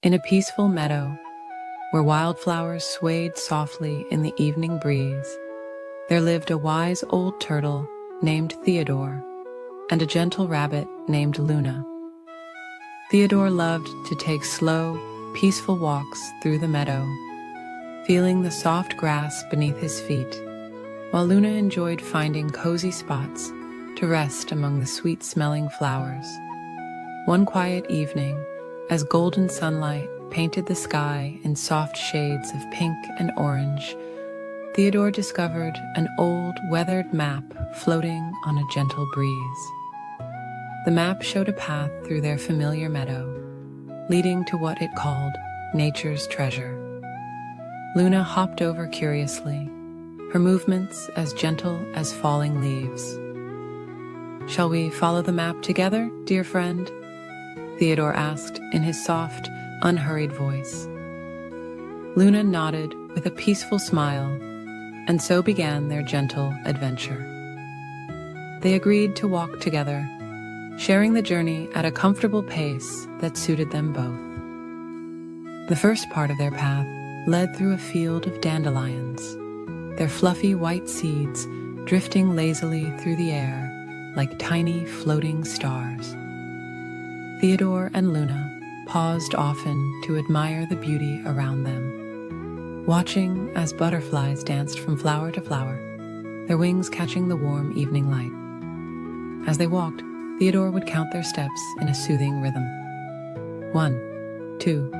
In a peaceful meadow, where wildflowers swayed softly in the evening breeze, there lived a wise old turtle named Theodore and a gentle rabbit named Luna. Theodore loved to take slow, peaceful walks through the meadow, feeling the soft grass beneath his feet, while Luna enjoyed finding cozy spots to rest among the sweet-smelling flowers. One quiet evening, as golden sunlight painted the sky in soft shades of pink and orange, Theodore discovered an old, weathered map floating on a gentle breeze. The map showed a path through their familiar meadow, leading to what it called nature's treasure. Luna hopped over curiously, her movements as gentle as falling leaves. "Shall we follow the map together, dear friend?" Theodore asked in his soft, unhurried voice. Luna nodded with a peaceful smile, and so began their gentle adventure. They agreed to walk together, sharing the journey at a comfortable pace that suited them both. The first part of their path led through a field of dandelions, their fluffy white seeds drifting lazily through the air like tiny floating stars. Theodore and Luna paused often to admire the beauty around them, watching as butterflies danced from flower to flower, their wings catching the warm evening light. As they walked, Theodore would count their steps in a soothing rhythm. 1, 2,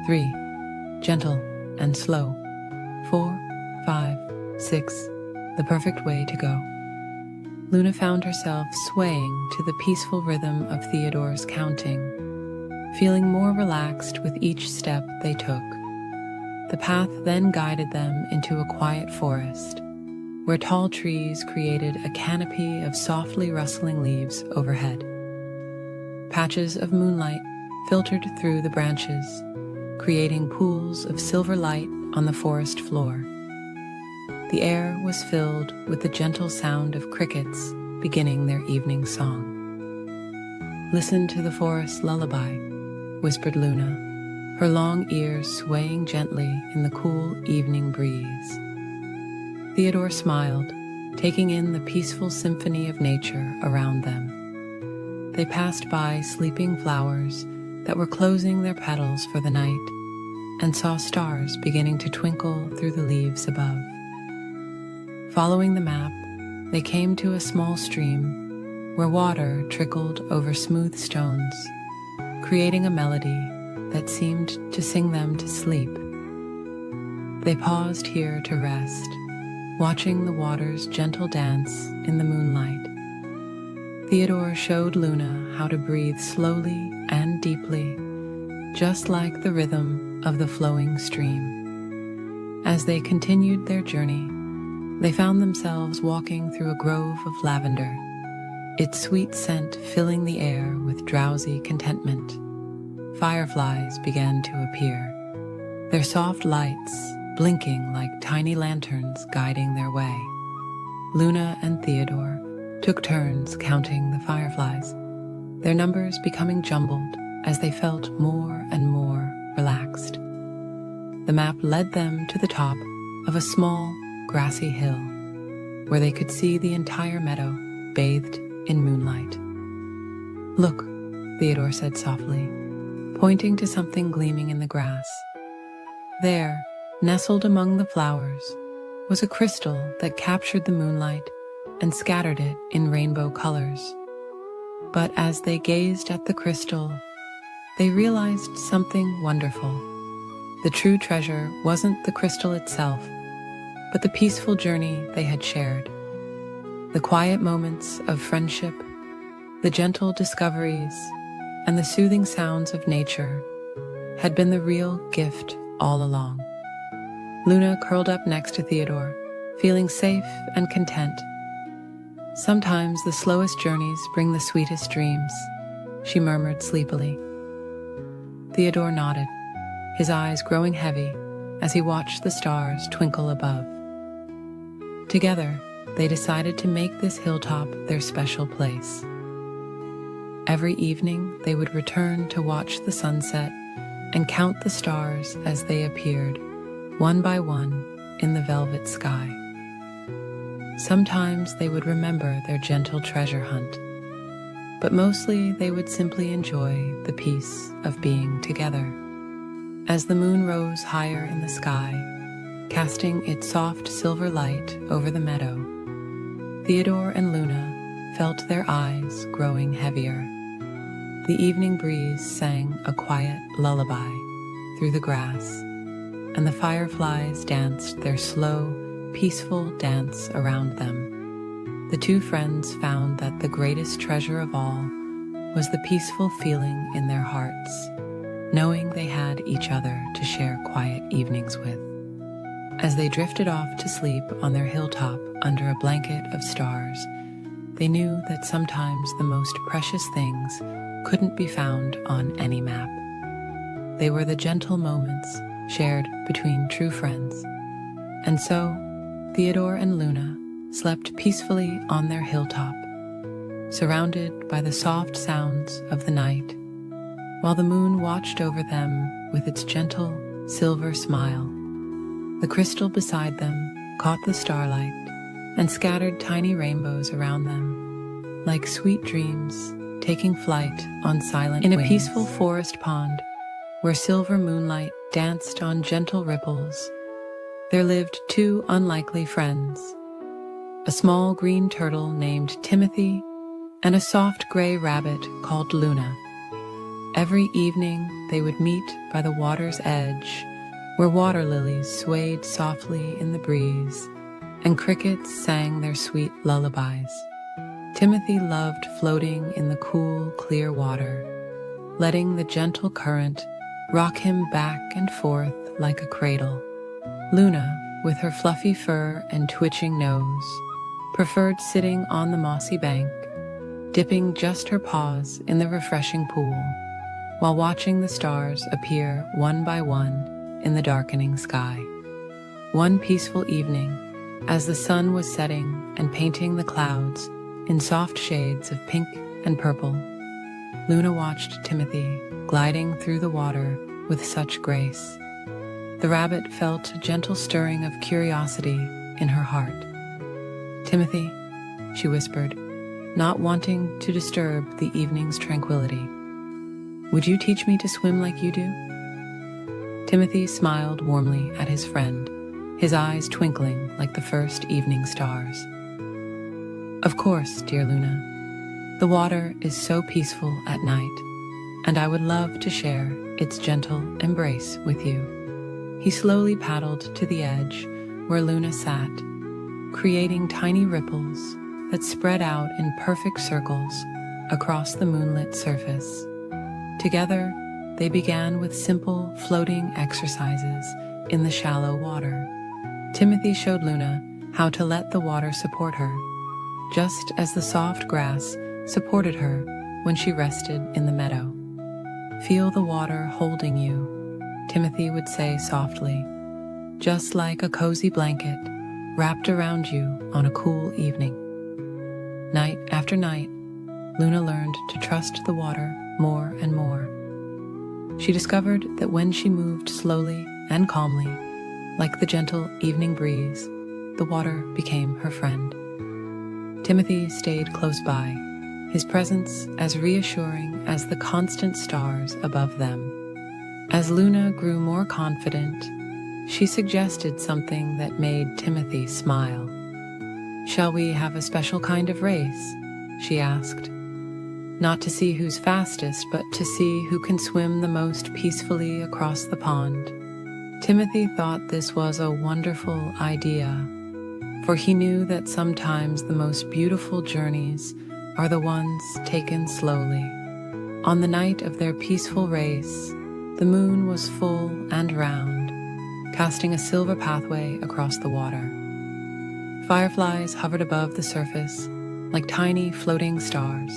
3, gentle and slow. 4, 5, 6, the perfect way to go. Luna found herself swaying to the peaceful rhythm of Theodore's counting, feeling more relaxed with each step they took. The path then guided them into a quiet forest, where tall trees created a canopy of softly rustling leaves overhead. Patches of moonlight filtered through the branches, creating pools of silver light on the forest floor. The air was filled with the gentle sound of crickets beginning their evening song. "Listen to the forest lullaby," whispered Luna, her long ears swaying gently in the cool evening breeze. Theodore smiled, taking in the peaceful symphony of nature around them. They passed by sleeping flowers that were closing their petals for the night and saw stars beginning to twinkle through the leaves above. Following the map, they came to a small stream where water trickled over smooth stones, creating a melody that seemed to sing them to sleep. They paused here to rest, watching the water's gentle dance in the moonlight. Theodore showed Luna how to breathe slowly and deeply, just like the rhythm of the flowing stream. As they continued their journey, they found themselves walking through a grove of lavender, its sweet scent filling the air with drowsy contentment. Fireflies began to appear, their soft lights blinking like tiny lanterns guiding their way. Luna and Theodore took turns counting the fireflies, their numbers becoming jumbled as they felt more and more relaxed. The map led them to the top of a small, grassy hill, where they could see the entire meadow bathed in moonlight. "Look," Theodore said softly, pointing to something gleaming in the grass. There, nestled among the flowers, was a crystal that captured the moonlight and scattered it in rainbow colors. But as they gazed at the crystal, they realized something wonderful. The true treasure wasn't the crystal itself, but the peaceful journey they had shared. The quiet moments of friendship, the gentle discoveries, and the soothing sounds of nature had been the real gift all along. Luna curled up next to Theodore, feeling safe and content. "Sometimes the slowest journeys bring the sweetest dreams," she murmured sleepily. Theodore nodded, his eyes growing heavy as he watched the stars twinkle above. Together, they decided to make this hilltop their special place. Every evening, they would return to watch the sunset and count the stars as they appeared, one by one, in the velvet sky. Sometimes they would remember their gentle treasure hunt, but mostly they would simply enjoy the peace of being together. As the moon rose higher in the sky, casting its soft silver light over the meadow, Theodore and Luna felt their eyes growing heavier. The evening breeze sang a quiet lullaby through the grass, and the fireflies danced their slow, peaceful dance around them. The two friends found that the greatest treasure of all was the peaceful feeling in their hearts, knowing they had each other to share quiet evenings with. As they drifted off to sleep on their hilltop under a blanket of stars, they knew that sometimes the most precious things couldn't be found on any map. They were the gentle moments shared between true friends. And so, Theodore and Luna slept peacefully on their hilltop, surrounded by the soft sounds of the night, while the moon watched over them with its gentle silver smile. The crystal beside them caught the starlight and scattered tiny rainbows around them, like sweet dreams taking flight on silent wings. In a peaceful forest pond, where silver moonlight danced on gentle ripples, there lived two unlikely friends, a small green turtle named Timothy and a soft gray rabbit called Luna. Every evening they would meet by the water's edge, where water lilies swayed softly in the breeze and crickets sang their sweet lullabies. Timothy loved floating in the cool, clear water, letting the gentle current rock him back and forth like a cradle. Luna, with her fluffy fur and twitching nose, preferred sitting on the mossy bank, dipping just her paws in the refreshing pool, while watching the stars appear one by one in the darkening sky. One peaceful evening, as the sun was setting and painting the clouds in soft shades of pink and purple, Luna watched Timothy gliding through the water with such grace. The rabbit felt a gentle stirring of curiosity in her heart. "Timothy," she whispered, not wanting to disturb the evening's tranquility, "would you teach me to swim like you do?" Timothy smiled warmly at his friend, his eyes twinkling like the first evening stars. "Of course, dear Luna. The water is so peaceful at night, and I would love to share its gentle embrace with you." He slowly paddled to the edge where Luna sat, creating tiny ripples that spread out in perfect circles across the moonlit surface. Together, they began with simple floating exercises in the shallow water. Timothy showed Luna how to let the water support her, just as the soft grass supported her when she rested in the meadow. "Feel the water holding you," Timothy would say softly, "just like a cozy blanket wrapped around you on a cool evening." Night after night, Luna learned to trust the water more and more. She discovered that when she moved slowly and calmly, like the gentle evening breeze, the water became her friend. Timothy stayed close by, his presence as reassuring as the constant stars above them. As Luna grew more confident, she suggested something that made Timothy smile. "Shall we have a special kind of race?" she asked. "Not to see who's fastest, but to see who can swim the most peacefully across the pond." Timothy thought this was a wonderful idea, for he knew that sometimes the most beautiful journeys are the ones taken slowly. On the night of their peaceful race, the moon was full and round, casting a silver pathway across the water. Fireflies hovered above the surface like tiny floating stars,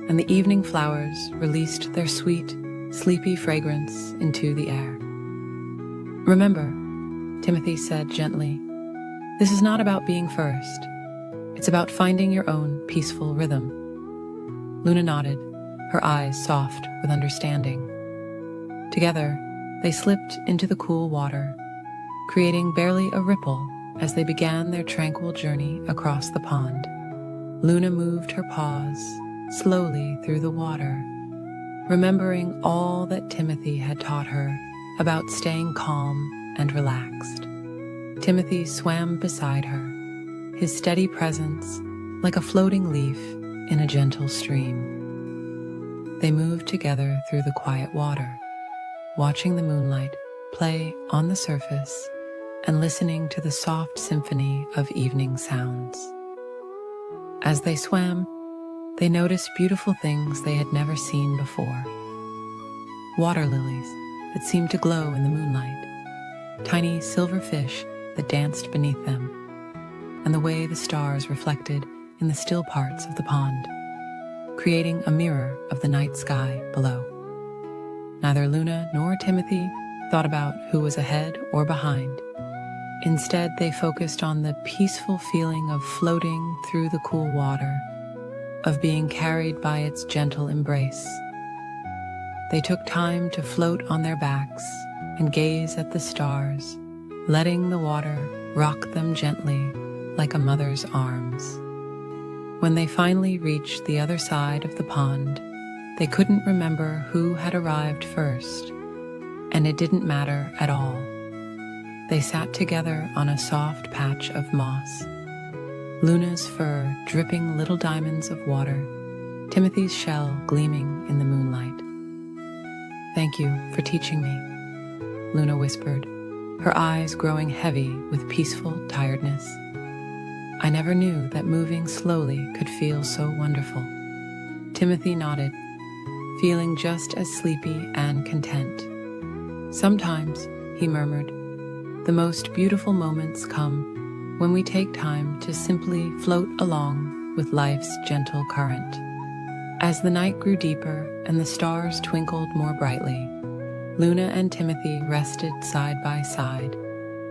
and the evening flowers released their sweet, sleepy fragrance into the air. "Remember," Timothy said gently, "this is not about being first. It's about finding your own peaceful rhythm." Luna nodded, her eyes soft with understanding. Together, they slipped into the cool water, creating barely a ripple as they began their tranquil journey across the pond. Luna moved her paws slowly through the water, remembering all that Timothy had taught her about staying calm and relaxed. Timothy swam beside her, his steady presence like a floating leaf in a gentle stream. They moved together through the quiet water, watching the moonlight play on the surface and listening to the soft symphony of evening sounds. As they swam, they noticed beautiful things they had never seen before. Water lilies that seemed to glow in the moonlight, tiny silver fish that danced beneath them, and the way the stars reflected in the still parts of the pond, creating a mirror of the night sky below. Neither Luna nor Timothy thought about who was ahead or behind. Instead, they focused on the peaceful feeling of floating through the cool water, of being carried by its gentle embrace. They took time to float on their backs and gaze at the stars, letting the water rock them gently like a mother's arms. When they finally reached the other side of the pond, they couldn't remember who had arrived first, and it didn't matter at all. They sat together on a soft patch of moss, Luna's fur dripping little diamonds of water, Timothy's shell gleaming in the moonlight. "Thank you for teaching me," Luna whispered, her eyes growing heavy with peaceful tiredness. "I never knew that moving slowly could feel so wonderful." Timothy nodded, feeling just as sleepy and content. "Sometimes," he murmured, "the most beautiful moments come when we take time to simply float along with life's gentle current." As the night grew deeper and the stars twinkled more brightly, Luna and Timothy rested side by side,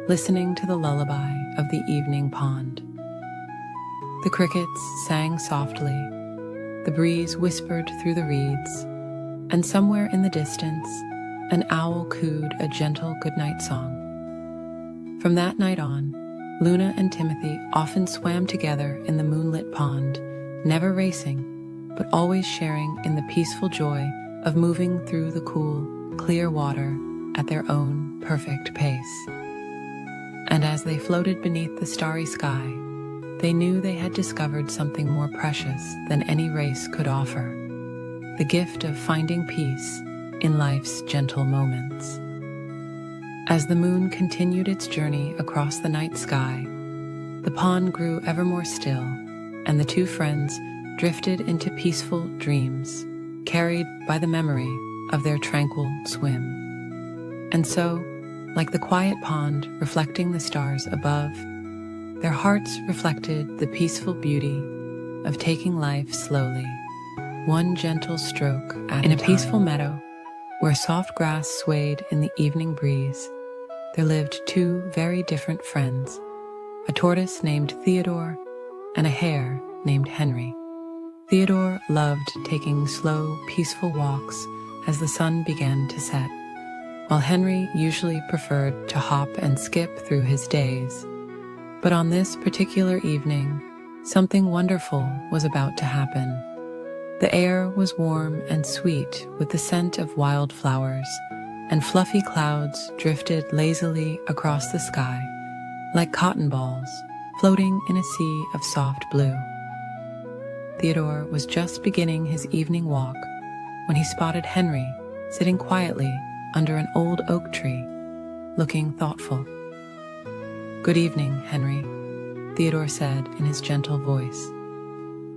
listening to the lullaby of the evening pond. The crickets sang softly, the breeze whispered through the reeds, and somewhere in the distance, an owl cooed a gentle goodnight song. From that night on, Luna and Timothy often swam together in the moonlit pond, never racing, but always sharing in the peaceful joy of moving through the cool, clear water at their own perfect pace. And as they floated beneath the starry sky, they knew they had discovered something more precious than any race could offer: the gift of finding peace in life's gentle moments. As the moon continued its journey across the night sky, the pond grew ever more still, and the two friends drifted into peaceful dreams, carried by the memory of their tranquil swim. And so, like the quiet pond reflecting the stars above, their hearts reflected the peaceful beauty of taking life slowly, one gentle stroke at a time. In a peaceful meadow, where soft grass swayed in the evening breeze, there lived two very different friends, a tortoise named Theodore and a hare named Henry. Theodore loved taking slow, peaceful walks as the sun began to set, while Henry usually preferred to hop and skip through his days. But on this particular evening, something wonderful was about to happen. The air was warm and sweet with the scent of wildflowers, and fluffy clouds drifted lazily across the sky like cotton balls floating in a sea of soft blue. Theodore was just beginning his evening walk when he spotted Henry sitting quietly under an old oak tree, looking thoughtful. "Good evening, Henry," Theodore said in his gentle voice.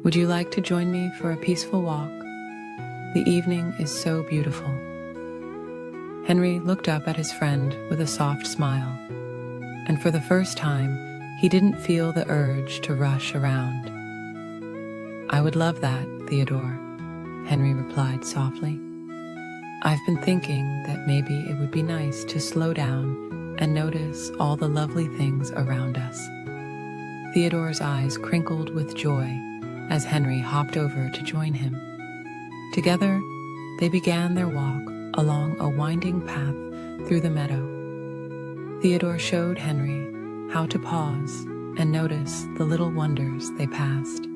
"Would you like to join me for a peaceful walk? The evening is so beautiful." Henry looked up at his friend with a soft smile, and for the first time, he didn't feel the urge to rush around. "I would love that, Theodore," Henry replied softly. "I've been thinking that maybe it would be nice to slow down and notice all the lovely things around us." Theodore's eyes crinkled with joy as Henry hopped over to join him. Together, they began their walk along a winding path through the meadow. Theodore showed Henry how to pause and notice the little wonders they passed.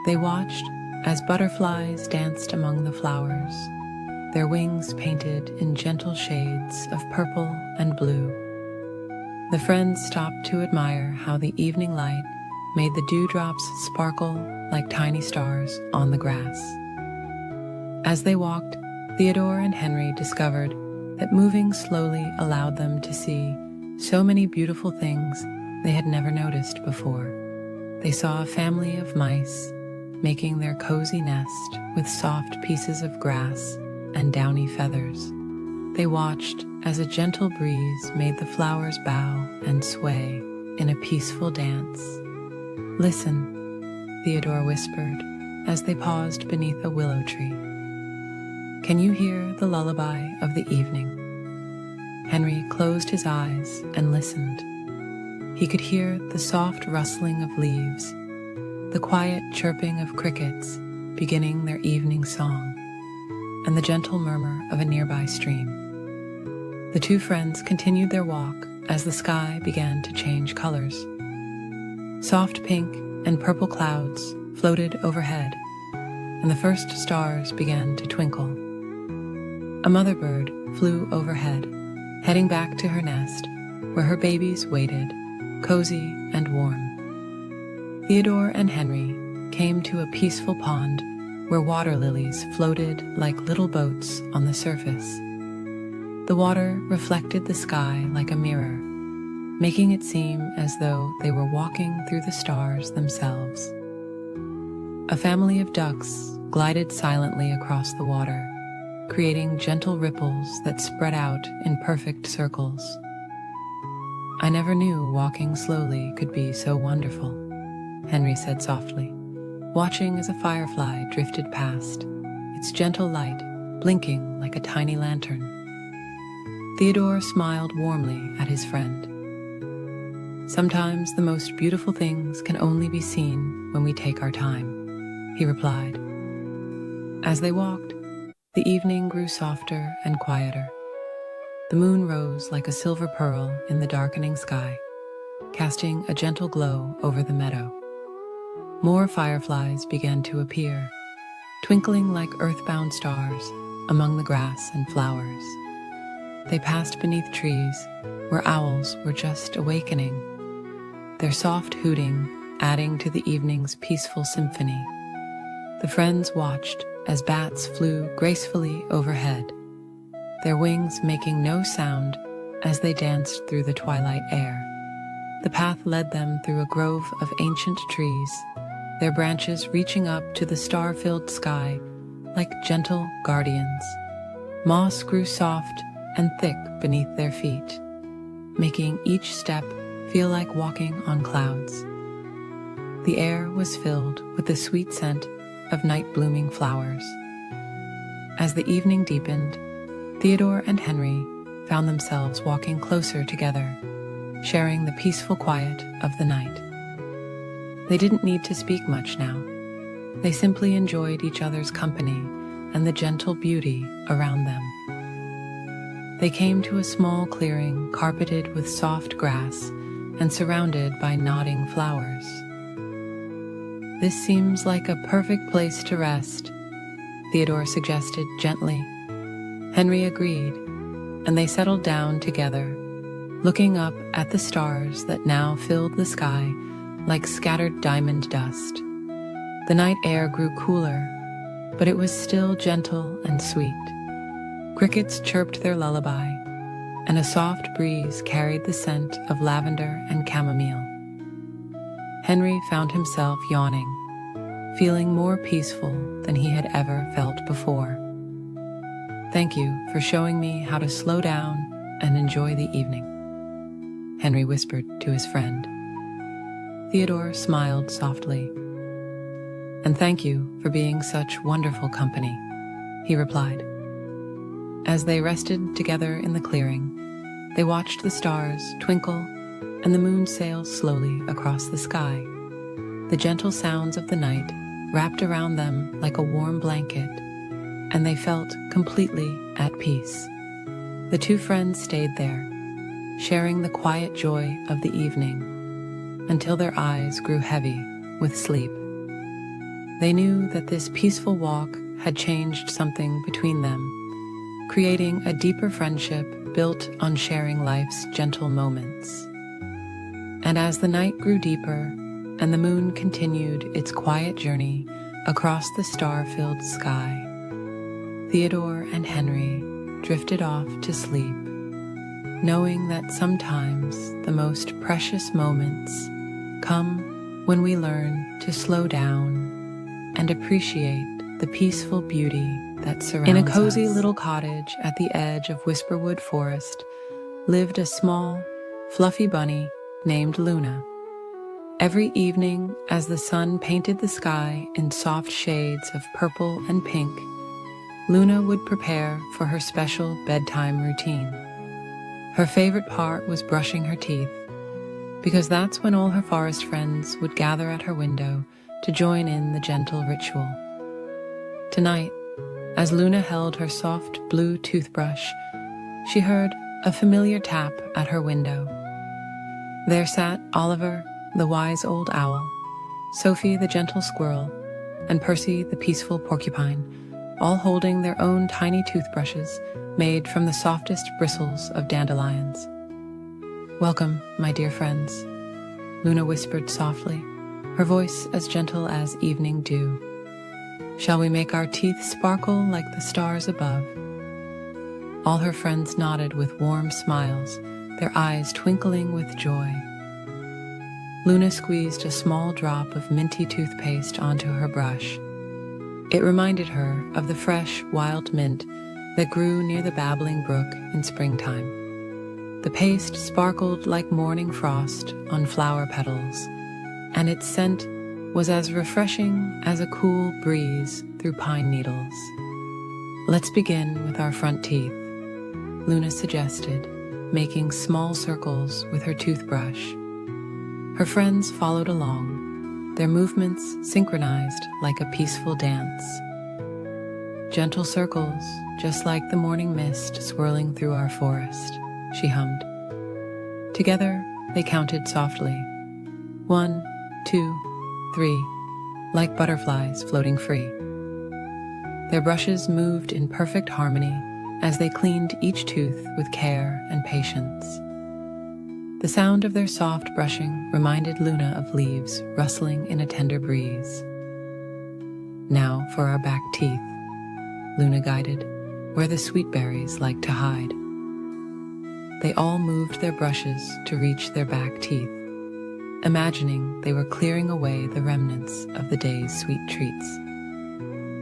They watched as butterflies danced among the flowers, their wings painted in gentle shades of purple and blue. The friends stopped to admire how the evening light made the dewdrops sparkle like tiny stars on the grass. As they walked, Theodore and Henry discovered that moving slowly allowed them to see so many beautiful things they had never noticed before. They saw a family of mice making their cozy nest with soft pieces of grass and downy feathers. They watched as a gentle breeze made the flowers bow and sway in a peaceful dance. "Listen," Theodore whispered as they paused beneath a willow tree. "Can you hear the lullaby of the evening?" Henry closed his eyes and listened. He could hear the soft rustling of leaves, the quiet chirping of crickets beginning their evening song, and the gentle murmur of a nearby stream. The two friends continued their walk as the sky began to change colors. Soft pink and purple clouds floated overhead, and the first stars began to twinkle. A mother bird flew overhead, heading back to her nest, where her babies waited, cozy and warm. Theodore and Henry came to a peaceful pond where water lilies floated like little boats on the surface. The water reflected the sky like a mirror, making it seem as though they were walking through the stars themselves. A family of ducks glided silently across the water, creating gentle ripples that spread out in perfect circles. "I never knew walking slowly could be so wonderful," Henry said softly, watching as a firefly drifted past, its gentle light blinking like a tiny lantern. Theodore smiled warmly at his friend. "Sometimes the most beautiful things can only be seen when we take our time," he replied. As they walked, the evening grew softer and quieter. The moon rose like a silver pearl in the darkening sky, casting a gentle glow over the meadow. More fireflies began to appear, twinkling like earthbound stars among the grass and flowers. They passed beneath trees where owls were just awakening, their soft hooting adding to the evening's peaceful symphony. The friends watched as bats flew gracefully overhead, their wings making no sound as they danced through the twilight air. The path led them through a grove of ancient trees, their branches reaching up to the star-filled sky like gentle guardians. Moss grew soft and thick beneath their feet, making each step feel like walking on clouds. The air was filled with the sweet scent of night-blooming flowers. As the evening deepened, Theodore and Henry found themselves walking closer together, sharing the peaceful quiet of the night. They didn't need to speak much now. They simply enjoyed each other's company and the gentle beauty around them. They came to a small clearing carpeted with soft grass and surrounded by nodding flowers. "This seems like a perfect place to rest," Theodore suggested gently. Henry agreed, and they settled down together, looking up at the stars that now filled the sky like scattered diamond dust. The night air grew cooler, but it was still gentle and sweet. Crickets chirped their lullaby, and a soft breeze carried the scent of lavender and chamomile. Henry found himself yawning, feeling more peaceful than he had ever felt before. "Thank you for showing me how to slow down and enjoy the evening," Henry whispered to his friend. Theodore smiled softly. "And thank you for being such wonderful company," he replied. As they rested together in the clearing, they watched the stars twinkle and the moon sail slowly across the sky. The gentle sounds of the night wrapped around them like a warm blanket, and they felt completely at peace. The two friends stayed there, sharing the quiet joy of the evening, until their eyes grew heavy with sleep. They knew that this peaceful walk had changed something between them, creating a deeper friendship built on sharing life's gentle moments. And as the night grew deeper and the moon continued its quiet journey across the star-filled sky, Theodore and Henry drifted off to sleep, knowing that sometimes the most precious moments come when we learn to slow down and appreciate the peaceful beauty that surrounds us. In a cozy little cottage at the edge of Whisperwood Forest lived a small, fluffy bunny named Luna. Every evening, as the sun painted the sky in soft shades of purple and pink, Luna would prepare for her special bedtime routine. Her favorite part was brushing her teeth, because that's when all her forest friends would gather at her window to join in the gentle ritual. Tonight, as Luna held her soft blue toothbrush, she heard a familiar tap at her window. There sat Oliver, the wise old owl, Sophie, the gentle squirrel, and Percy, the peaceful porcupine, all holding their own tiny toothbrushes made from the softest bristles of dandelions. "Welcome, my dear friends," Luna whispered softly, her voice as gentle as evening dew. "Shall we make our teeth sparkle like the stars above?" All her friends nodded with warm smiles, their eyes twinkling with joy. Luna squeezed a small drop of minty toothpaste onto her brush. It reminded her of the fresh, wild mint that grew near the babbling brook in springtime. The paste sparkled like morning frost on flower petals, and its scent was as refreshing as a cool breeze through pine needles. "Let's begin with our front teeth," Luna suggested, making small circles with her toothbrush. Her friends followed along, their movements synchronized like a peaceful dance. "Gentle circles, just like the morning mist swirling through our forest," she hummed. Together, they counted softly. 1, 2, 3, like butterflies floating free. Their brushes moved in perfect harmony as they cleaned each tooth with care and patience. The sound of their soft brushing reminded Luna of leaves rustling in a tender breeze. "Now for our back teeth," Luna guided, where the sweet berries like to hide. They all moved their brushes to reach their back teeth, imagining they were clearing away the remnants of the day's sweet treats.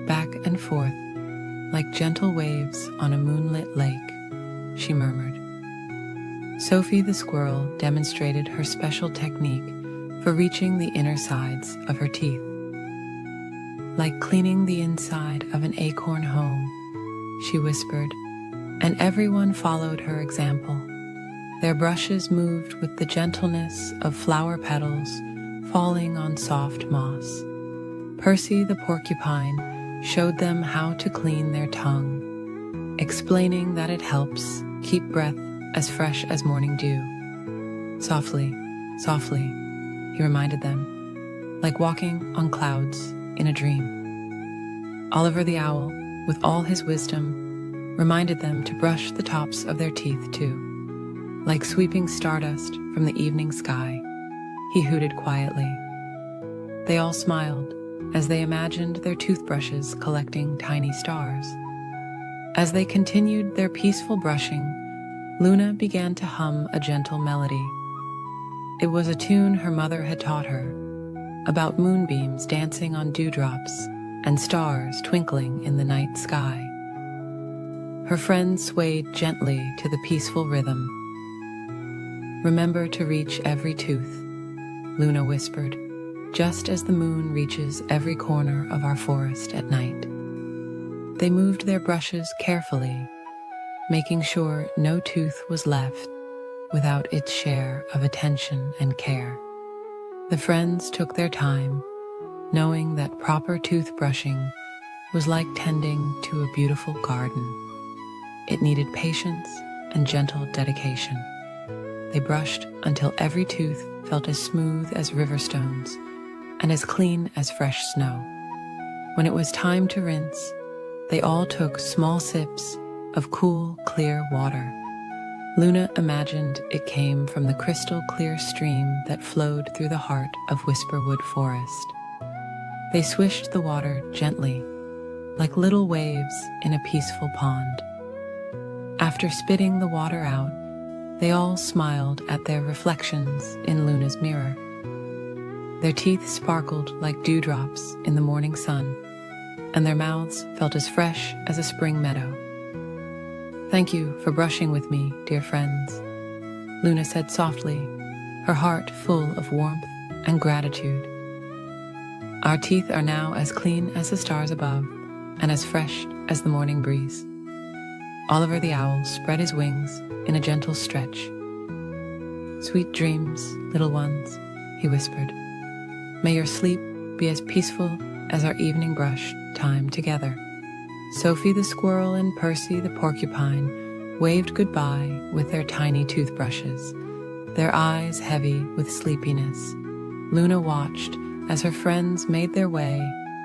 Back and forth, like gentle waves on a moonlit lake, she murmured. Sophie the squirrel demonstrated her special technique for reaching the inner sides of her teeth. "Like cleaning the inside of an acorn home," she whispered, and everyone followed her example. Their brushes moved with the gentleness of flower petals falling on soft moss. Percy the porcupine showed them how to clean their tongue, explaining that it helps keep breath as fresh as morning dew. "Softly, softly," he reminded them, like walking on clouds in a dream. Oliver the owl, with all his wisdom, reminded them to brush the tops of their teeth too. Like sweeping stardust from the evening sky, he hooted quietly. They all smiled as they imagined their toothbrushes collecting tiny stars. As they continued their peaceful brushing, Luna began to hum a gentle melody. It was a tune her mother had taught her, about moonbeams dancing on dewdrops and stars twinkling in the night sky. Her friends swayed gently to the peaceful rhythm. "Remember to reach every tooth," Luna whispered, "just as the moon reaches every corner of our forest at night." They moved their brushes carefully, making sure no tooth was left without its share of attention and care. The friends took their time, knowing that proper toothbrushing was like tending to a beautiful garden. It needed patience and gentle dedication. They brushed until every tooth felt as smooth as river stones and as clean as fresh snow. When it was time to rinse, they all took small sips of cool, clear water. Luna imagined it came from the crystal clear stream that flowed through the heart of Whisperwood Forest. They swished the water gently, like little waves in a peaceful pond. After spitting the water out, they all smiled at their reflections in Luna's mirror. Their teeth sparkled like dewdrops in the morning sun, and their mouths felt as fresh as a spring meadow. "Thank you for brushing with me, dear friends," Luna said softly, her heart full of warmth and gratitude. "Our teeth are now as clean as the stars above and as fresh as the morning breeze." Oliver the Owl spread his wings in a gentle stretch. "Sweet dreams, little ones," he whispered. "May your sleep be as peaceful as our evening brush time together." Sophie the Squirrel and Percy the Porcupine waved goodbye with their tiny toothbrushes, their eyes heavy with sleepiness. Luna watched as her friends made their way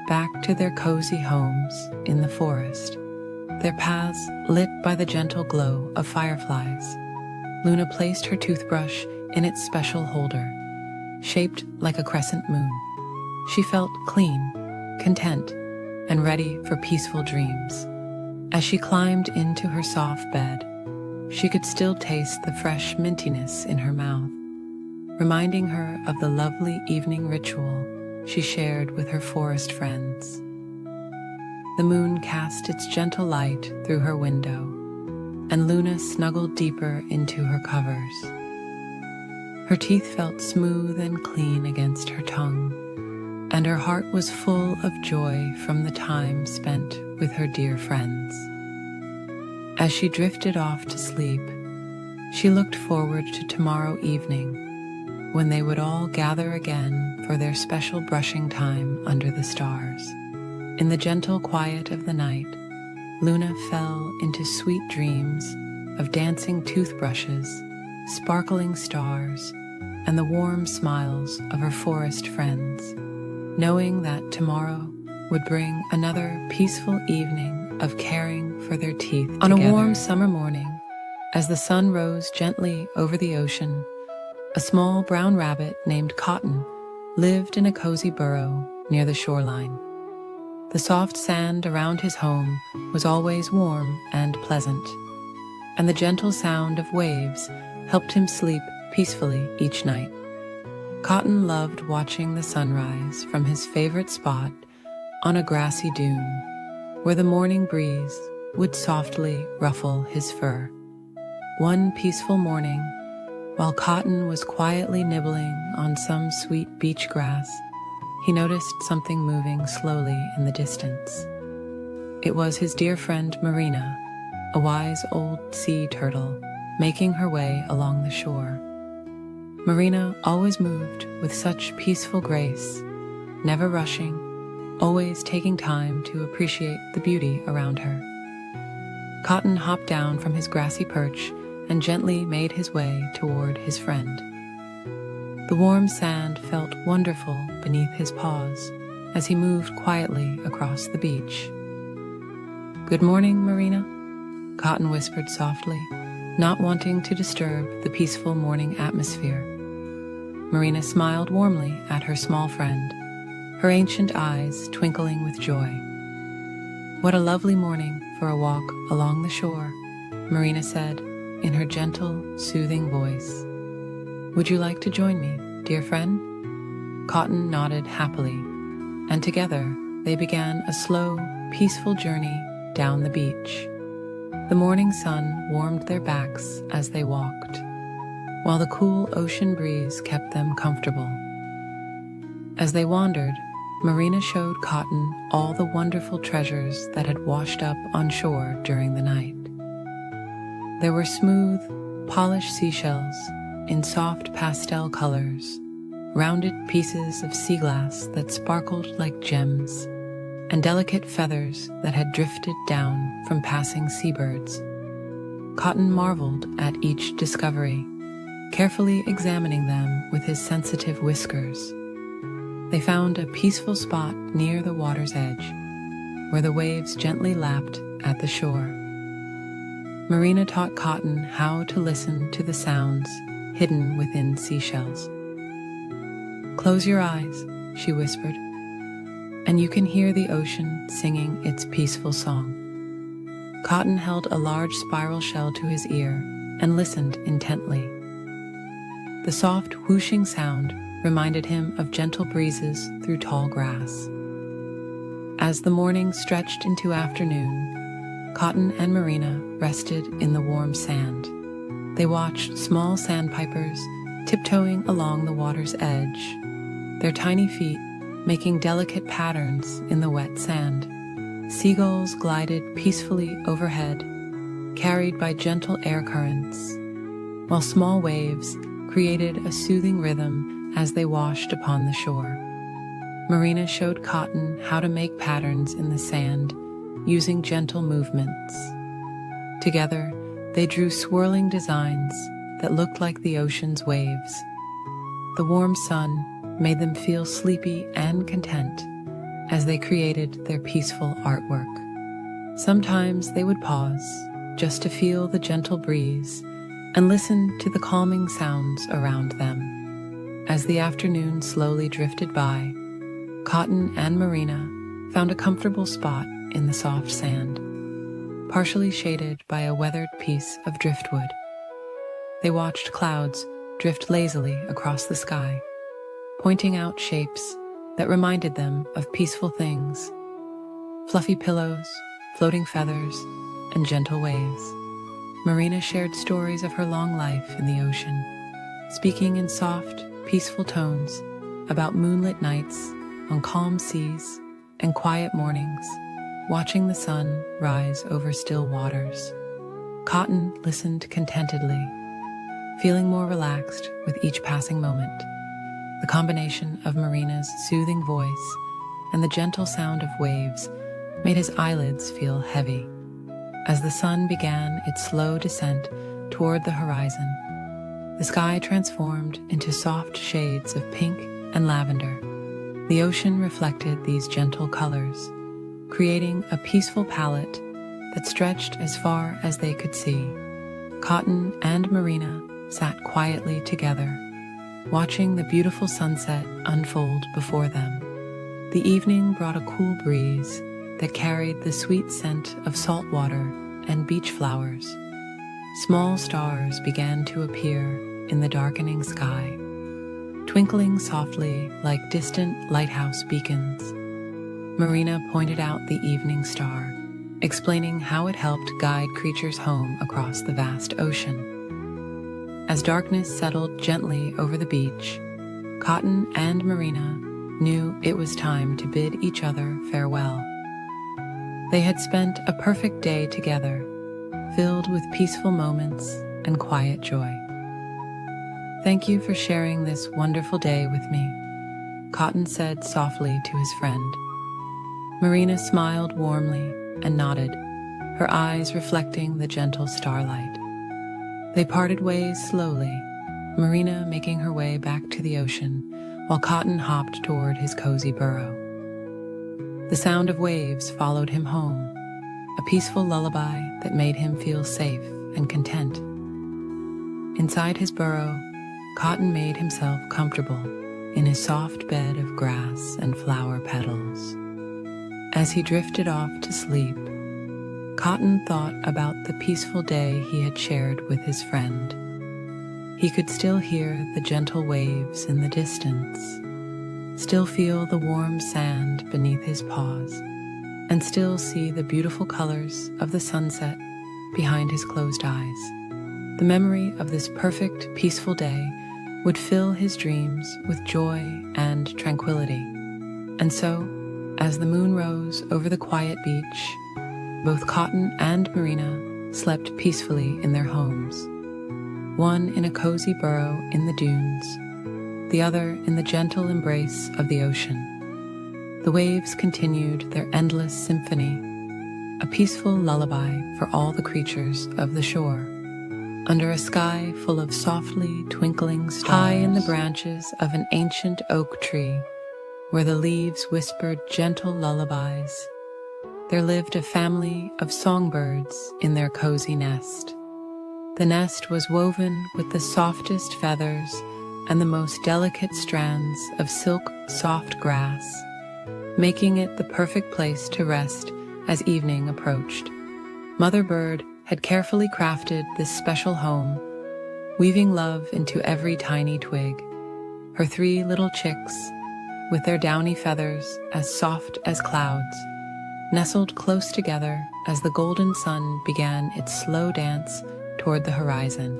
back to their cozy homes in the forest, their paths lit by the gentle glow of fireflies. Luna placed her toothbrush in its special holder, shaped like a crescent moon. She felt clean, content, and ready for peaceful dreams. As she climbed into her soft bed, she could still taste the fresh mintiness in her mouth, reminding her of the lovely evening ritual she shared with her forest friends. The moon cast its gentle light through her window, and Luna snuggled deeper into her covers. Her teeth felt smooth and clean against her tongue, and her heart was full of joy from the time spent with her dear friends. As she drifted off to sleep, she looked forward to tomorrow evening, when they would all gather again for their special brushing time under the stars. In the gentle quiet of the night, Luna fell into sweet dreams of dancing toothbrushes, sparkling stars, and the warm smiles of her forest friends, knowing that tomorrow would bring another peaceful evening of caring for their teeth together. On a warm summer morning, as the sun rose gently over the ocean, a small brown rabbit named Cotton lived in a cozy burrow near the shoreline. The soft sand around his home was always warm and pleasant, and the gentle sound of waves helped him sleep peacefully each night. Cotton loved watching the sunrise from his favorite spot on a grassy dune, where the morning breeze would softly ruffle his fur. One peaceful morning, while Cotton was quietly nibbling on some sweet beach grass, he noticed something moving slowly in the distance. It was his dear friend Marina, a wise old sea turtle, making her way along the shore. Marina always moved with such peaceful grace, never rushing, always taking time to appreciate the beauty around her. Cotton hopped down from his grassy perch and gently made his way toward his friend. The warm sand felt wonderful beneath his paws as he moved quietly across the beach. "Good morning, Marina," Cotton whispered softly, not wanting to disturb the peaceful morning atmosphere. Marina smiled warmly at her small friend, her ancient eyes twinkling with joy. "What a lovely morning for a walk along the shore," Marina said in her gentle, soothing voice. "Would you like to join me, dear friend?" Cotton nodded happily, and together they began a slow, peaceful journey down the beach. The morning sun warmed their backs as they walked, while the cool ocean breeze kept them comfortable. As they wandered, Marina showed Cotton all the wonderful treasures that had washed up on shore during the night. There were smooth, polished seashells in soft pastel colors, rounded pieces of sea glass that sparkled like gems, and delicate feathers that had drifted down from passing seabirds. Cotton marveled at each discovery, carefully examining them with his sensitive whiskers. They found a peaceful spot near the water's edge, where the waves gently lapped at the shore. Marina taught Cotton how to listen to the sounds hidden within seashells. "Close your eyes," she whispered, "and you can hear the ocean singing its peaceful song." Cotton held a large spiral shell to his ear and listened intently. The soft whooshing sound reminded him of gentle breezes through tall grass. As the morning stretched into afternoon, Cotton and Marina rested in the warm sand. They watched small sandpipers tiptoeing along the water's edge, their tiny feet making delicate patterns in the wet sand. Seagulls glided peacefully overhead, carried by gentle air currents, while small waves created a soothing rhythm as they washed upon the shore. Marina showed Cotton how to make patterns in the sand using gentle movements. Together, they drew swirling designs that looked like the ocean's waves. The warm sun made them feel sleepy and content as they created their peaceful artwork. Sometimes they would pause just to feel the gentle breeze and listen to the calming sounds around them. As the afternoon slowly drifted by, Cotton and Marina found a comfortable spot in the soft sand, partially shaded by a weathered piece of driftwood. They watched clouds drift lazily across the sky, pointing out shapes that reminded them of peaceful things: fluffy pillows, floating feathers, and gentle waves. Marina shared stories of her long life in the ocean, speaking in soft, peaceful tones about moonlit nights on calm seas and quiet mornings, watching the sun rise over still waters. Cotton listened contentedly, feeling more relaxed with each passing moment. The combination of Marina's soothing voice and the gentle sound of waves made his eyelids feel heavy. As the sun began its slow descent toward the horizon, the sky transformed into soft shades of pink and lavender. The ocean reflected these gentle colors, creating a peaceful palette that stretched as far as they could see. Cotton and Marina sat quietly together, watching the beautiful sunset unfold before them. The evening brought a cool breeze that carried the sweet scent of salt water and beach flowers. Small stars began to appear in the darkening sky, twinkling softly like distant lighthouse beacons. Marina pointed out the evening star, explaining how it helped guide creatures home across the vast ocean. As darkness settled gently over the beach, Cotton and Marina knew it was time to bid each other farewell. They had spent a perfect day together, filled with peaceful moments and quiet joy. "Thank you for sharing this wonderful day with me," Cotton said softly to his friend. Marina smiled warmly and nodded, her eyes reflecting the gentle starlight. They parted ways slowly, Marina making her way back to the ocean while Cotton hopped toward his cozy burrow. The sound of waves followed him home, a peaceful lullaby that made him feel safe and content. Inside his burrow, Cotton made himself comfortable in his soft bed of grass and flower petals. As he drifted off to sleep, Cotton thought about the peaceful day he had shared with his friend. He could still hear the gentle waves in the distance, still feel the warm sand beneath his paws, and still see the beautiful colors of the sunset behind his closed eyes. The memory of this perfect, peaceful day would fill his dreams with joy and tranquility. And so, as the moon rose over the quiet beach, both Cotton and Marina slept peacefully in their homes, one in a cozy burrow in the dunes, the other in the gentle embrace of the ocean. The waves continued their endless symphony, a peaceful lullaby for all the creatures of the shore. Under a sky full of softly twinkling stars, high in the branches of an ancient oak tree, where the leaves whispered gentle lullabies, there lived a family of songbirds in their cozy nest. The nest was woven with the softest feathers and the most delicate strands of silk soft grass, making it the perfect place to rest as evening approached. Mother Bird had carefully crafted this special home, weaving love into every tiny twig. Her 3 little chicks, with their downy feathers as soft as clouds, nestled close together as the golden sun began its slow dance toward the horizon.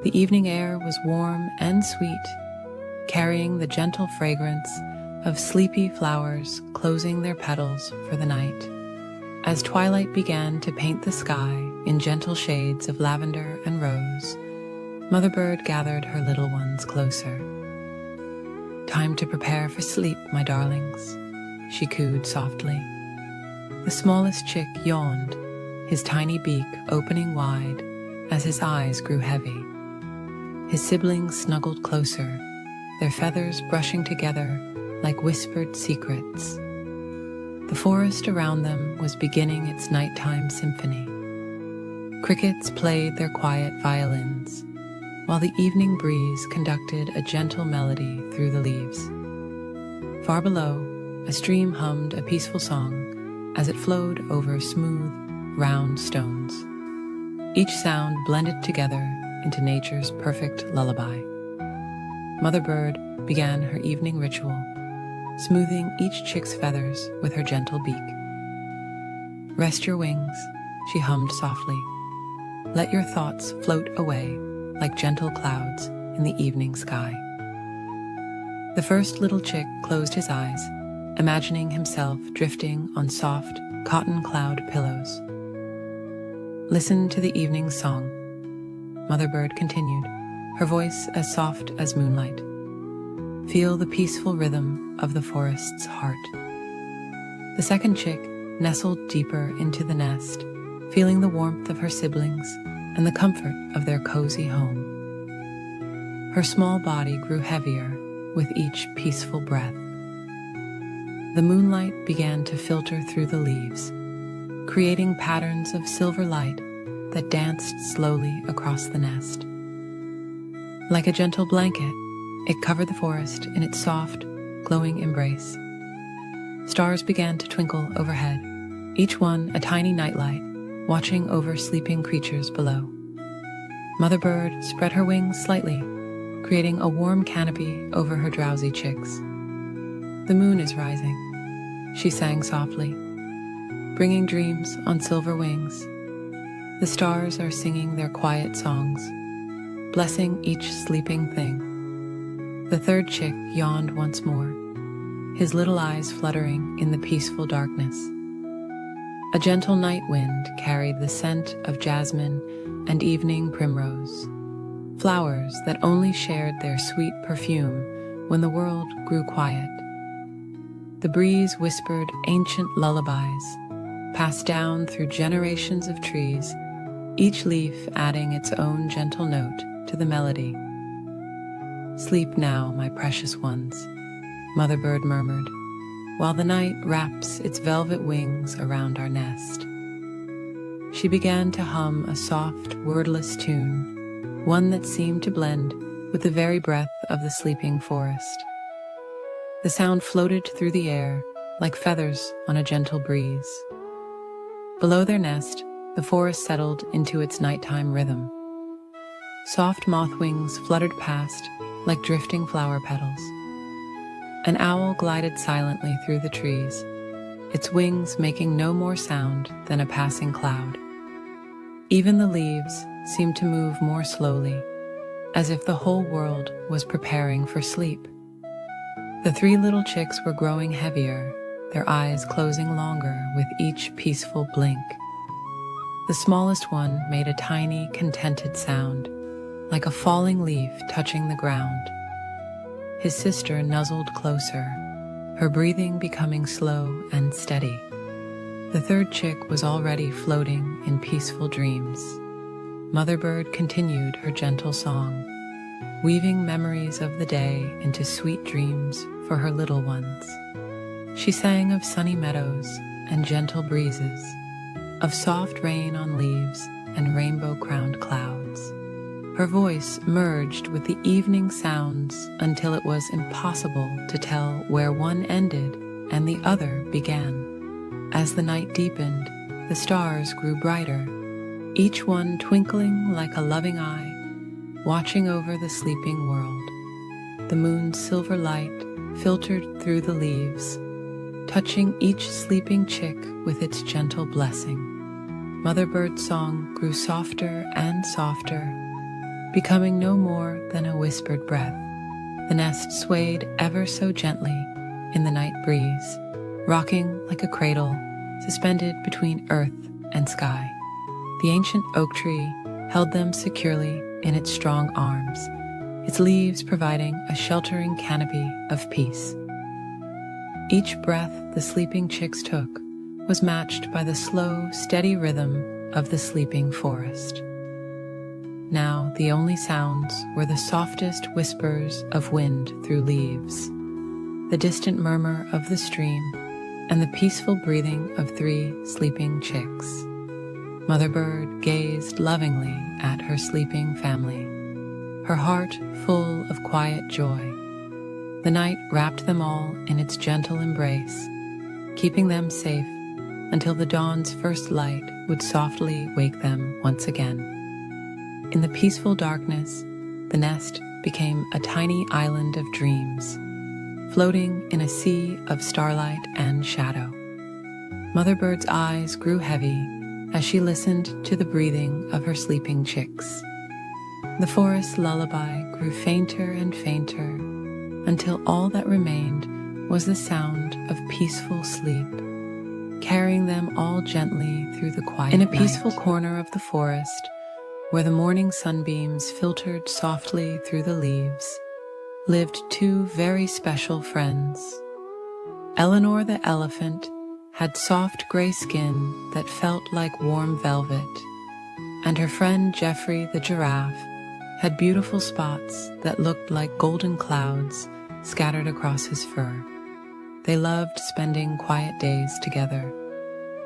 The evening air was warm and sweet, carrying the gentle fragrance of sleepy flowers closing their petals for the night. As twilight began to paint the sky in gentle shades of lavender and rose, Mother Bird gathered her little ones closer. "Time to prepare for sleep, my darlings," she cooed softly. The smallest chick yawned, his tiny beak opening wide as his eyes grew heavy. His siblings snuggled closer, their feathers brushing together like whispered secrets. The forest around them was beginning its nighttime symphony. Crickets played their quiet violins, while the evening breeze conducted a gentle melody through the leaves. Far below, a stream hummed a peaceful song as it flowed over smooth, round stones. Each sound blended together into nature's perfect lullaby. Mother Bird began her evening ritual, smoothing each chick's feathers with her gentle beak. "Rest your wings," she hummed softly. "Let your thoughts float away like gentle clouds in the evening sky." The first little chick closed his eyes, imagining himself drifting on soft cotton cloud pillows. "Listen to the evening song," Mother Bird continued, her voice as soft as moonlight. "Feel the peaceful rhythm of the forest's heart." The second chick nestled deeper into the nest, feeling the warmth of her siblings and the comfort of their cozy home. Her small body grew heavier with each peaceful breath. The moonlight began to filter through the leaves, creating patterns of silver light that danced slowly across the nest. Like a gentle blanket, it covered the forest in its soft, glowing embrace. Stars began to twinkle overhead, each one a tiny nightlight, watching over sleeping creatures below. Mother Bird spread her wings slightly, creating a warm canopy over her drowsy chicks. "The moon is rising," she sang softly, bringing dreams on silver wings. The stars are singing their quiet songs, blessing each sleeping thing. The third chick yawned once more, his little eyes fluttering in the peaceful darkness. A gentle night wind carried the scent of jasmine and evening primrose, flowers that only shared their sweet perfume when the world grew quiet. The breeze whispered ancient lullabies, passed down through generations of trees, each leaf adding its own gentle note to the melody. "Sleep now, my precious ones," Mother Bird murmured, "while the night wraps its velvet wings around our nest." She began to hum a soft, wordless tune, one that seemed to blend with the very breath of the sleeping forest. The sound floated through the air like feathers on a gentle breeze. Below their nest, the forest settled into its nighttime rhythm. Soft moth wings fluttered past like drifting flower petals. An owl glided silently through the trees, its wings making no more sound than a passing cloud. Even the leaves seemed to move more slowly, as if the whole world was preparing for sleep. The 3 little chicks were growing heavier, their eyes closing longer with each peaceful blink. The smallest one made a tiny, contented sound, like a falling leaf touching the ground. His sister nuzzled closer, her breathing becoming slow and steady. The third chick was already floating in peaceful dreams. Mother Bird continued her gentle song, weaving memories of the day into sweet dreams for her little ones. She sang of sunny meadows and gentle breezes, of soft rain on leaves and rainbow-crowned clouds. Her voice merged with the evening sounds until it was impossible to tell where one ended and the other began. As the night deepened, the stars grew brighter, each one twinkling like a loving eye, watching over the sleeping world. The moon's silver light filtered through the leaves, touching each sleeping chick with its gentle blessing. Mother Bird's song grew softer and softer, becoming no more than a whispered breath. The nest swayed ever so gently in the night breeze, rocking like a cradle suspended between earth and sky. The ancient oak tree held them securely in its strong arms, its leaves providing a sheltering canopy of peace. Each breath the sleeping chicks took was matched by the slow, steady rhythm of the sleeping forest. Now the only sounds were the softest whispers of wind through leaves, the distant murmur of the stream, and the peaceful breathing of 3 sleeping chicks. Mother Bird gazed lovingly at her sleeping family, her heart full of quiet joy. The night wrapped them all in its gentle embrace, keeping them safe until the dawn's first light would softly wake them once again. In the peaceful darkness, the nest became a tiny island of dreams, floating in a sea of starlight and shadow. Mother Bird's eyes grew heavy as she listened to the breathing of her sleeping chicks. The forest lullaby grew fainter and fainter until all that remained was the sound of peaceful sleep, carrying them all gently through the quiet night. In a peaceful corner of the forest, where the morning sunbeams filtered softly through the leaves, lived 2 very special friends. Eleanor the elephant had soft gray skin that felt like warm velvet, and her friend Geoffrey the giraffe had beautiful spots that looked like golden clouds scattered across his fur. They loved spending quiet days together,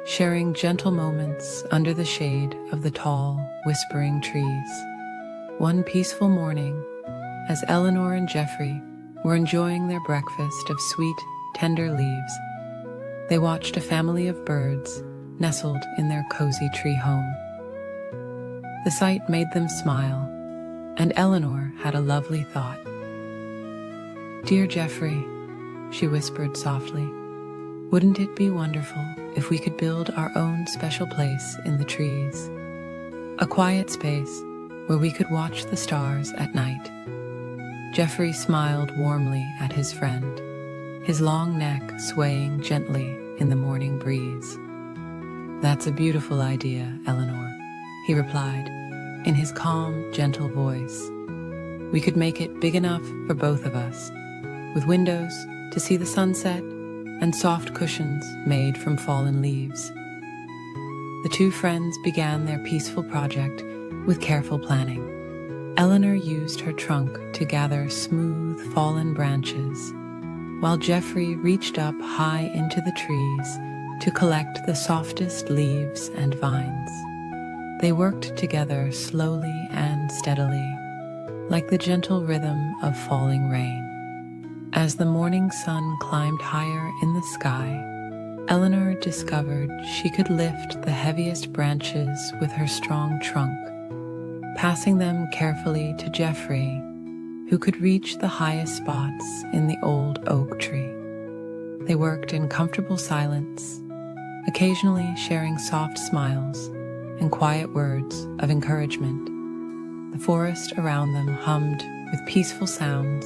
sharing gentle moments under the shade of the tall, whispering trees. One peaceful morning, as Eleanor and Geoffrey were enjoying their breakfast of sweet, tender leaves, they watched a family of birds nestled in their cozy tree home. The sight made them smile, and Eleanor had a lovely thought. "Dear Geoffrey," she whispered softly, "wouldn't it be wonderful if we could build our own special place in the trees? A quiet space where we could watch the stars at night." Geoffrey smiled warmly at his friend, his long neck swaying gently in the morning breeze. "That's a beautiful idea, Eleanor," he replied in his calm, gentle voice. "We could make it big enough for both of us, with windows to see the sunset and soft cushions made from fallen leaves." The 2 friends began their peaceful project with careful planning. Eleanor used her trunk to gather smooth, fallen branches, while Geoffrey reached up high into the trees to collect the softest leaves and vines. They worked together slowly and steadily, like the gentle rhythm of falling rain. As the morning sun climbed higher in the sky, Eleanor discovered she could lift the heaviest branches with her strong trunk, passing them carefully to Geoffrey, who could reach the highest spots in the old oak tree. They worked in comfortable silence, occasionally sharing soft smiles and quiet words of encouragement. The forest around them hummed with peaceful sounds,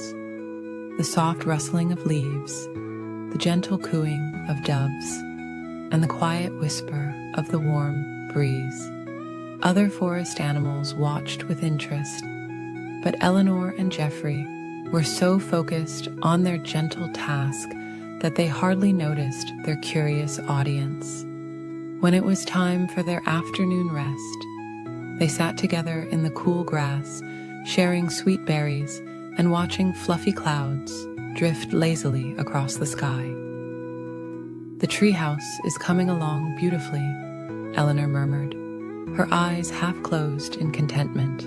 the soft rustling of leaves, the gentle cooing of doves, and the quiet whisper of the warm breeze. Other forest animals watched with interest, but Eleanor and Geoffrey were so focused on their gentle task that they hardly noticed their curious audience. When it was time for their afternoon rest, they sat together in the cool grass, sharing sweet berries and watching fluffy clouds drift lazily across the sky. "The treehouse is coming along beautifully," Eleanor murmured, her eyes half closed in contentment.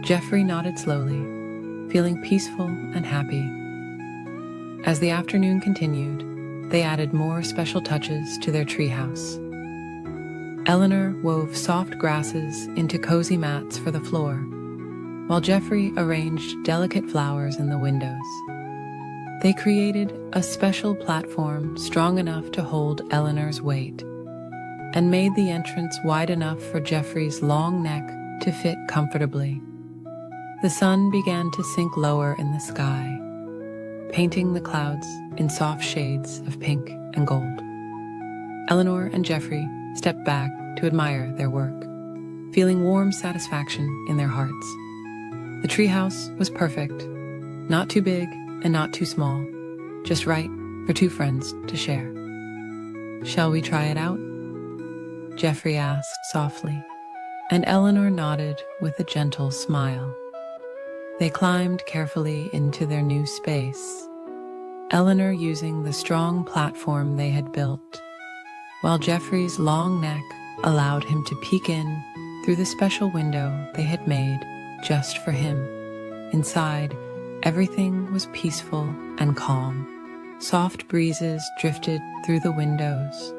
Jeffrey nodded slowly, feeling peaceful and happy. As the afternoon continued, they added more special touches to their treehouse. Eleanor wove soft grasses into cozy mats for the floor, while Jeffrey arranged delicate flowers in the windows. They created a special platform strong enough to hold Eleanor's weight, and made the entrance wide enough for Jeffrey's long neck to fit comfortably. The sun began to sink lower in the sky, painting the clouds in soft shades of pink and gold. Eleanor and Jeffrey stepped back to admire their work, feeling warm satisfaction in their hearts. The treehouse was perfect, not too big and not too small, just right for two friends to share. "Shall we try it out?" Jeffrey asked softly, and Eleanor nodded with a gentle smile. They climbed carefully into their new space, Eleanor using the strong platform they had built, while Jeffrey's long neck allowed him to peek in through the special window they had made just for him. Inside, everything was peaceful and calm. Soft breezes drifted through the windows,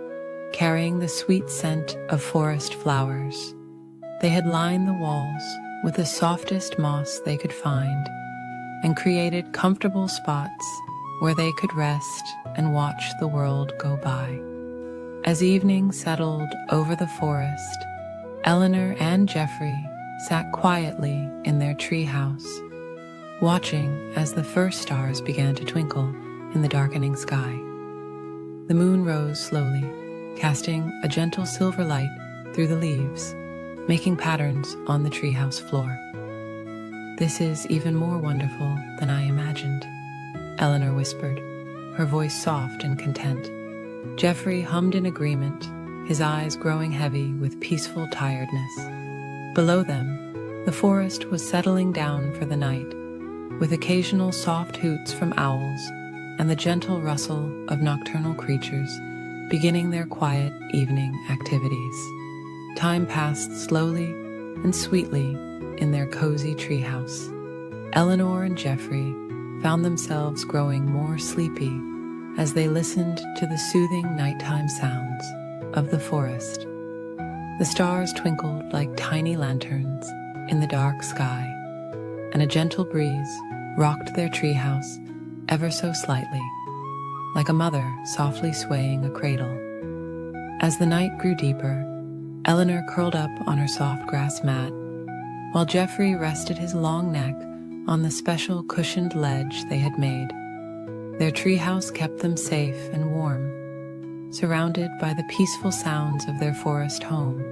carrying the sweet scent of forest flowers. They had lined the walls with the softest moss they could find and created comfortable spots where they could rest and watch the world go by. As evening settled over the forest, Eleanor and Jeffrey sat quietly in their treehouse, watching as the first stars began to twinkle in the darkening sky. The moon rose slowly, casting a gentle silver light through the leaves, making patterns on the treehouse floor. "This is even more wonderful than I imagined," Eleanor whispered, her voice soft and content. Jeffrey hummed in agreement, his eyes growing heavy with peaceful tiredness. Below them, the forest was settling down for the night, with occasional soft hoots from owls and the gentle rustle of nocturnal creatures beginning their quiet evening activities. Time passed slowly and sweetly in their cozy treehouse. Eleanor and Jeffrey found themselves growing more sleepy as they listened to the soothing nighttime sounds of the forest. The stars twinkled like tiny lanterns in the dark sky, and a gentle breeze rocked their treehouse ever so slightly, like a mother softly swaying a cradle. As the night grew deeper, Eleanor curled up on her soft grass mat, while Jeffrey rested his long neck on the special cushioned ledge they had made. Their treehouse kept them safe and warm, surrounded by the peaceful sounds of their forest home.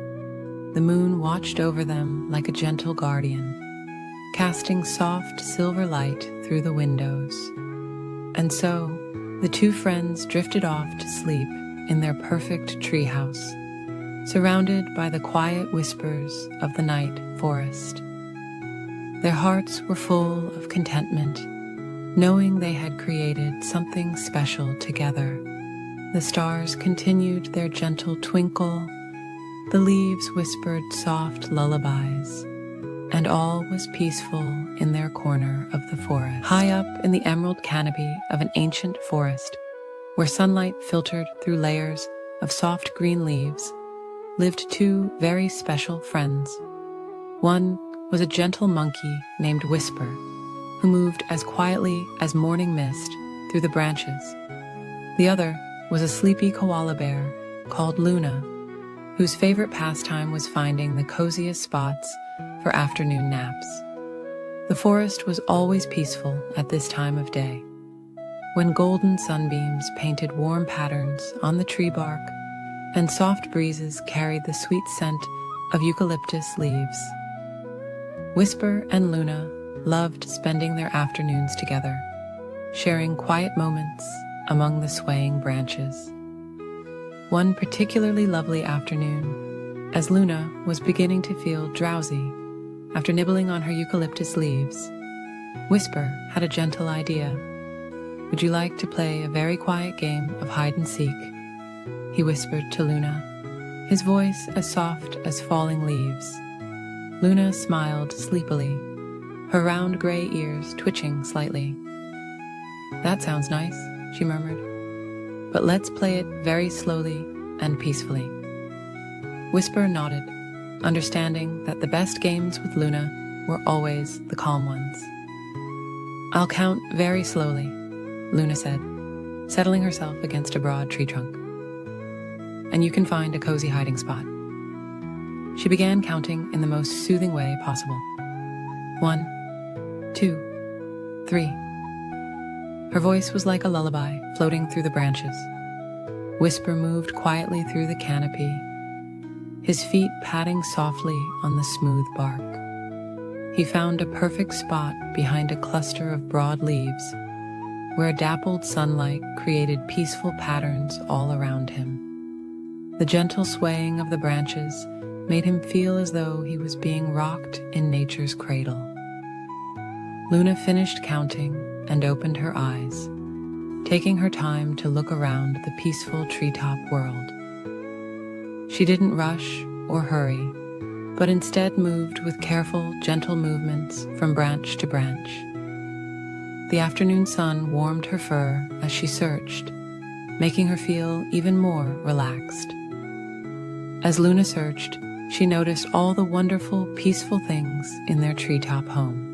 The moon watched over them like a gentle guardian, casting soft silver light through the windows. And so, the two friends drifted off to sleep in their perfect treehouse, surrounded by the quiet whispers of the night forest. Their hearts were full of contentment, knowing they had created something special together. The stars continued their gentle twinkle, the leaves whispered soft lullabies, and all was peaceful in their corner of the forest. High up in the emerald canopy of an ancient forest, where sunlight filtered through layers of soft green leaves, lived two very special friends. One was a gentle monkey named Whisper, who moved as quietly as morning mist through the branches. The other was a sleepy koala bear called Luna, whose favorite pastime was finding the coziest spots for afternoon naps. The forest was always peaceful at this time of day, when golden sunbeams painted warm patterns on the tree bark and soft breezes carried the sweet scent of eucalyptus leaves. Whisper and Luna loved spending their afternoons together, sharing quiet moments among the swaying branches. One particularly lovely afternoon, as Luna was beginning to feel drowsy after nibbling on her eucalyptus leaves, Whisper had a gentle idea. "Would you like to play a very quiet game of hide-and-seek?" he whispered to Luna, his voice as soft as falling leaves. Luna smiled sleepily, her round gray ears twitching slightly. "That sounds nice," she murmured, "but let's play it very slowly and peacefully." Whisper nodded, understanding that the best games with Luna were always the calm ones. "I'll count very slowly," Luna said, settling herself against a broad tree trunk. "And you can find a cozy hiding spot." She began counting in the most soothing way possible. 1, 2, 3. Her voice was like a lullaby floating through the branches. Whisper moved quietly through the canopy, his feet padding softly on the smooth bark. He found a perfect spot behind a cluster of broad leaves, where dappled sunlight created peaceful patterns all around him. The gentle swaying of the branches made him feel as though he was being rocked in nature's cradle. Luna finished counting and opened her eyes, taking her time to look around the peaceful treetop world. She didn't rush or hurry, but instead moved with careful, gentle movements from branch to branch. The afternoon sun warmed her fur as she searched, making her feel even more relaxed. As Luna searched, she noticed all the wonderful, peaceful things in their treetop home.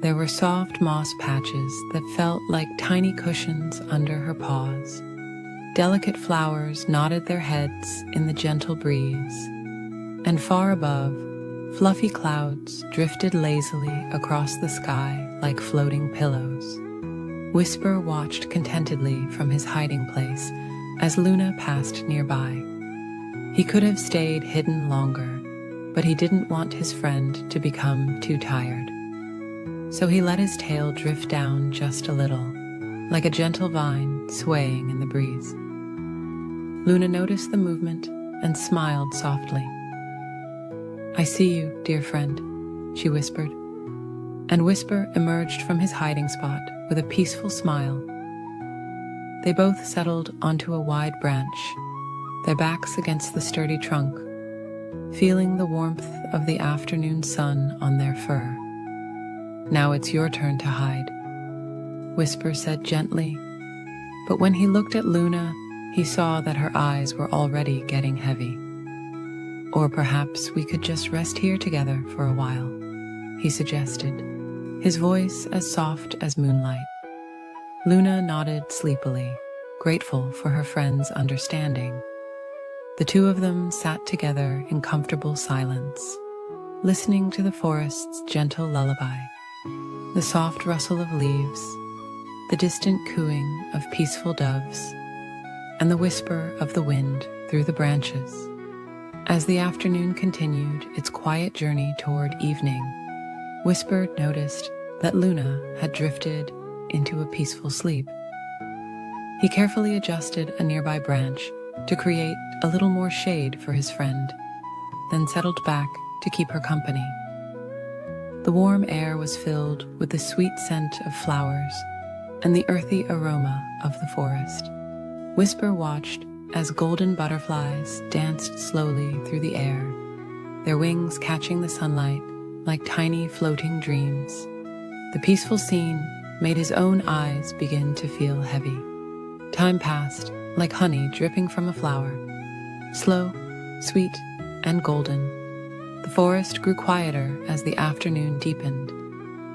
There were soft moss patches that felt like tiny cushions under her paws. Delicate flowers nodded their heads in the gentle breeze, and far above, fluffy clouds drifted lazily across the sky like floating pillows. Whisper watched contentedly from his hiding place as Luna passed nearby. He could have stayed hidden longer, but he didn't want his friend to become too tired. So he let his tail drift down just a little, like a gentle vine swaying in the breeze. Luna noticed the movement and smiled softly. "I see you, dear friend," she whispered, and Whisper emerged from his hiding spot with a peaceful smile. They both settled onto a wide branch, their backs against the sturdy trunk, feeling the warmth of the afternoon sun on their fur. "Now it's your turn to hide," Whisper said gently, but when he looked at Luna, he saw that her eyes were already getting heavy. "Or perhaps we could just rest here together for a while," he suggested, his voice as soft as moonlight. Luna nodded sleepily, grateful for her friend's understanding. The two of them sat together in comfortable silence, listening to the forest's gentle lullaby, the soft rustle of leaves, the distant cooing of peaceful doves, and the whisper of the wind through the branches. As the afternoon continued its quiet journey toward evening, Whisper noticed that Luna had drifted into a peaceful sleep. He carefully adjusted a nearby branch to create a little more shade for his friend, then settled back to keep her company. The warm air was filled with the sweet scent of flowers and the earthy aroma of the forest. Whisper watched as golden butterflies danced slowly through the air, their wings catching the sunlight like tiny floating dreams. The peaceful scene made his own eyes begin to feel heavy. Time passed like honey dripping from a flower, slow, sweet, and golden. The forest grew quieter as the afternoon deepened,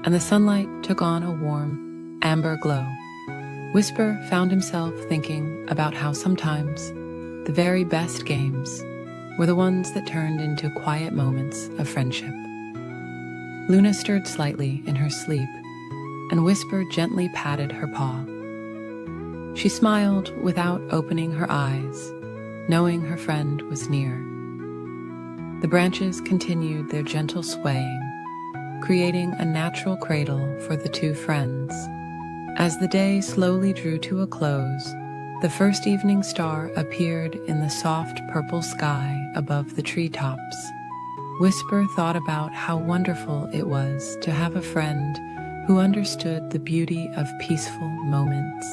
and the sunlight took on a warm, amber glow. Whisper found himself thinking about how sometimes the very best games were the ones that turned into quiet moments of friendship. Luna stirred slightly in her sleep, and Whisper gently patted her paw. She smiled without opening her eyes, knowing her friend was near. The branches continued their gentle swaying, creating a natural cradle for the two friends. As the day slowly drew to a close, the first evening star appeared in the soft purple sky above the treetops. Whisper thought about how wonderful it was to have a friend who understood the beauty of peaceful moments.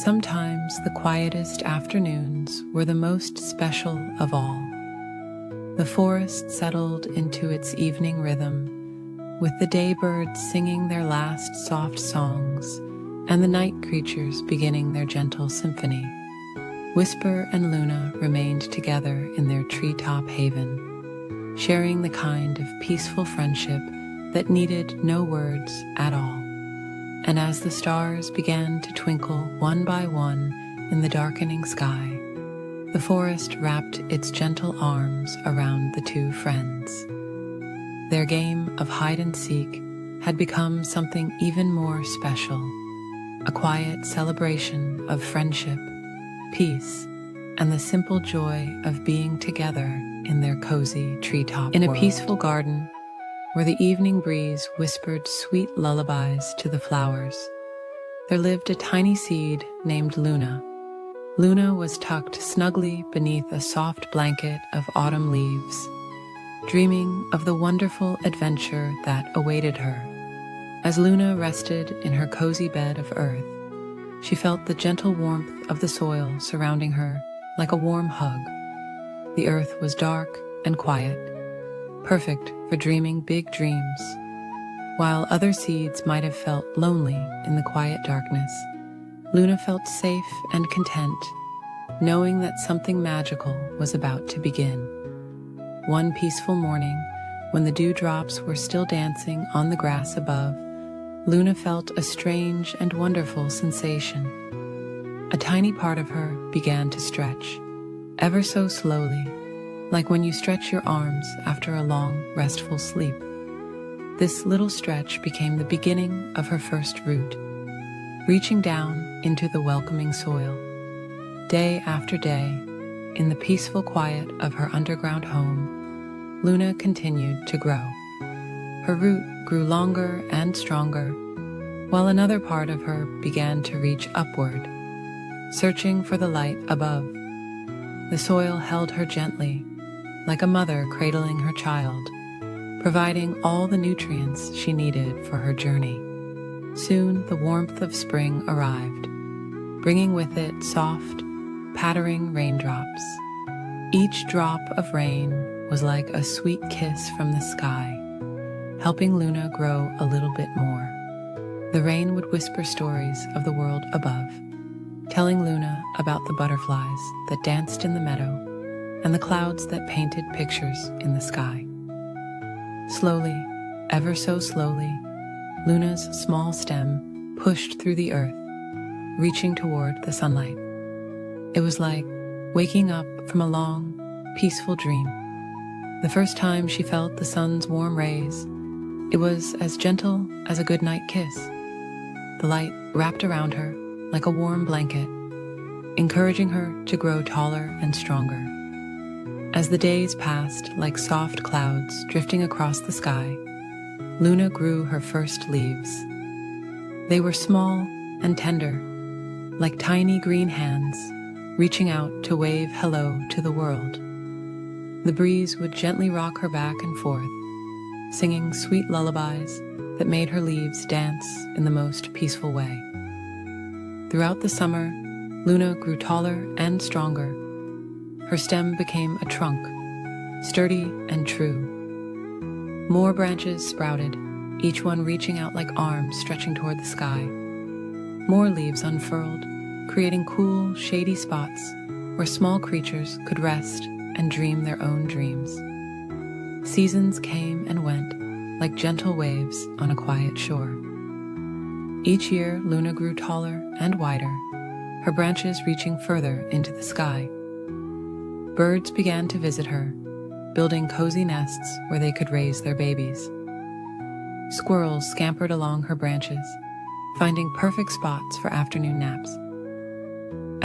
Sometimes the quietest afternoons were the most special of all. The forest settled into its evening rhythm, with the daybirds singing their last soft songs and the night creatures beginning their gentle symphony. Whisper and Luna remained together in their treetop haven, sharing the kind of peaceful friendship that needed no words at all. And as the stars began to twinkle one by one in the darkening sky, the forest wrapped its gentle arms around the two friends. Their game of hide-and-seek had become something even more special, a quiet celebration of friendship, peace, and the simple joy of being together in their cozy treetop world. In a peaceful garden, where the evening breeze whispered sweet lullabies to the flowers, there lived a tiny seed named Luna. Luna was tucked snugly beneath a soft blanket of autumn leaves, dreaming of the wonderful adventure that awaited her. As Luna rested in her cozy bed of earth, she felt the gentle warmth of the soil surrounding her like a warm hug. The earth was dark and quiet, perfect for dreaming big dreams. While other seeds might have felt lonely in the quiet darkness, Luna felt safe and content, knowing that something magical was about to begin. One peaceful morning, when the dewdrops were still dancing on the grass above, Luna felt a strange and wonderful sensation. A tiny part of her began to stretch, ever so slowly, like when you stretch your arms after a long, restful sleep. This little stretch became the beginning of her first root, reaching down into the welcoming soil. Day after day, in the peaceful quiet of her underground home, Luna continued to grow. Her root grew longer and stronger, while another part of her began to reach upward, searching for the light above. The soil held her gently, like a mother cradling her child, providing all the nutrients she needed for her journey. Soon the warmth of spring arrived, bringing with it soft, pattering raindrops. Each drop of rain was like a sweet kiss from the sky, helping Luna grow a little bit more. The rain would whisper stories of the world above, telling Luna about the butterflies that danced in the meadow and the clouds that painted pictures in the sky. Slowly, ever so slowly, Luna's small stem pushed through the earth, reaching toward the sunlight. It was like waking up from a long, peaceful dream. The first time she felt the sun's warm rays, it was as gentle as a goodnight kiss. The light wrapped around her like a warm blanket, encouraging her to grow taller and stronger. As the days passed like soft clouds drifting across the sky, Luna grew her first leaves. They were small and tender, like tiny green hands reaching out to wave hello to the world. The breeze would gently rock her back and forth, singing sweet lullabies that made her leaves dance in the most peaceful way. Throughout the summer, Luna grew taller and stronger. Her stem became a trunk, sturdy and true. More branches sprouted, each one reaching out like arms stretching toward the sky. More leaves unfurled, creating cool, shady spots where small creatures could rest and dream their own dreams. Seasons came and went like gentle waves on a quiet shore. Each year, Luna grew taller and wider, her branches reaching further into the sky. Birds began to visit her, building cozy nests where they could raise their babies. Squirrels scampered along her branches, finding perfect spots for afternoon naps.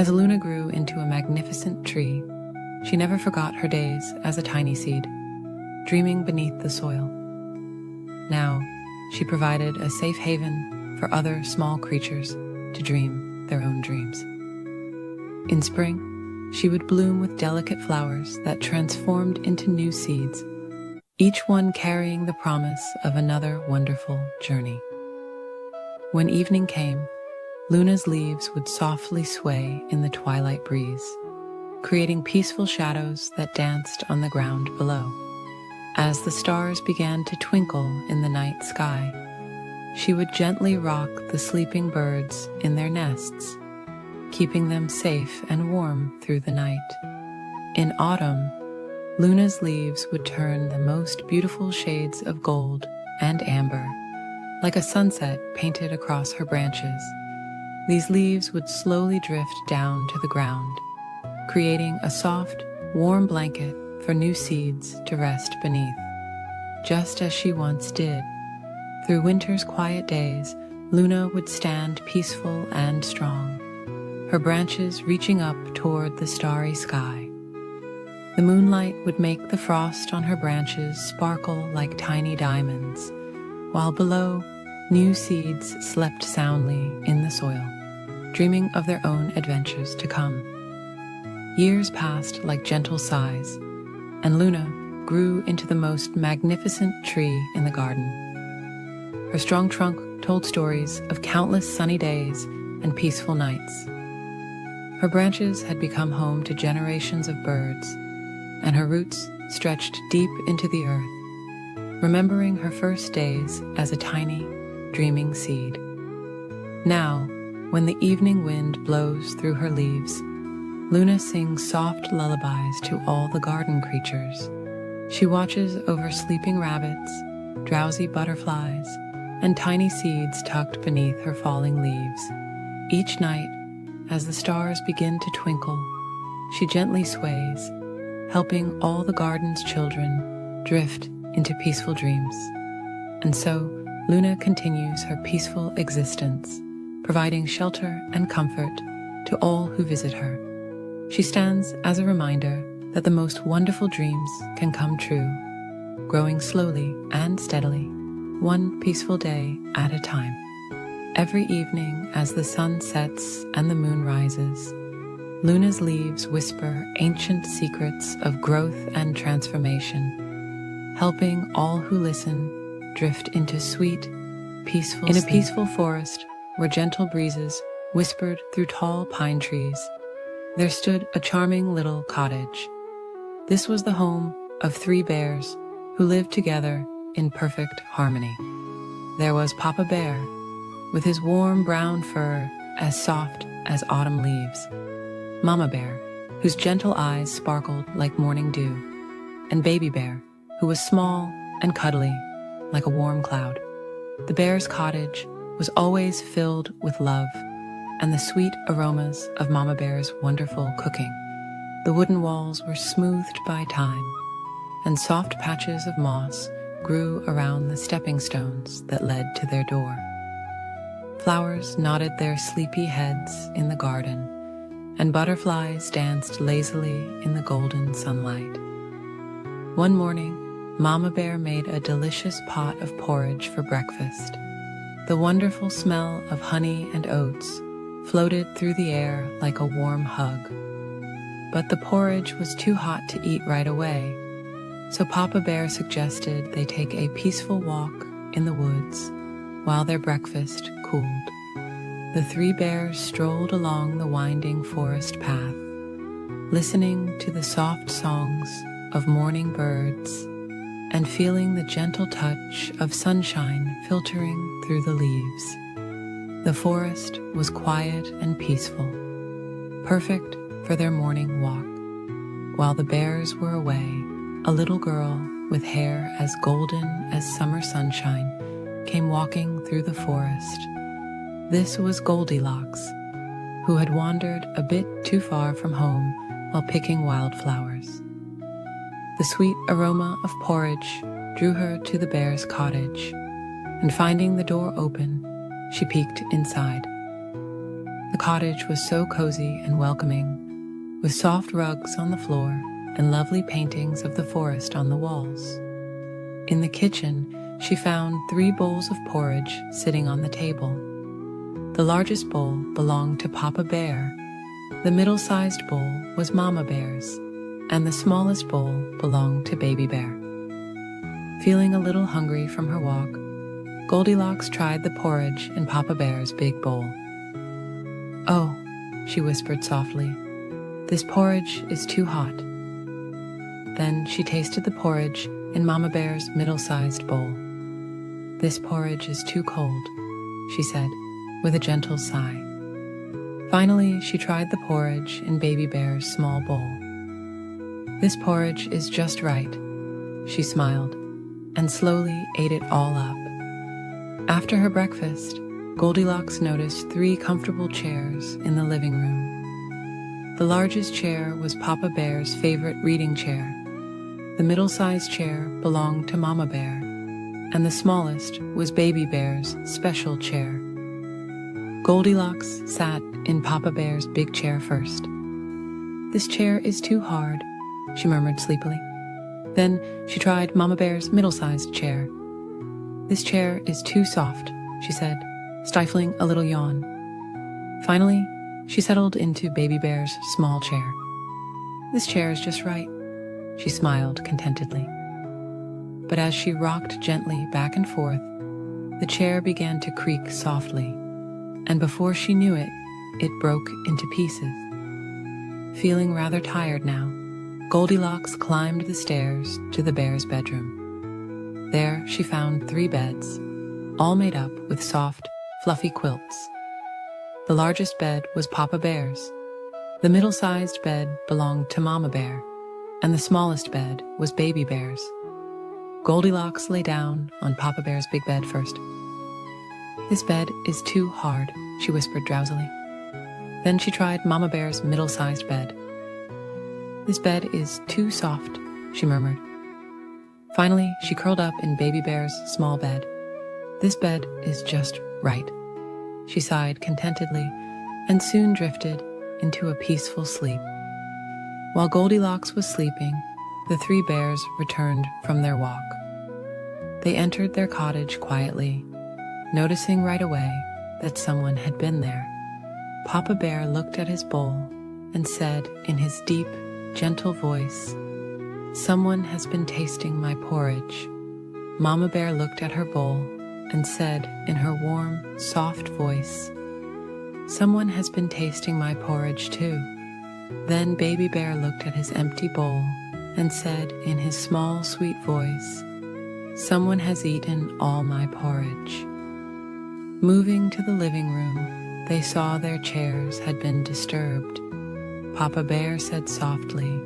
As Luna grew into a magnificent tree, she never forgot her days as a tiny seed, dreaming beneath the soil. Now, she provided a safe haven for other small creatures to dream their own dreams. In spring, she would bloom with delicate flowers that transformed into new seeds, each one carrying the promise of another wonderful journey. When evening came, Luna's leaves would softly sway in the twilight breeze, creating peaceful shadows that danced on the ground below. As the stars began to twinkle in the night sky, she would gently rock the sleeping birds in their nests, keeping them safe and warm through the night. In autumn, Luna's leaves would turn the most beautiful shades of gold and amber, like a sunset painted across her branches. These leaves would slowly drift down to the ground, creating a soft, warm blanket for new seeds to rest beneath, just as she once did. Through winter's quiet days, Luna would stand peaceful and strong, her branches reaching up toward the starry sky. The moonlight would make the frost on her branches sparkle like tiny diamonds, while below, new seeds slept soundly in the soil, dreaming of their own adventures to come. Years passed like gentle sighs, and Luna grew into the most magnificent tree in the garden. Her strong trunk told stories of countless sunny days and peaceful nights. Her branches had become home to generations of birds, and her roots stretched deep into the earth, remembering her first days as a tiny, dreaming seed. Now, when the evening wind blows through her leaves, Luna sings soft lullabies to all the garden creatures. She watches over sleeping rabbits, drowsy butterflies, and tiny seeds tucked beneath her falling leaves. Each night, as the stars begin to twinkle, she gently sways, helping all the garden's children drift into peaceful dreams. And so, Luna continues her peaceful existence, providing shelter and comfort to all who visit her. She stands as a reminder that the most wonderful dreams can come true, growing slowly and steadily, one peaceful day at a time. Every evening as the sun sets and the moon rises, Luna's leaves whisper ancient secrets of growth and transformation, helping all who listen drift into sweet, peaceful sleep. In a peaceful forest where gentle breezes whispered through tall pine trees, there stood a charming little cottage. This was the home of 3 bears who lived together in perfect harmony. There was Papa Bear, with his warm brown fur as soft as autumn leaves, Mama Bear, whose gentle eyes sparkled like morning dew, and Baby Bear, who was small and cuddly like a warm cloud. The bear's cottage was always filled with love and the sweet aromas of Mama Bear's wonderful cooking. The wooden walls were smoothed by time, and soft patches of moss grew around the stepping stones that led to their door. Flowers nodded their sleepy heads in the garden, and butterflies danced lazily in the golden sunlight. One morning, Mama Bear made a delicious pot of porridge for breakfast. The wonderful smell of honey and oats floated through the air like a warm hug. But the porridge was too hot to eat right away, so Papa Bear suggested they take a peaceful walk in the woods while their breakfast cooled. The 3 bears strolled along the winding forest path, listening to the soft songs of morning birds and feeling the gentle touch of sunshine filtering through the leaves. The forest was quiet and peaceful, perfect for their morning walk. While the bears were away, a little girl with hair as golden as summer sunshine came walking through the forest. This was Goldilocks, who had wandered a bit too far from home while picking wildflowers. The sweet aroma of porridge drew her to the bear's cottage, and finding the door open, she peeked inside. The cottage was so cozy and welcoming, with soft rugs on the floor and lovely paintings of the forest on the walls. In the kitchen, she found 3 bowls of porridge sitting on the table, The largest bowl belonged to Papa Bear, the middle-sized bowl was Mama Bear's, and the smallest bowl belonged to Baby Bear. Feeling a little hungry from her walk, Goldilocks tried the porridge in Papa Bear's big bowl. "Oh," she whispered softly, "this porridge is too hot." Then she tasted the porridge in Mama Bear's middle-sized bowl. "This porridge is too cold," she said, with a gentle sigh. Finally, she tried the porridge in Baby Bear's small bowl. "This porridge is just right," she smiled, and slowly ate it all up. After her breakfast, Goldilocks noticed 3 comfortable chairs in the living room. The largest chair was Papa Bear's favorite reading chair. The middle-sized chair belonged to Mama Bear, and the smallest was Baby Bear's special chair. Goldilocks sat in Papa Bear's big chair first. "This chair is too hard," she murmured sleepily. Then she tried Mama Bear's middle-sized chair. "This chair is too soft," she said, stifling a little yawn. Finally, she settled into Baby Bear's small chair. "This chair is just right," she smiled contentedly. But as she rocked gently back and forth, the chair began to creak softly, and before she knew it, it broke into pieces. Feeling rather tired now, Goldilocks climbed the stairs to the bear's bedroom. There she found 3 beds, all made up with soft, fluffy quilts. The largest bed was Papa Bear's. The middle-sized bed belonged to Mama Bear, and the smallest bed was Baby Bear's. Goldilocks lay down on Papa Bear's big bed first. "This bed is too hard," she whispered drowsily. Then she tried Mama Bear's middle-sized bed. "This bed is too soft," she murmured. Finally, she curled up in Baby Bear's small bed. "This bed is just right," she sighed contentedly, and soon drifted into a peaceful sleep. While Goldilocks was sleeping, the 3 bears returned from their walk. They entered their cottage quietly, noticing right away that someone had been there. Papa Bear looked at his bowl and said in his deep, gentle voice, "Someone has been tasting my porridge." Mama Bear looked at her bowl and said in her warm, soft voice, "Someone has been tasting my porridge too." Then Baby Bear looked at his empty bowl and said in his small, sweet voice, "Someone has eaten all my porridge." Moving to the living room, they saw their chairs had been disturbed. Papa Bear said softly,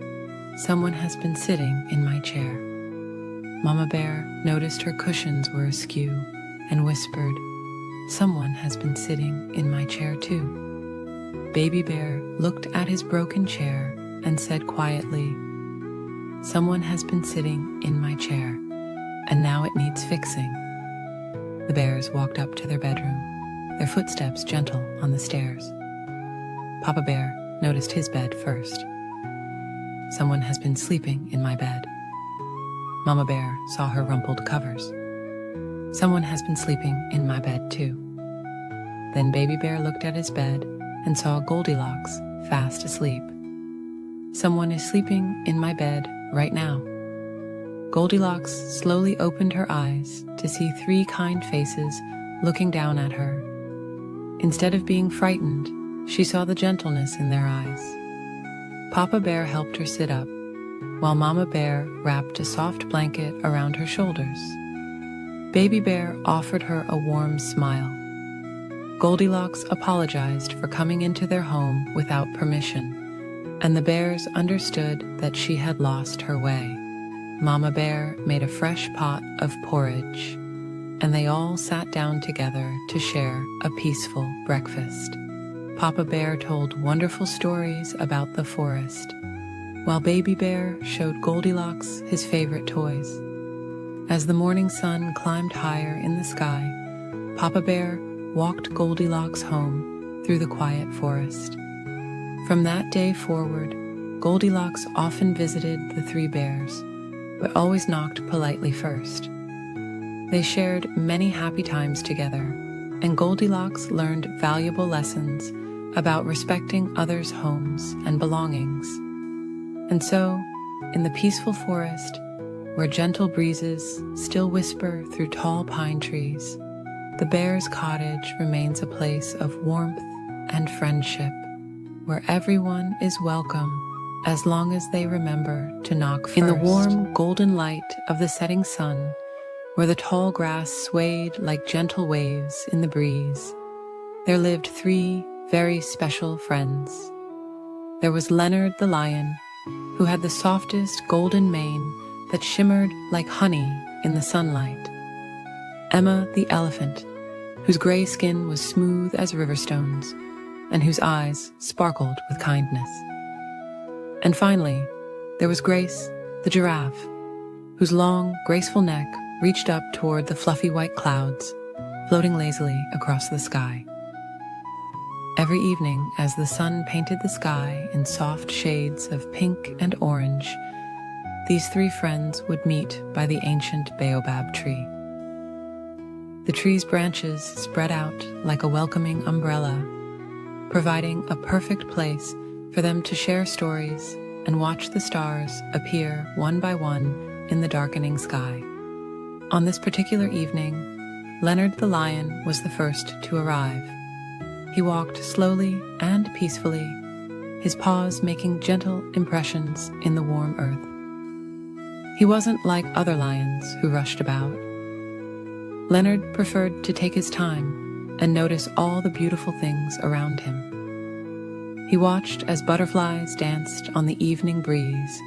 "Someone has been sitting in my chair." Mama Bear noticed her cushions were askew and whispered, "Someone has been sitting in my chair too." Baby Bear looked at his broken chair and said quietly, "Someone has been sitting in my chair, and now it needs fixing." The bears walked up to their bedroom, their footsteps gentle on the stairs. Papa Bear noticed his bed first. "Someone has been sleeping in my bed." Mama Bear saw her rumpled covers. "Someone has been sleeping in my bed too." Then Baby Bear looked at his bed and saw Goldilocks fast asleep. "Someone is sleeping in my bed right now." Goldilocks slowly opened her eyes to see 3 kind faces looking down at her. Instead of being frightened, she saw the gentleness in their eyes. Papa Bear helped her sit up, while Mama Bear wrapped a soft blanket around her shoulders. Baby Bear offered her a warm smile. Goldilocks apologized for coming into their home without permission, and the bears understood that she had lost her way. Mama Bear made a fresh pot of porridge, and they all sat down together to share a peaceful breakfast. Papa Bear told wonderful stories about the forest, while Baby Bear showed Goldilocks his favorite toys. As the morning sun climbed higher in the sky, Papa Bear walked Goldilocks home through the quiet forest. From that day forward, Goldilocks often visited the 3 bears, but always knocked politely first. They shared many happy times together and Goldilocks learned valuable lessons about respecting others' homes and belongings. And so, in the peaceful forest, where gentle breezes still whisper through tall pine trees, the bear's cottage remains a place of warmth and friendship, where everyone is welcome as long as they remember to knock first. In the warm, golden light of the setting sun, where the tall grass swayed like gentle waves in the breeze, there lived 3 very special friends. There was Leonard the lion, who had the softest golden mane that shimmered like honey in the sunlight. Emma the elephant, whose gray skin was smooth as river stones, and whose eyes sparkled with kindness. And finally, there was Grace the giraffe, whose long, graceful neck reached up toward the fluffy white clouds, floating lazily across the sky. Every evening, as the sun painted the sky in soft shades of pink and orange, these 3 friends would meet by the ancient baobab tree. The tree's branches spread out like a welcoming umbrella, providing a perfect place for them to share stories and watch the stars appear one by one in the darkening sky. On this particular evening, Leonard the lion was the first to arrive. He walked slowly and peacefully, his paws making gentle impressions in the warm earth. He wasn't like other lions who rushed about. Leonard preferred to take his time and notice all the beautiful things around him. He watched as butterflies danced on the evening breeze,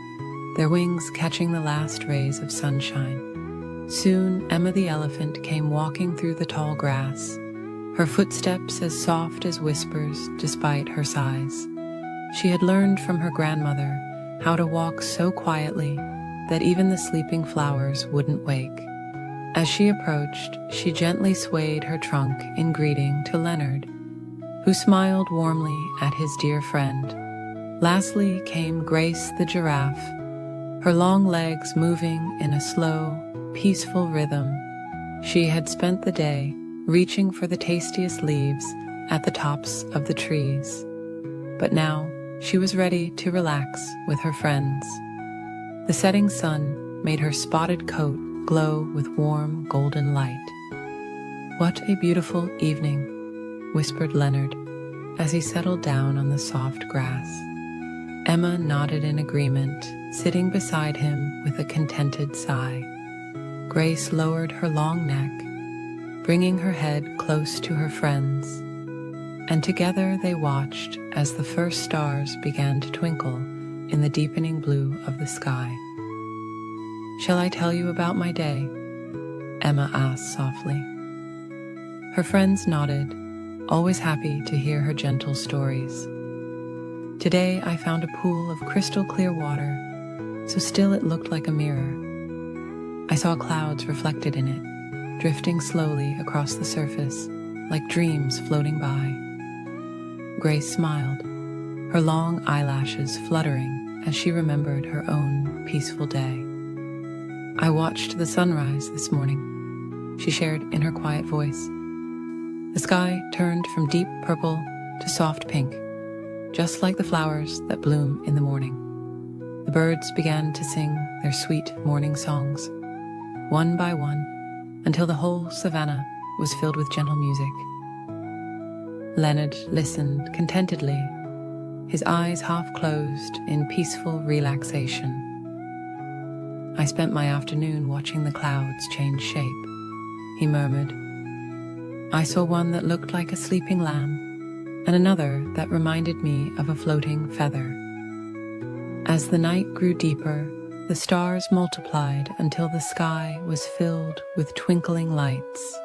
their wings catching the last rays of sunshine. Soon Emma the elephant came walking through the tall grass, her footsteps as soft as whispers despite her size. She had learned from her grandmother how to walk so quietly that even the sleeping flowers wouldn't wake. As she approached, she gently swayed her trunk in greeting to Leonard, who smiled warmly at his dear friend. Lastly came Grace the giraffe, her long legs moving in a slow, peaceful rhythm. She had spent the day reaching for the tastiest leaves at the tops of the trees, but now she was ready to relax with her friends. The setting sun made her spotted coat glow with warm golden light. "What a beautiful evening," whispered Leonard as he settled down on the soft grass. Emma nodded in agreement, sitting beside him with a contented sigh. Grace lowered her long neck, bringing her head close to her friends, and together they watched as the first stars began to twinkle in the deepening blue of the sky. "Shall I tell you about my day?" Emma asked softly. Her friends nodded, always happy to hear her gentle stories. "Today I found a pool of crystal clear water, so still it looked like a mirror. I saw clouds reflected in it, drifting slowly across the surface, like dreams floating by." Grace smiled, her long eyelashes fluttering as she remembered her own peaceful day. "I watched the sunrise this morning," she shared in her quiet voice. The sky turned from deep purple to soft pink, just like the flowers that bloom in the morning. The birds began to sing their sweet morning songs, one by one, until the whole savannah was filled with gentle music. Leonard listened contentedly, his eyes half closed in peaceful relaxation. "I spent my afternoon watching the clouds change shape," he murmured. "I saw one that looked like a sleeping lamb, and another that reminded me of a floating feather. As the night grew deeper, the stars multiplied until the sky was filled with twinkling lights.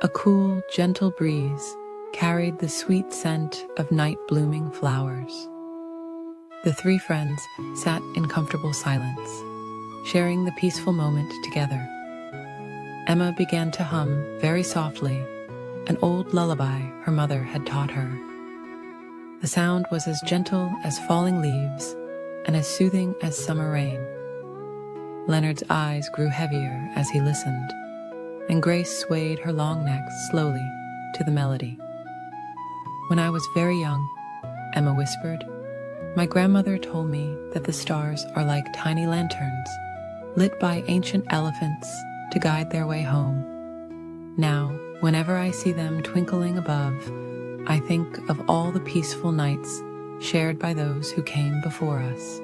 A cool, gentle breeze carried the sweet scent of night-blooming flowers." The 3 friends sat in comfortable silence, sharing the peaceful moment together. Emma began to hum very softly an old lullaby her mother had taught her. The sound was as gentle as falling leaves and as soothing as summer rain. Leonard's eyes grew heavier as he listened, and Grace swayed her long neck slowly to the melody. "When I was very young," Emma whispered, "my grandmother told me that the stars are like tiny lanterns, lit by ancient elephants to guide their way home. Now, whenever I see them twinkling above, I think of all the peaceful nights shared by those who came before us."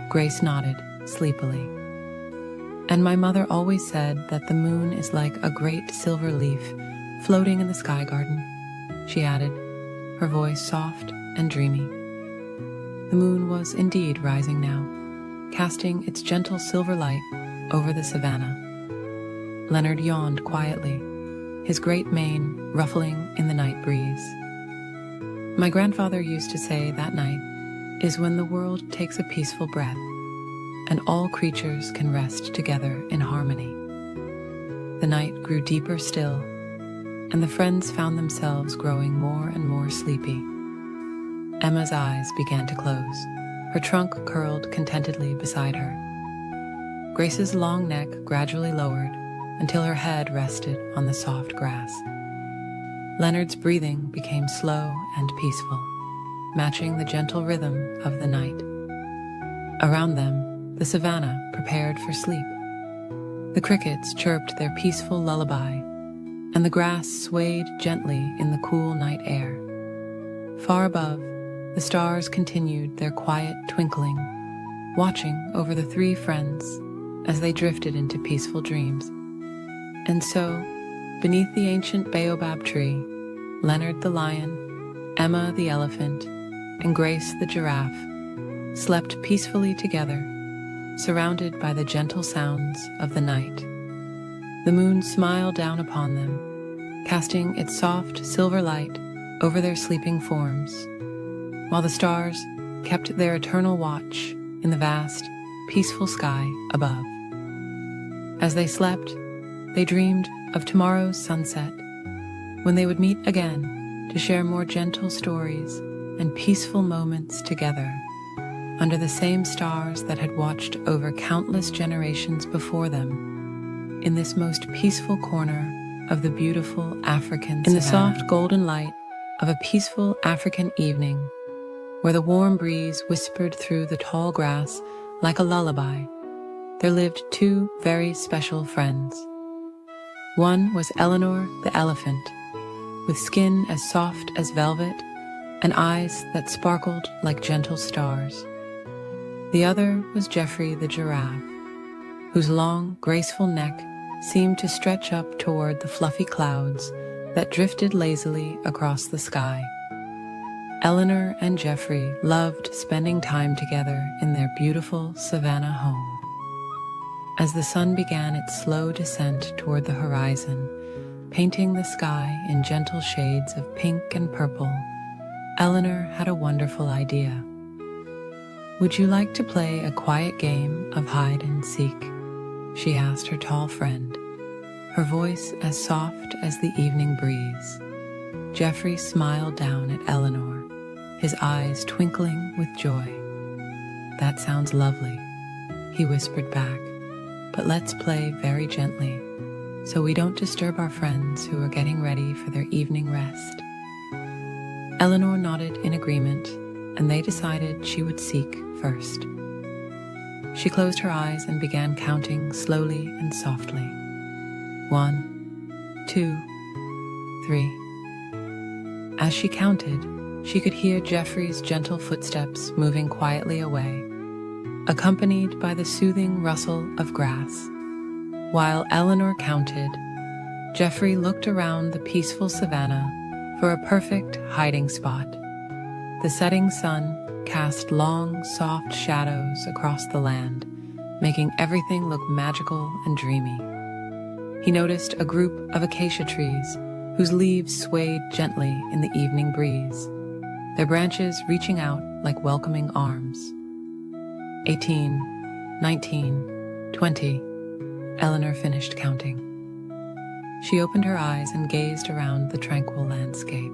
Grace nodded sleepily. "And my mother always said that the moon is like a great silver leaf floating in the sky garden," she added, her voice soft and dreamy. The moon was indeed rising now, casting its gentle silver light over the savannah. Leonard yawned quietly, his great mane ruffling in the night breeze. "My grandfather used to say that night is when the world takes a peaceful breath, and all creatures can rest together in harmony." The night grew deeper still, and the friends found themselves growing more and more sleepy. Emma's eyes began to close, her trunk curled contentedly beside her. Grace's long neck gradually lowered until her head rested on the soft grass. Leonard's breathing became slow and peaceful, matching the gentle rhythm of the night. Around them, the savannah prepared for sleep. The crickets chirped their peaceful lullaby, and the grass swayed gently in the cool night air. Far above, the stars continued their quiet twinkling, watching over the three friends as they drifted into peaceful dreams. And so, beneath the ancient baobab tree, Leonard the lion, Emma the elephant, and Grace the giraffe slept peacefully together, surrounded by the gentle sounds of the night. The moon smiled down upon them, casting its soft silver light over their sleeping forms, while the stars kept their eternal watch in the vast, peaceful sky above. As they slept, they dreamed of tomorrow's sunset, when they would meet again to share more gentle stories and peaceful moments together, under the same stars that had watched over countless generations before them, in this most peaceful corner of the beautiful African savannah. In the soft golden light of a peaceful African evening, where the warm breeze whispered through the tall grass like a lullaby, there lived two very special friends. One was Eleanor the elephant, with skin as soft as velvet and eyes that sparkled like gentle stars. The other was Geoffrey the giraffe, whose long, graceful neck seemed to stretch up toward the fluffy clouds that drifted lazily across the sky. Eleanor and Geoffrey loved spending time together in their beautiful savannah home. As the sun began its slow descent toward the horizon, painting the sky in gentle shades of pink and purple, Eleanor had a wonderful idea. "Would you like to play a quiet game of hide and seek?" she asked her tall friend, her voice as soft as the evening breeze. Geoffrey smiled down at Eleanor, his eyes twinkling with joy. "That sounds lovely," he whispered back. "But let's play very gently, so we don't disturb our friends who are getting ready for their evening rest." Eleanor nodded in agreement, and they decided she would seek first. She closed her eyes and began counting slowly and softly. 1, 2, 3. As she counted, she could hear Geoffrey's gentle footsteps moving quietly away, accompanied by the soothing rustle of grass. While Eleanor counted, Geoffrey looked around the peaceful savannah for a perfect hiding spot. The setting sun cast long, soft shadows across the land, making everything look magical and dreamy. He noticed a group of acacia trees whose leaves swayed gently in the evening breeze, their branches reaching out like welcoming arms. 18, 19, 20. Eleanor finished counting. She opened her eyes and gazed around the tranquil landscape.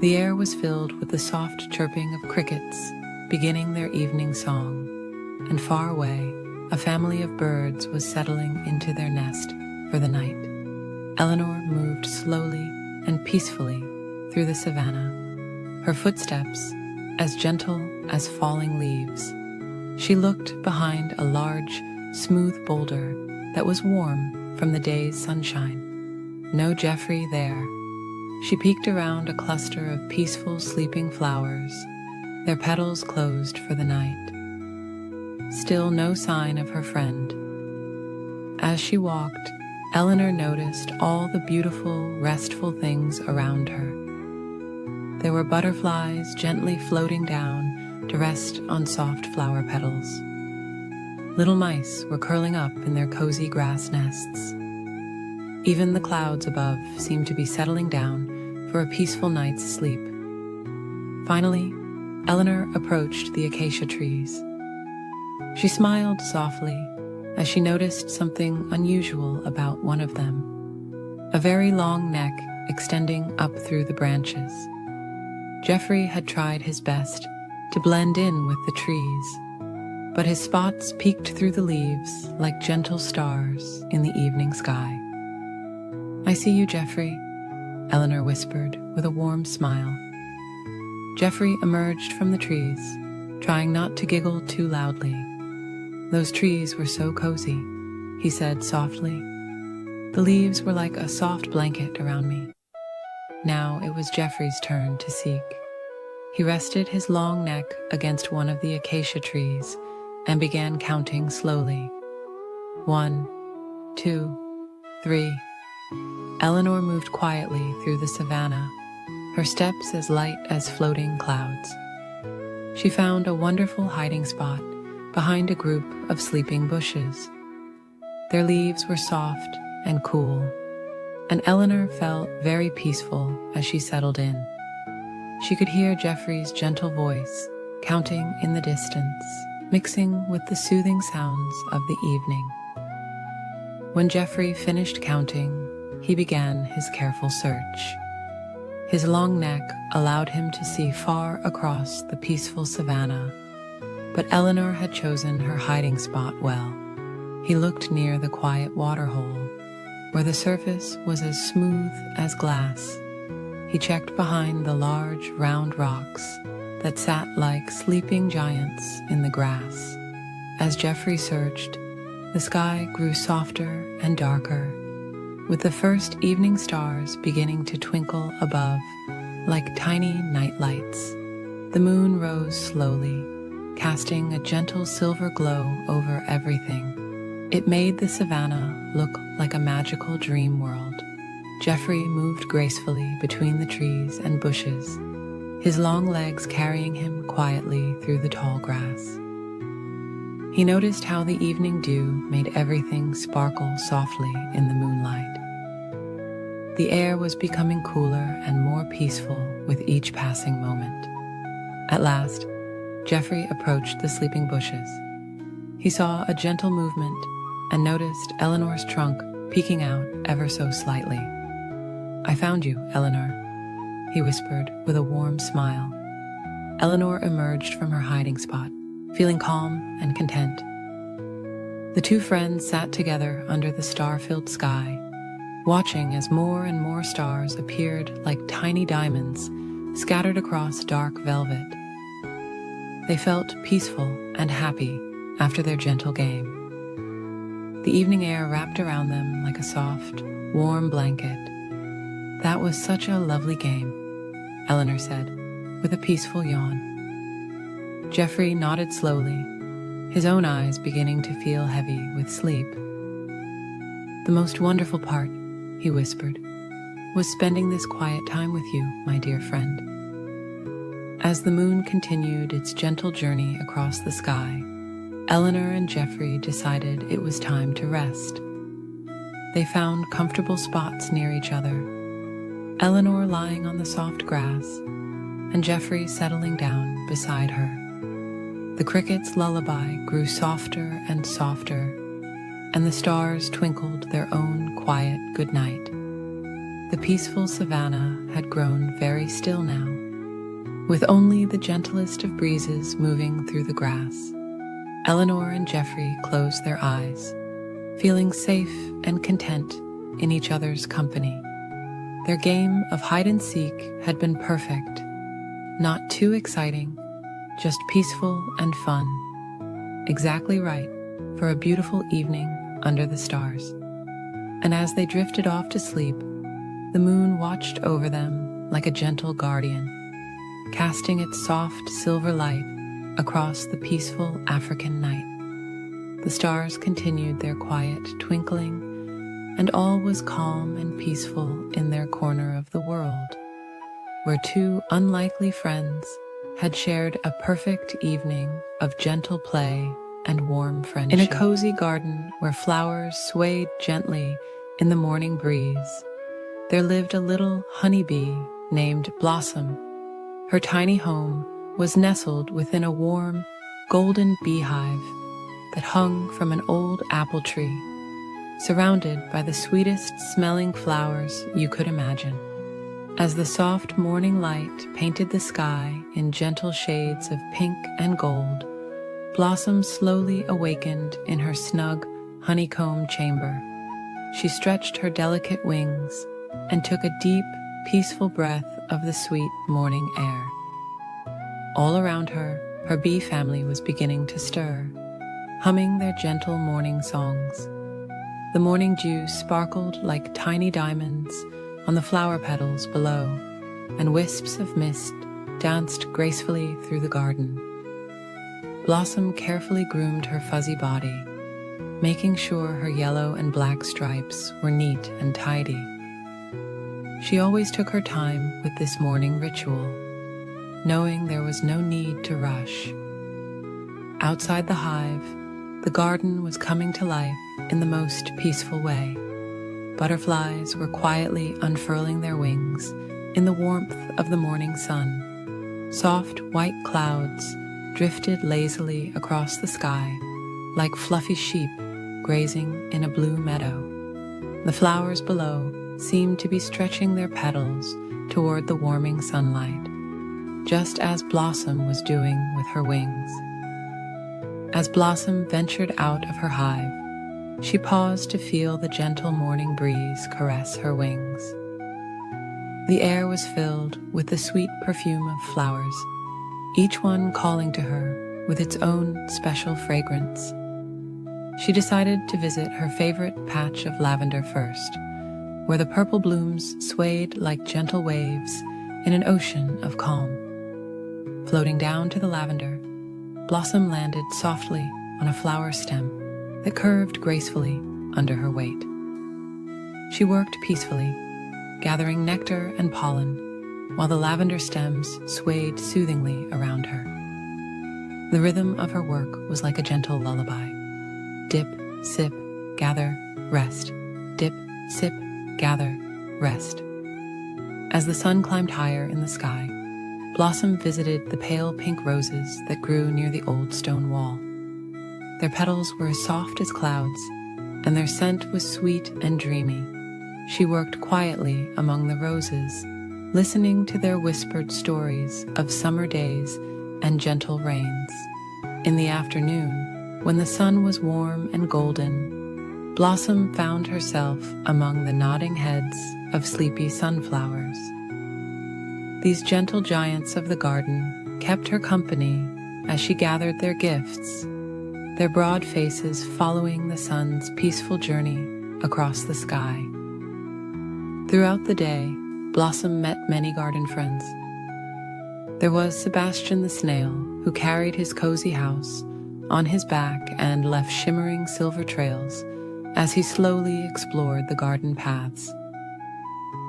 The air was filled with the soft chirping of crickets beginning their evening song, and far away, a family of birds was settling into their nest for the night. Eleanor moved slowly and peacefully through the savannah, her footsteps as gentle as falling leaves. She looked behind a large, smooth boulder that was warm from the day's sunshine. No Geoffrey there. She peeked around a cluster of peaceful sleeping flowers, their petals closed for the night. Still no sign of her friend. As she walked, Eleanor noticed all the beautiful, restful things around her. There were butterflies gently floating down to rest on soft flower petals. Little mice were curling up in their cozy grass nests. Even the clouds above seemed to be settling down for a peaceful night's sleep. Finally, Eleanor approached the acacia trees. She smiled softly as she noticed something unusual about one of them, a very long neck extending up through the branches. Geoffrey had tried his best to blend in with the trees, but his spots peeked through the leaves like gentle stars in the evening sky. "I see you, Geoffrey," Eleanor whispered with a warm smile. Geoffrey emerged from the trees, trying not to giggle too loudly. "Those trees were so cozy," he said softly. "The leaves were like a soft blanket around me." Now it was Geoffrey's turn to seek. He rested his long neck against one of the acacia trees and began counting slowly. 1, 2, 3. Eleanor moved quietly through the savannah, her steps as light as floating clouds. She found a wonderful hiding spot behind a group of sleeping bushes. Their leaves were soft and cool, and Eleanor felt very peaceful as she settled in. She could hear Geoffrey's gentle voice counting in the distance, mixing with the soothing sounds of the evening. When Geoffrey finished counting, he began his careful search. His long neck allowed him to see far across the peaceful savannah, but Eleanor had chosen her hiding spot well. He looked near the quiet waterhole, where the surface was as smooth as glass. He checked behind the large, round rocks that sat like sleeping giants in the grass. As Geoffrey searched, the sky grew softer and darker, with the first evening stars beginning to twinkle above like tiny night lights. The moon rose slowly, casting a gentle silver glow over everything. It made the savannah look like a magical dream world. Geoffrey moved gracefully between the trees and bushes, his long legs carrying him quietly through the tall grass. He noticed how the evening dew made everything sparkle softly in the moonlight. The air was becoming cooler and more peaceful with each passing moment. At last, Geoffrey approached the sleeping bushes. He saw a gentle movement and noticed Eleanor's trunk peeking out ever so slightly. "I found you, Eleanor," he whispered with a warm smile. Eleanor emerged from her hiding spot, feeling calm and content. The two friends sat together under the star-filled sky, watching as more and more stars appeared like tiny diamonds scattered across dark velvet. They felt peaceful and happy after their gentle game. The evening air wrapped around them like a soft, warm blanket. "That was such a lovely game," Eleanor said, with a peaceful yawn. Geoffrey nodded slowly, his own eyes beginning to feel heavy with sleep. "The most wonderful part," he whispered, "was spending this quiet time with you, my dear friend." As the moon continued its gentle journey across the sky, Eleanor and Geoffrey decided it was time to rest. They found comfortable spots near each other, Eleanor lying on the soft grass, and Geoffrey settling down beside her. The crickets' lullaby grew softer and softer, and the stars twinkled their own quiet goodnight. The peaceful savannah had grown very still now, with only the gentlest of breezes moving through the grass. Eleanor and Geoffrey closed their eyes, feeling safe and content in each other's company. Their game of hide-and-seek had been perfect, not too exciting, just peaceful and fun. Exactly right for a beautiful evening under the stars. And as they drifted off to sleep, the moon watched over them like a gentle guardian, casting its soft silver light across the peaceful African night. The stars continued their quiet twinkling, and all was calm and peaceful in their corner of the world, where two unlikely friends had shared a perfect evening of gentle play and warm friendship. In a cozy garden where flowers swayed gently in the morning breeze, there lived a little honeybee named Blossom. Her tiny home was nestled within a warm, golden beehive that hung from an old apple tree, surrounded by the sweetest smelling flowers you could imagine. As the soft morning light painted the sky in gentle shades of pink and gold, Blossom slowly awakened in her snug honeycomb chamber. She stretched her delicate wings and took a deep, peaceful breath of the sweet morning air. All around her, her bee family was beginning to stir, humming their gentle morning songs. The morning dew sparkled like tiny diamonds on the flower petals below, and wisps of mist danced gracefully through the garden. Blossom carefully groomed her fuzzy body, making sure her yellow and black stripes were neat and tidy. She always took her time with this morning ritual, knowing there was no need to rush. Outside the hive, the garden was coming to life in the most peaceful way. Butterflies were quietly unfurling their wings in the warmth of the morning sun. Soft white clouds drifted lazily across the sky like fluffy sheep grazing in a blue meadow. The flowers below seemed to be stretching their petals toward the warming sunlight, just as Blossom was doing with her wings. As Blossom ventured out of her hive, she paused to feel the gentle morning breeze caress her wings. The air was filled with the sweet perfume of flowers, each one calling to her with its own special fragrance. She decided to visit her favorite patch of lavender first, where the purple blooms swayed like gentle waves in an ocean of calm. Floating down to the lavender, Blossom landed softly on a flower stem that curved gracefully under her weight. She worked peacefully, gathering nectar and pollen, while the lavender stems swayed soothingly around her. The rhythm of her work was like a gentle lullaby. Dip, sip, gather, rest. Dip, sip, gather, rest. As the sun climbed higher in the sky, Blossom visited the pale pink roses that grew near the old stone wall. Their petals were as soft as clouds, and their scent was sweet and dreamy. She worked quietly among the roses, listening to their whispered stories of summer days and gentle rains. In the afternoon, when the sun was warm and golden, Blossom found herself among the nodding heads of sleepy sunflowers. These gentle giants of the garden kept her company as she gathered their gifts, their broad faces following the sun's peaceful journey across the sky. Throughout the day, Blossom met many garden friends. There was Sebastian the snail, who carried his cozy house on his back and left shimmering silver trails as he slowly explored the garden paths.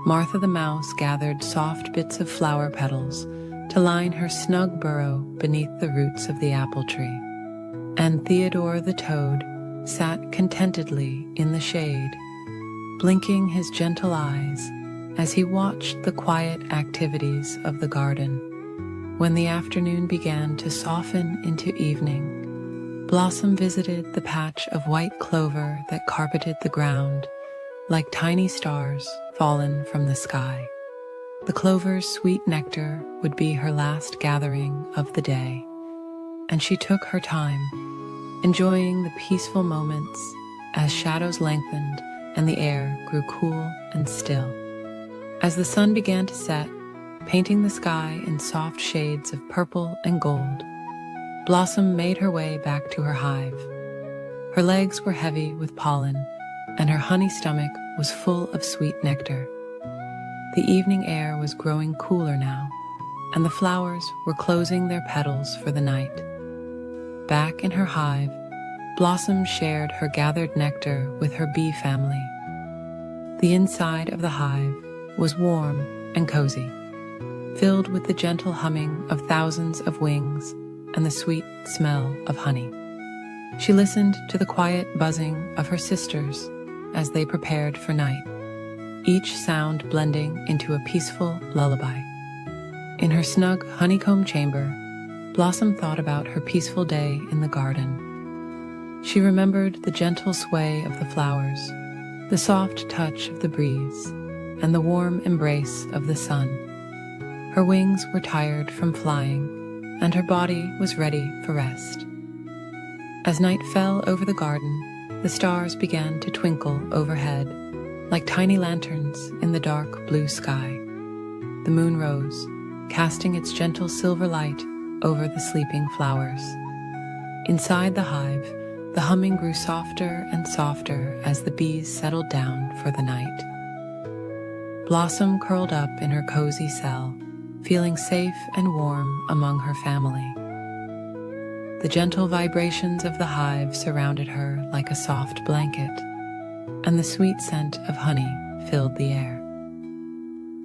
Martha the mouse gathered soft bits of flower petals to line her snug burrow beneath the roots of the apple tree. And Theodore the toad sat contentedly in the shade, blinking his gentle eyes as he watched the quiet activities of the garden. When the afternoon began to soften into evening, Blossom visited the patch of white clover that carpeted the ground like tiny stars fallen from the sky. The clover's sweet nectar would be her last gathering of the day, and she took her time, enjoying the peaceful moments as shadows lengthened and the air grew cool and still. As the sun began to set, painting the sky in soft shades of purple and gold, Blossom made her way back to her hive. Her legs were heavy with pollen, and her honey stomach was full of sweet nectar. The evening air was growing cooler now, and the flowers were closing their petals for the night. Back in her hive, Blossom shared her gathered nectar with her bee family. The inside of the hive was warm and cozy, filled with the gentle humming of thousands of wings and the sweet smell of honey. She listened to the quiet buzzing of her sisters as they prepared for night, each sound blending into a peaceful lullaby. In her snug honeycomb chamber, Blossom thought about her peaceful day in the garden. She remembered the gentle sway of the flowers, the soft touch of the breeze, and the warm embrace of the sun. Her wings were tired from flying, and her body was ready for rest. As night fell over the garden, the stars began to twinkle overhead, like tiny lanterns in the dark blue sky. The moon rose, casting its gentle silver light over the sleeping flowers. Inside the hive, the humming grew softer and softer as the bees settled down for the night. Blossom curled up in her cozy cell, feeling safe and warm among her family. The gentle vibrations of the hive surrounded her like a soft blanket, and the sweet scent of honey filled the air.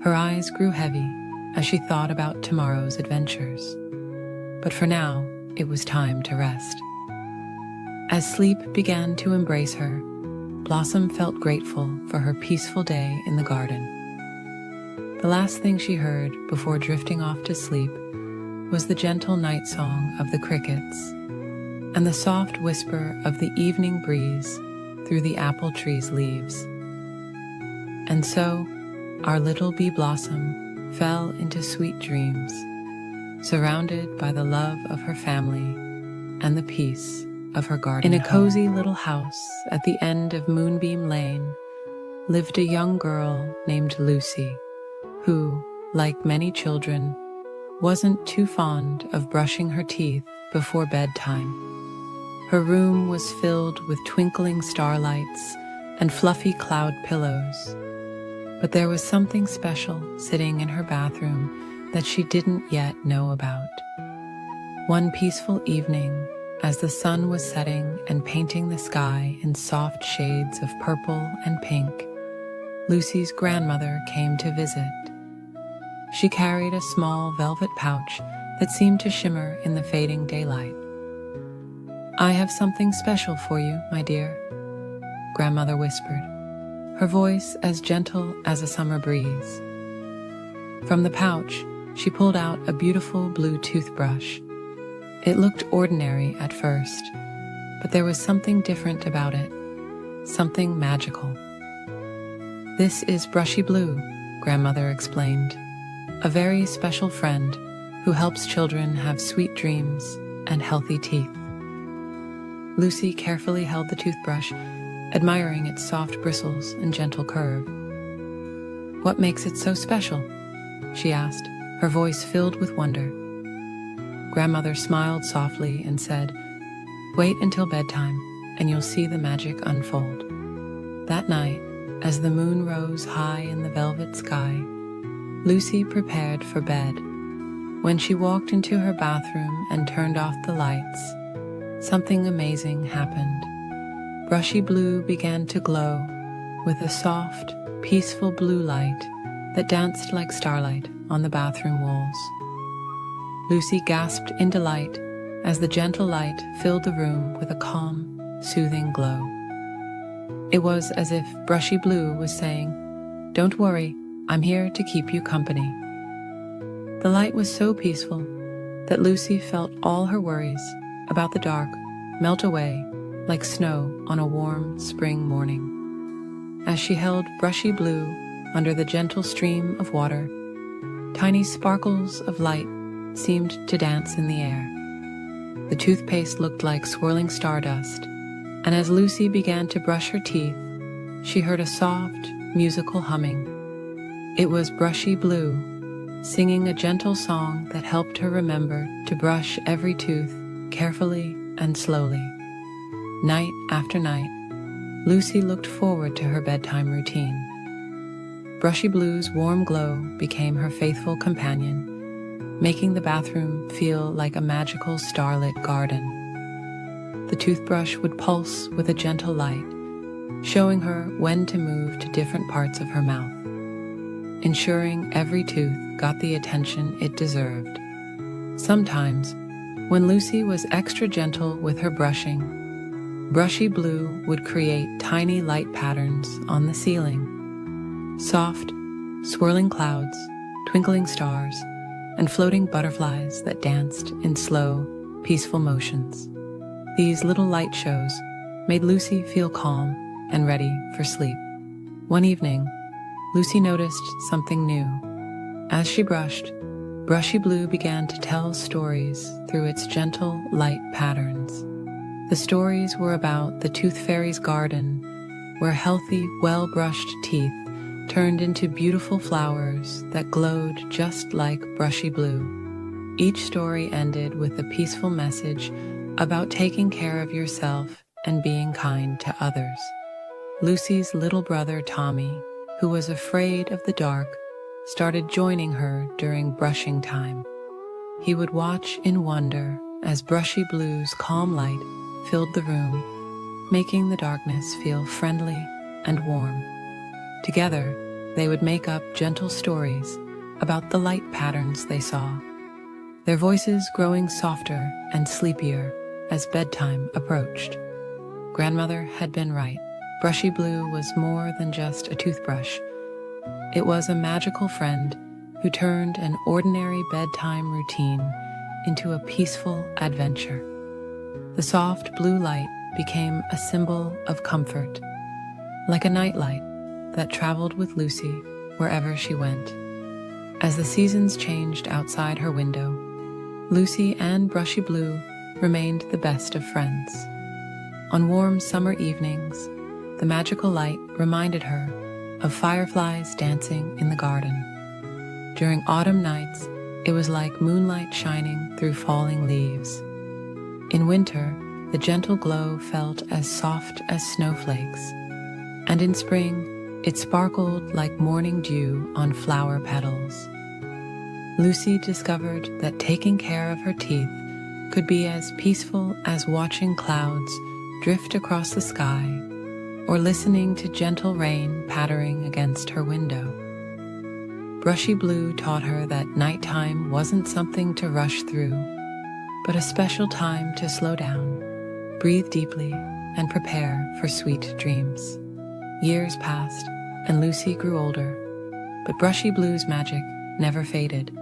Her eyes grew heavy as she thought about tomorrow's adventures, but for now, it was time to rest. As sleep began to embrace her, Blossom felt grateful for her peaceful day in the garden. The last thing she heard before drifting off to sleep was the gentle night song of the crickets and the soft whisper of the evening breeze through the apple tree's leaves. And so, our little bee Blossom fell into sweet dreams, surrounded by the love of her family and the peace of her garden. In a cozy little house at the end of Moonbeam Lane lived a young girl named Lucy, who, like many children, wasn't too fond of brushing her teeth before bedtime. Her room was filled with twinkling starlights and fluffy cloud pillows, but there was something special sitting in her bathroom that she didn't yet know about. One peaceful evening, as the sun was setting and painting the sky in soft shades of purple and pink, Lucy's grandmother came to visit. She carried a small velvet pouch that seemed to shimmer in the fading daylight. "I have something special for you, my dear," Grandmother whispered, her voice as gentle as a summer breeze. From the pouch, she pulled out a beautiful blue toothbrush. It looked ordinary at first, but there was something different about it, something magical. "This is Brushy Blue," Grandmother explained, "a very special friend who helps children have sweet dreams and healthy teeth." Lucy carefully held the toothbrush, admiring its soft bristles and gentle curve. "What makes it so special?" she asked, her voice filled with wonder. Grandmother smiled softly and said, "Wait until bedtime, and you'll see the magic unfold." That night, as the moon rose high in the velvet sky, Lucy prepared for bed. When she walked into her bathroom and turned off the lights, something amazing happened. Brushy Blue began to glow with a soft, peaceful blue light that danced like starlight on the bathroom walls. Lucy gasped in delight as the gentle light filled the room with a calm, soothing glow. It was as if Brushy Blue was saying, "Don't worry, I'm here to keep you company." The light was so peaceful that Lucy felt all her worries about the dark melt away like snow on a warm spring morning. As she held Brushy Blue under the gentle stream of water, tiny sparkles of light seemed to dance in the air. The toothpaste looked like swirling stardust, and as Lucy began to brush her teeth, she heard a soft, musical humming. It was Brushy Blue, singing a gentle song that helped her remember to brush every tooth carefully and slowly. Night after night, Lucy looked forward to her bedtime routine. Brushy Blue's warm glow became her faithful companion, making the bathroom feel like a magical starlit garden. The toothbrush would pulse with a gentle light, showing her when to move to different parts of her mouth, ensuring every tooth got the attention it deserved. Sometimes, when Lucy was extra gentle with her brushing, Brushy Blue would create tiny light patterns on the ceiling. Soft, swirling clouds, twinkling stars, and floating butterflies that danced in slow, peaceful motions. These little light shows made Lucy feel calm and ready for sleep. One evening, Lucy noticed something new. As she brushed, Brushy Blue began to tell stories through its gentle, light patterns. The stories were about the Tooth Fairy's garden, where healthy, well-brushed teeth turned into beautiful flowers that glowed just like Brushy Blue. Each story ended with a peaceful message about taking care of yourself and being kind to others. Lucy's little brother Tommy, who was afraid of the dark, started joining her during brushing time. He would watch in wonder as Brushy Blue's calm light filled the room, making the darkness feel friendly and warm. Together, they would make up gentle stories about the light patterns they saw, their voices growing softer and sleepier as bedtime approached. Grandmother had been right. Brushy Blue was more than just a toothbrush. It was a magical friend who turned an ordinary bedtime routine into a peaceful adventure. The soft blue light became a symbol of comfort, like a nightlight that traveled with Lucy wherever she went. As the seasons changed outside her window, Lucy and Brushy Blue remained the best of friends. On warm summer evenings, the magical light reminded her of fireflies dancing in the garden. During autumn nights, it was like moonlight shining through falling leaves. In winter, the gentle glow felt as soft as snowflakes, and in spring, it sparkled like morning dew on flower petals. Lucy discovered that taking care of her teeth could be as peaceful as watching clouds drift across the sky or listening to gentle rain pattering against her window. Brushy Blue taught her that nighttime wasn't something to rush through, but a special time to slow down, breathe deeply, and prepare for sweet dreams. Years passed, and Lucy grew older, but Brushy Blue's magic never faded.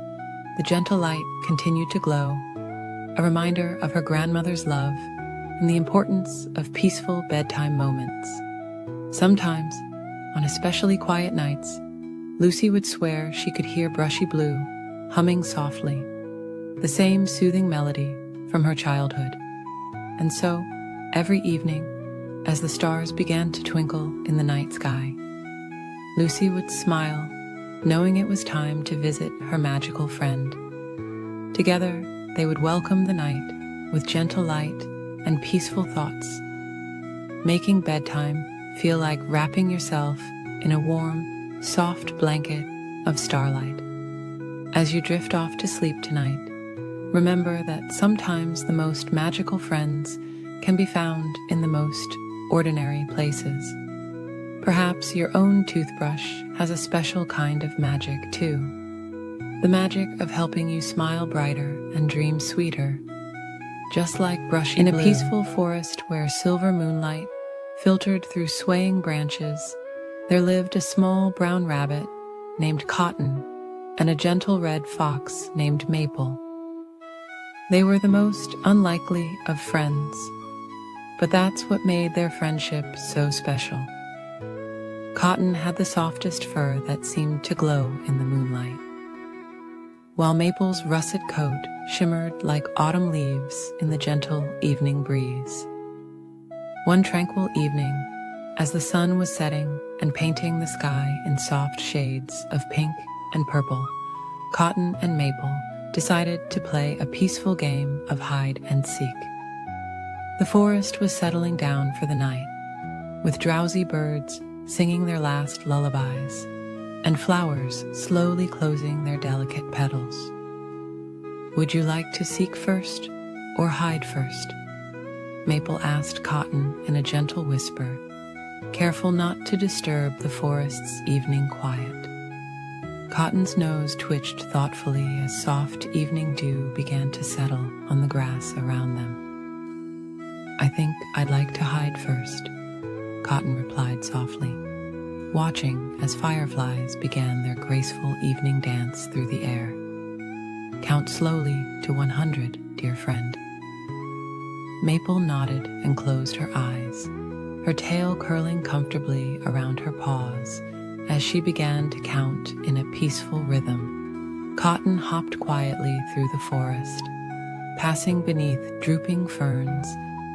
The gentle light continued to glow, a reminder of her grandmother's love and the importance of peaceful bedtime moments. Sometimes, on especially quiet nights, Lucy would swear she could hear Brushy Blue humming softly, the same soothing melody from her childhood. And so, every evening, as the stars began to twinkle in the night sky, Lucy would smile, knowing it was time to visit her magical friend. Together, they would welcome the night with gentle light and peaceful thoughts, making bedtime feel like wrapping yourself in a warm, soft blanket of starlight. As you drift off to sleep tonight, remember that sometimes the most magical friends can be found in the most ordinary places. Perhaps your own toothbrush has a special kind of magic too. The magic of helping you smile brighter and dream sweeter, just like Brushy Blue. In a peaceful forest where silver moonlight filtered through swaying branches, there lived a small brown rabbit named Cotton and a gentle red fox named Maple. They were the most unlikely of friends, but that's what made their friendship so special. Cotton had the softest fur that seemed to glow in the moonlight, while Maple's russet coat shimmered like autumn leaves in the gentle evening breeze. One tranquil evening, As the sun was setting and painting the sky in soft shades of pink and purple, Cotton and Maple decided to play a peaceful game of hide and seek. The forest was settling down for the night, with drowsy birds singing their last lullabies and flowers slowly closing their delicate petals. "Would you like to seek first or hide first?" Maple asked Cotton in a gentle whisper, careful not to disturb the forest's evening quiet. Cotton's nose twitched thoughtfully as soft evening dew began to settle on the grass around them. "I think I'd like to hide first," Cotton replied softly, watching as fireflies began their graceful evening dance through the air. "Count slowly to 100, dear friend." Maple nodded and closed her eyes, her tail curling comfortably around her paws as she began to count in a peaceful rhythm. Cotton hopped quietly through the forest, passing beneath drooping ferns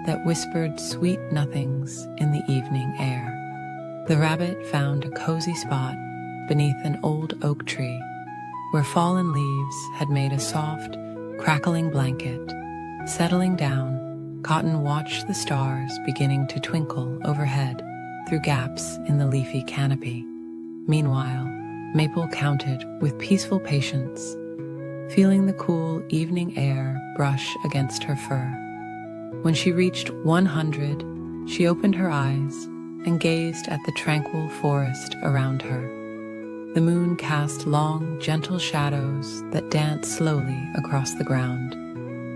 that whispered sweet nothings in the evening air. The rabbit found a cozy spot beneath an old oak tree, where fallen leaves had made a soft, crackling blanket. Settling down, Cotton watched the stars beginning to twinkle overhead through gaps in the leafy canopy. Meanwhile, Maple counted with peaceful patience, feeling the cool evening air brush against her fur. When she reached 100, she opened her eyes and gazed at the tranquil forest around her. The moon cast long, gentle shadows that danced slowly across the ground,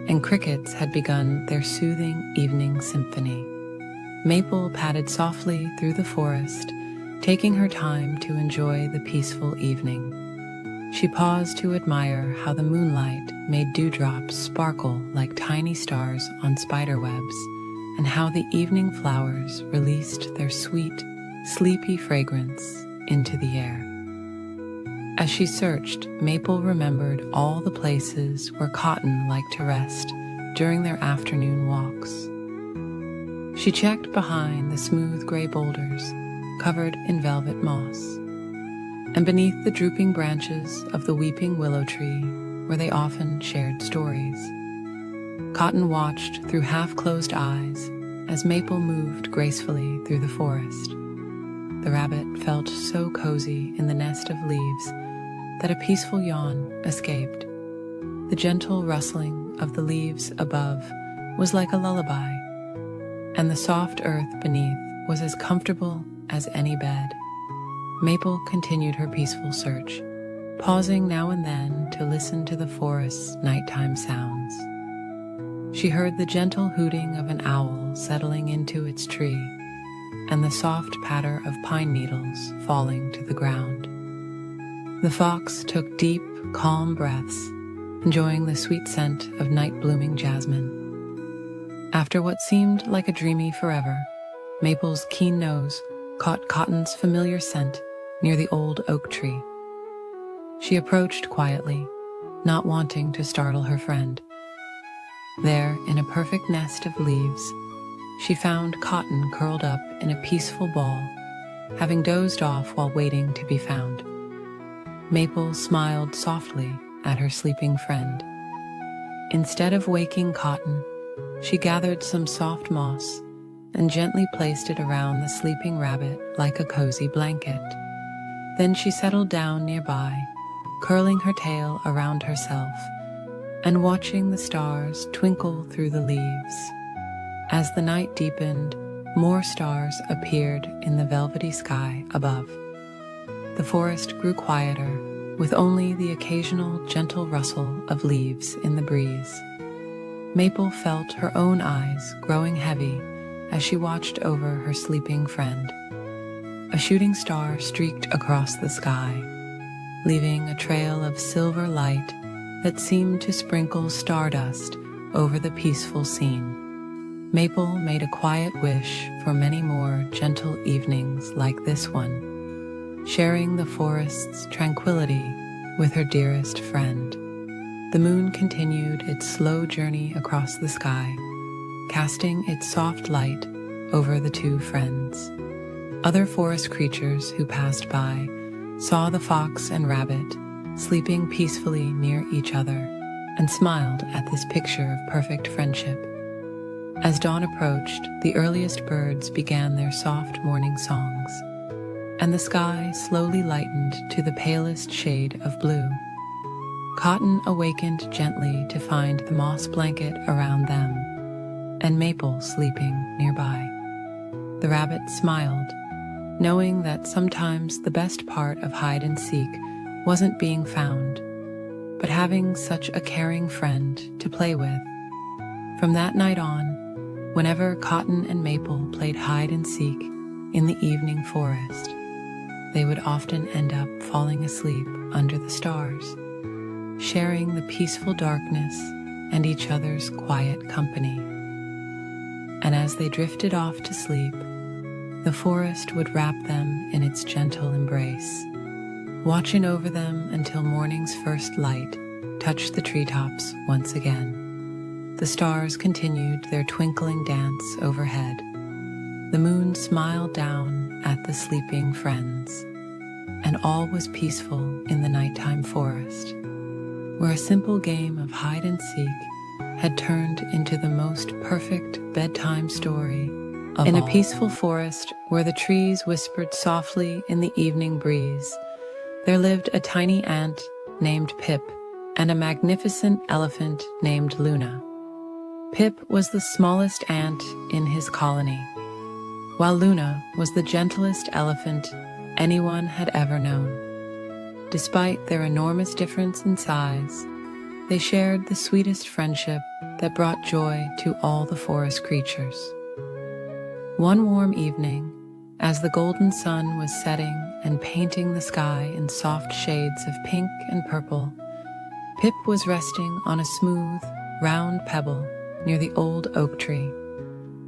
and crickets had begun their soothing evening symphony. Maple padded softly through the forest, taking her time to enjoy the peaceful evening. She paused to admire how the moonlight made dewdrops sparkle like tiny stars on spiderwebs, and how the evening flowers released their sweet, sleepy fragrance into the air. As she searched, Maple remembered all the places where Cotton liked to rest during their afternoon walks. She checked behind the smooth gray boulders covered in velvet moss, and beneath the drooping branches of the weeping willow tree where they often shared stories. Cotton watched through half-closed eyes as Maple moved gracefully through the forest. The rabbit felt so cozy in the nest of leaves that a peaceful yawn escaped. The gentle rustling of the leaves above was like a lullaby, and the soft earth beneath was as comfortable as any bed. Maple continued her peaceful search, pausing now and then to listen to the forest's nighttime sounds. She heard the gentle hooting of an owl settling into its tree, and the soft patter of pine needles falling to the ground. The fox took deep, calm breaths, enjoying the sweet scent of night-blooming jasmine. After what seemed like a dreamy forever, Maple's keen nose caught Cotton's familiar scent near the old oak tree. She approached quietly, not wanting to startle her friend. There, in a perfect nest of leaves, she found Cotton curled up in a peaceful ball, having dozed off while waiting to be found. Maple smiled softly at her sleeping friend. Instead of waking Cotton, she gathered some soft moss and gently placed it around the sleeping rabbit like a cozy blanket. Then she settled down nearby, curling her tail around herself and watching the stars twinkle through the leaves. As the night deepened, more stars appeared in the velvety sky above. The forest grew quieter, with only the occasional gentle rustle of leaves in the breeze. Maple felt her own eyes growing heavy as she watched over her sleeping friend. A shooting star streaked across the sky, leaving a trail of silver light that seemed to sprinkle stardust over the peaceful scene. Maple made a quiet wish for many more gentle evenings like this one, sharing the forest's tranquility with her dearest friend. The moon continued its slow journey across the sky, casting its soft light over the two friends. Other forest creatures who passed by saw the fox and rabbit sleeping peacefully near each other and smiled at this picture of perfect friendship. As dawn approached, the earliest birds began their soft morning songs, and the sky slowly lightened to the palest shade of blue. Cotton awakened gently to find the moss blanket around them, and Maple sleeping nearby. The rabbit smiled, knowing that sometimes the best part of hide and seek wasn't being found, but having such a caring friend to play with. From that night on, whenever Cotton and Maple played hide and seek in the evening forest, they would often end up falling asleep under the stars, sharing the peaceful darkness and each other's quiet company. And as they drifted off to sleep, the forest would wrap them in its gentle embrace, watching over them until morning's first light touched the treetops once again. The stars continued their twinkling dance overhead. The moon smiled down at the sleeping friends, and all was peaceful in the nighttime forest, where a simple game of hide and seek had turned into the most perfect bedtime story of all. In a peaceful forest where the trees whispered softly in the evening breeze, there lived a tiny ant named Pip and a magnificent elephant named Luna. Pip was the smallest ant in his colony, while Luna was the gentlest elephant anyone had ever known. Despite their enormous difference in size, they shared the sweetest friendship that brought joy to all the forest creatures. One warm evening, as the golden sun was setting and painting the sky in soft shades of pink and purple, Pip was resting on a smooth, round pebble near the old oak tree.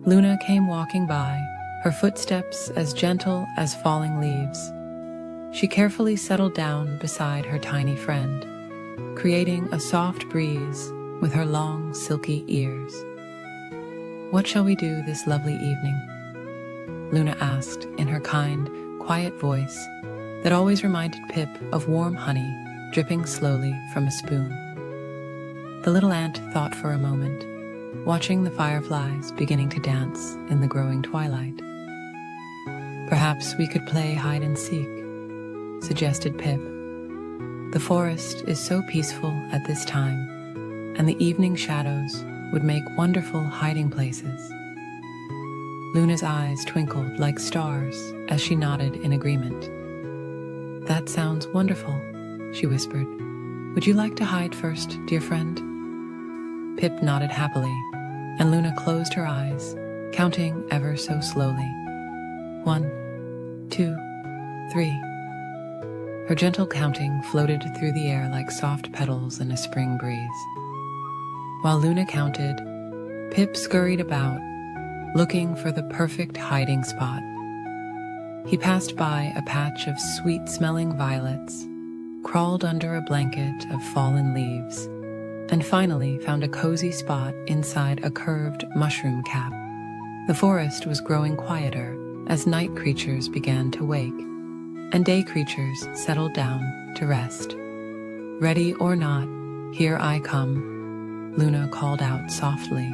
Luna came walking by, her footsteps as gentle as falling leaves. She carefully settled down beside her tiny friend, creating a soft breeze with her long, silky ears. "What shall we do this lovely evening?" Luna asked in her kind, quiet voice that always reminded Pip of warm honey dripping slowly from a spoon. The little ant thought for a moment, watching the fireflies beginning to dance in the growing twilight. "Perhaps we could play hide and seek," suggested Pip. "The forest is so peaceful at this time, and the evening shadows would make wonderful hiding places." Luna's eyes twinkled like stars as she nodded in agreement. "That sounds wonderful," she whispered. "Would you like to hide first, dear friend?" Pip nodded happily, and Luna closed her eyes, counting ever so slowly. 1, 2, 3. Her gentle counting floated through the air like soft petals in a spring breeze. While Luna counted, Pip scurried about, looking for the perfect hiding spot. He passed by a patch of sweet-smelling violets, crawled under a blanket of fallen leaves, and finally found a cozy spot inside a curved mushroom cap. The forest was growing quieter as night creatures began to wake, and day creatures settled down to rest. "Ready or not, here I come," Luna called out softly,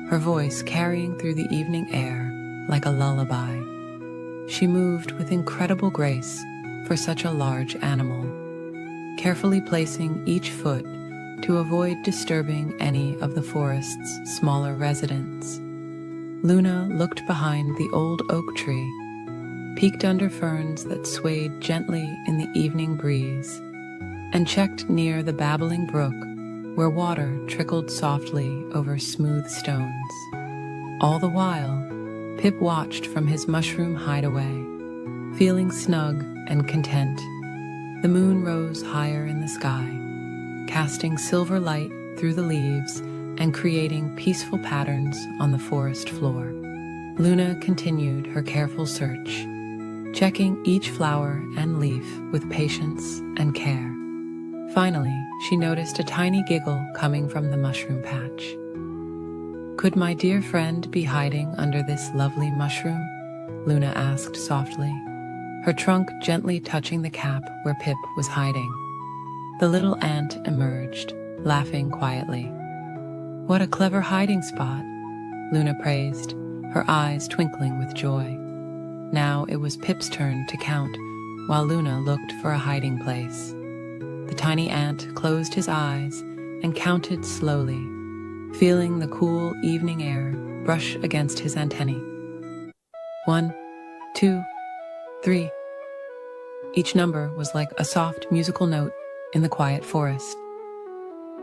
her voice carrying through the evening air like a lullaby. She moved with incredible grace for such a large animal, carefully placing each foot to avoid disturbing any of the forest's smaller residents. Luna looked behind the old oak tree, peeked under ferns that swayed gently in the evening breeze, and checked near the babbling brook where water trickled softly over smooth stones. All the while, Pip watched from his mushroom hideaway, feeling snug and content. The moon rose higher in the sky, casting silver light through the leaves and creating peaceful patterns on the forest floor. Luna continued her careful search, checking each flower and leaf with patience and care. Finally, she noticed a tiny giggle coming from the mushroom patch. "Could my dear friend be hiding under this lovely mushroom?" Luna asked softly, her trunk gently touching the cap where Pip was hiding. The little ant emerged, laughing quietly. "What a clever hiding spot," Luna praised, her eyes twinkling with joy. Now it was Pip's turn to count, while Luna looked for a hiding place. The tiny ant closed his eyes and counted slowly, feeling the cool evening air brush against his antennae. 1, 2, 3. Each number was like a soft musical note in the quiet forest.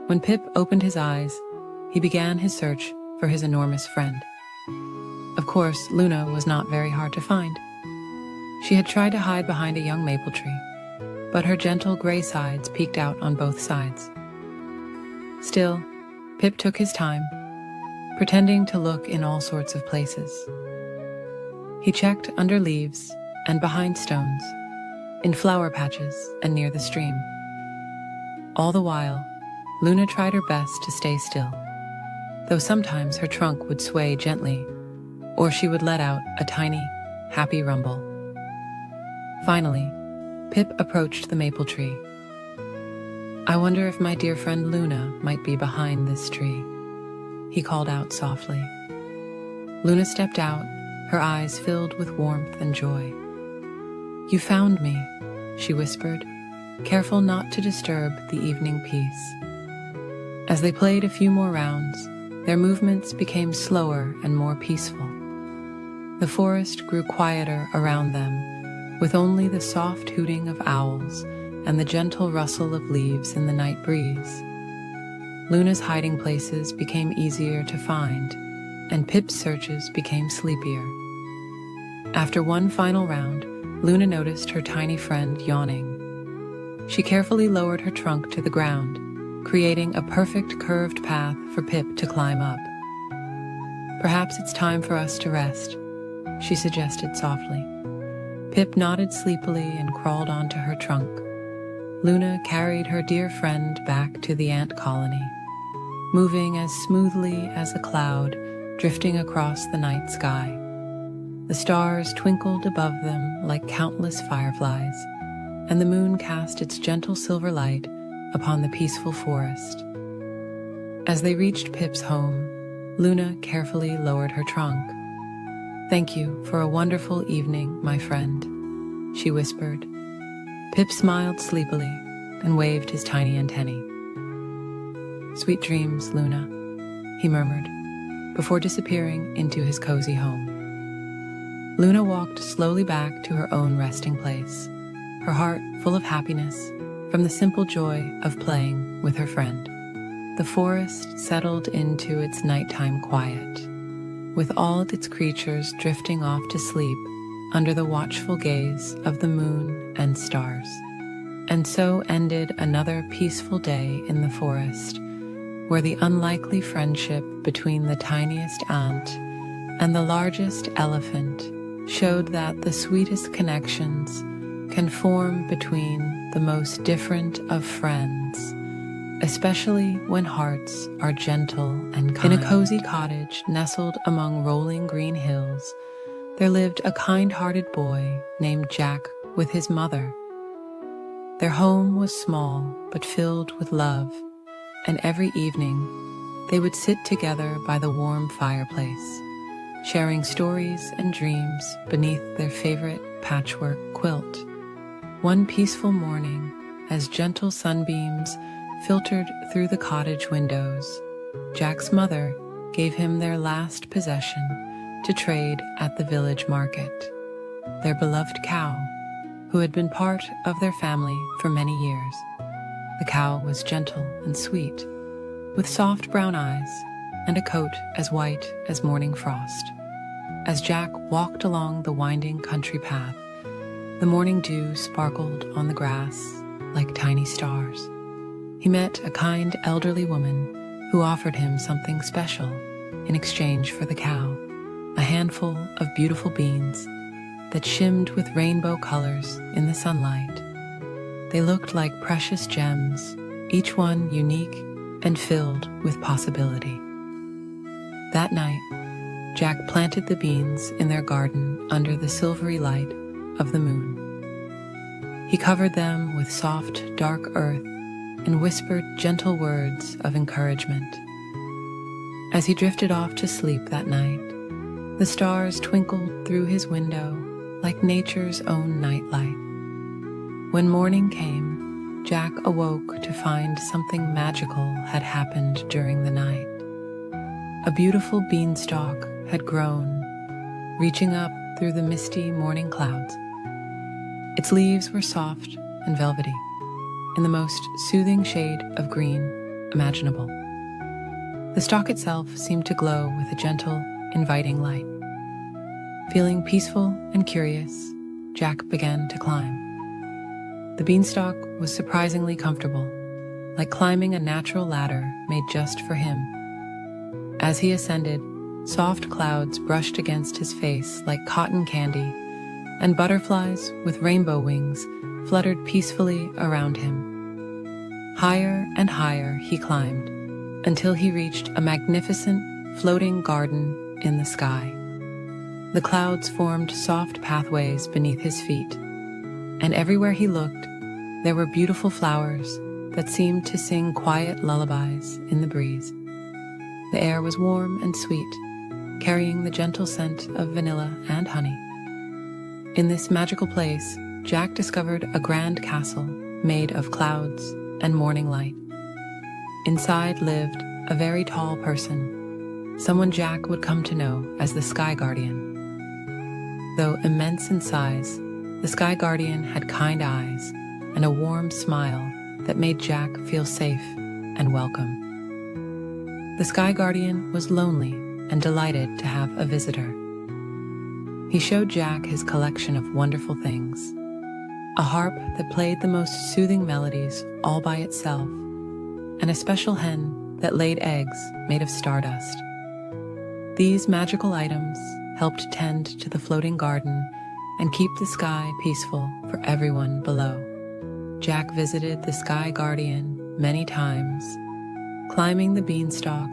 When Pip opened his eyes, he began his search for his enormous friend. Of course, Luna was not very hard to find. She had tried to hide behind a young maple tree, but her gentle gray sides peeked out on both sides. Still, Pip took his time, pretending to look in all sorts of places. He checked under leaves and behind stones, in flower patches and near the stream. All the while, Luna tried her best to stay still, though sometimes her trunk would sway gently, or she would let out a tiny, happy rumble. Finally, Pip approached the maple tree. "I wonder if my dear friend Luna might be behind this tree," he called out softly. Luna stepped out, her eyes filled with warmth and joy. "You found me," she whispered, careful not to disturb the evening peace. As they played a few more rounds, their movements became slower and more peaceful. The forest grew quieter around them, with only the soft hooting of owls and the gentle rustle of leaves in the night breeze. Luna's hiding places became easier to find, and Pip's searches became sleepier. After one final round, Luna noticed her tiny friend yawning. She carefully lowered her trunk to the ground, creating a perfect curved path for Pip to climb up. "Perhaps it's time for us to rest," she suggested softly. Pip nodded sleepily and crawled onto her trunk. Luna carried her dear friend back to the ant colony, moving as smoothly as a cloud drifting across the night sky. The stars twinkled above them like countless fireflies, and the moon cast its gentle silver light upon the peaceful forest. As they reached Pip's home, Luna carefully lowered her trunk. "Thank you for a wonderful evening, my friend," she whispered. Pip smiled sleepily and waved his tiny antennae. "Sweet dreams, Luna," he murmured, before disappearing into his cozy home. Luna walked slowly back to her own resting place, her heart full of happiness from the simple joy of playing with her friend. The forest settled into its nighttime quiet, with all its creatures drifting off to sleep under the watchful gaze of the moon and stars. And so ended another peaceful day in the forest, where the unlikely friendship between the tiniest ant and the largest elephant showed that the sweetest connections can form between the most different of friends, especially when hearts are gentle and kind. In a cozy cottage nestled among rolling green hills, there lived a kind-hearted boy named Jack with his mother. Their home was small but filled with love, and every evening they would sit together by the warm fireplace, sharing stories and dreams beneath their favorite patchwork quilt. One peaceful morning, as gentle sunbeams filtered through the cottage windows, Jack's mother gave him their last possession to trade at the village market, their beloved cow, who had been part of their family for many years. The cow was gentle and sweet, with soft brown eyes and a coat as white as morning frost. As Jack walked along the winding country path, the morning dew sparkled on the grass like tiny stars. He met a kind elderly woman who offered him something special in exchange for the cow, a handful of beautiful beans that shimmed with rainbow colors in the sunlight. They looked like precious gems, each one unique and filled with possibility. That night, Jack planted the beans in their garden under the silvery light of the moon. He covered them with soft, dark earth and whispered gentle words of encouragement. As he drifted off to sleep that night, the stars twinkled through his window like nature's own nightlight. When morning came, Jack awoke to find something magical had happened during the night. A beautiful beanstalk had grown, reaching up through the misty morning clouds. Its leaves were soft and velvety, in the most soothing shade of green imaginable. The stalk itself seemed to glow with a gentle, inviting light. Feeling peaceful and curious, Jack began to climb. The beanstalk was surprisingly comfortable, like climbing a natural ladder made just for him. As he ascended, soft clouds brushed against his face like cotton candy, and butterflies with rainbow wings fluttered peacefully around him. Higher and higher he climbed, until he reached a magnificent floating garden in the sky. The clouds formed soft pathways beneath his feet, and everywhere he looked, there were beautiful flowers that seemed to sing quiet lullabies in the breeze. The air was warm and sweet, carrying the gentle scent of vanilla and honey. In this magical place, Jack discovered a grand castle made of clouds and morning light. Inside lived a very tall person, someone Jack would come to know as the Sky Guardian. Though immense in size, the Sky Guardian had kind eyes and a warm smile that made Jack feel safe and welcome. The Sky Guardian was lonely and delighted to have a visitor. He showed Jack his collection of wonderful things, a harp that played the most soothing melodies all by itself, and a special hen that laid eggs made of stardust. These magical items helped tend to the floating garden and keep the sky peaceful for everyone below. Jack visited the Sky Guardian many times, climbing the beanstalk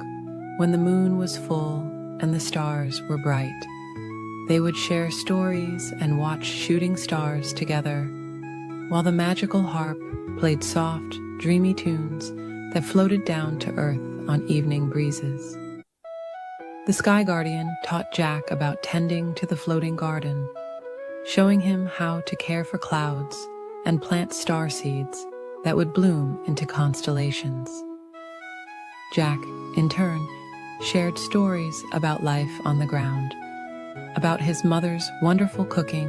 when the moon was full and the stars were bright. They would share stories and watch shooting stars together, while the magical harp played soft, dreamy tunes that floated down to earth on evening breezes. The Sky Guardian taught Jack about tending to the floating garden, showing him how to care for clouds and plant star seeds that would bloom into constellations. Jack, in turn, shared stories about life on the ground, about his mother's wonderful cooking,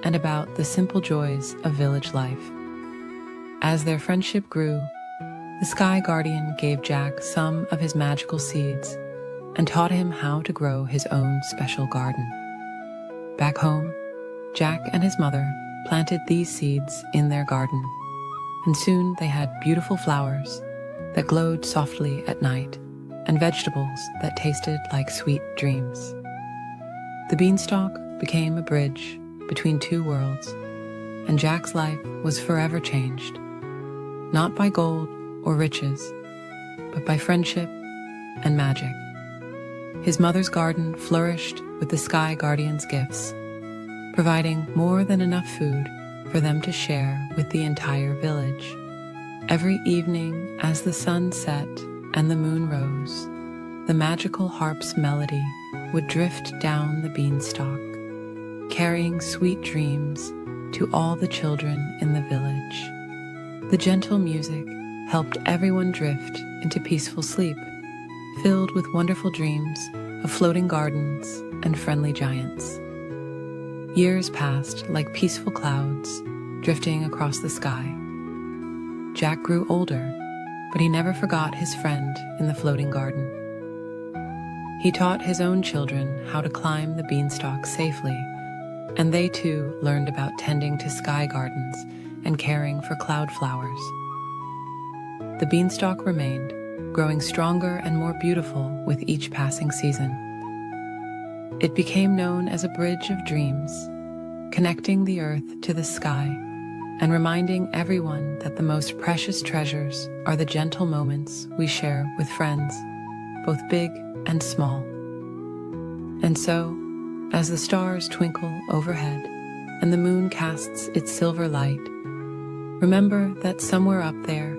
and about the simple joys of village life. As their friendship grew, the Sky Guardian gave Jack some of his magical seeds and taught him how to grow his own special garden. Back home, Jack and his mother planted these seeds in their garden, and soon they had beautiful flowers that glowed softly at night and vegetables that tasted like sweet dreams. The beanstalk became a bridge between two worlds, and Jack's life was forever changed, not by gold or riches, but by friendship and magic. His mother's garden flourished with the Sky Guardian's gifts, providing more than enough food for them to share with the entire village. Every evening, as the sun set and the moon rose, the magical harp's melody would drift down the beanstalk, carrying sweet dreams to all the children in the village. The gentle music helped everyone drift into peaceful sleep, filled with wonderful dreams of floating gardens and friendly giants. Years passed like peaceful clouds drifting across the sky. Jack grew older, but he never forgot his friend in the floating garden. He taught his own children how to climb the beanstalk safely, and they too learned about tending to sky gardens and caring for cloud flowers. The beanstalk remained, growing stronger and more beautiful with each passing season. It became known as a bridge of dreams, connecting the earth to the sky and reminding everyone that the most precious treasures are the gentle moments we share with friends, both big and small. And so, as the stars twinkle overhead and the moon casts its silver light, remember that somewhere up there,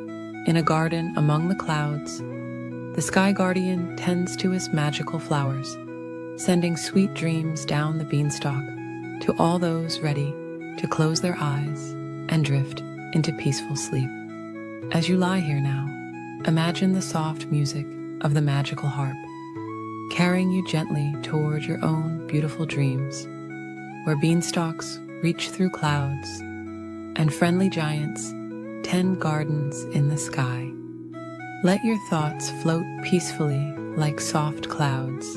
in a garden among the clouds, the Sky Guardian tends to his magical flowers, sending sweet dreams down the beanstalk to all those ready to close their eyes and drift into peaceful sleep. As you lie here now, imagine the soft music of the magical harp, carrying you gently toward your own beautiful dreams, where beanstalks reach through clouds and friendly giants tend gardens in the sky. Let your thoughts float peacefully like soft clouds,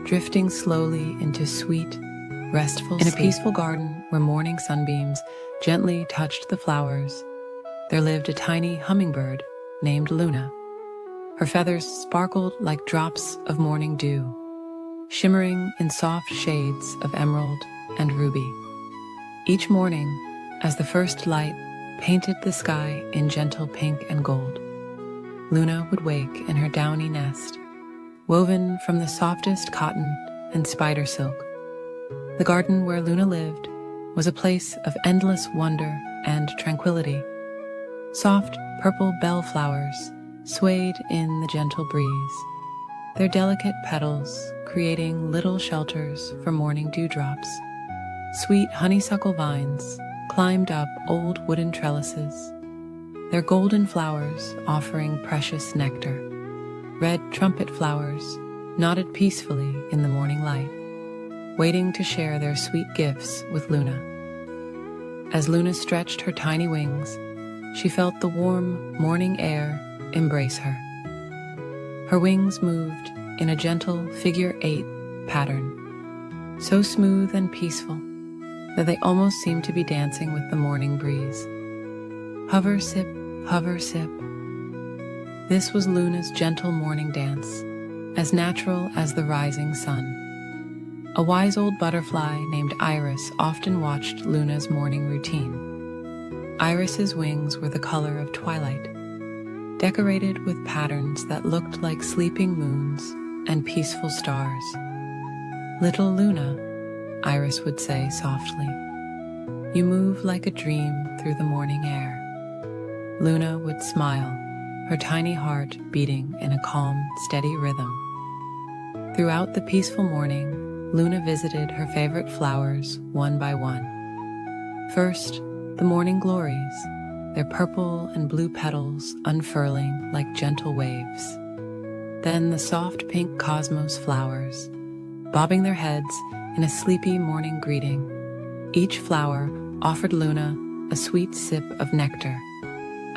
drifting slowly into sweet, restful sleep. In a peaceful garden where morning sunbeams gently touched the flowers, there lived a tiny hummingbird named Luna. Her feathers sparkled like drops of morning dew, shimmering in soft shades of emerald and ruby. Each morning, as the first light painted the sky in gentle pink and gold, Luna would wake in her downy nest, woven from the softest cotton and spider silk. The garden where Luna lived was a place of endless wonder and tranquility. Soft purple bellflowers swayed in the gentle breeze, their delicate petals creating little shelters for morning dewdrops. Sweet honeysuckle vines climbed up old wooden trellises, their golden flowers offering precious nectar. Red trumpet flowers nodded peacefully in the morning light, waiting to share their sweet gifts with Luna. As Luna stretched her tiny wings, she felt the warm morning air embrace her. Her wings moved in a gentle figure-8 pattern, so smooth and peaceful that they almost seemed to be dancing with the morning breeze. Hover, sip, hover, sip. This was Luna's gentle morning dance, as natural as the rising sun. A wise old butterfly named Iris often watched Luna's morning routine. Iris's wings were the color of twilight, decorated with patterns that looked like sleeping moons and peaceful stars. "Little Luna," Iris would say softly, "you move like a dream through the morning air." Luna would smile, her tiny heart beating in a calm, steady rhythm. Throughout the peaceful morning, Luna visited her favorite flowers one by one. First, the morning glories, their purple and blue petals unfurling like gentle waves. Then the soft pink cosmos flowers, bobbing their heads in a sleepy morning greeting. Each flower offered Luna a sweet sip of nectar,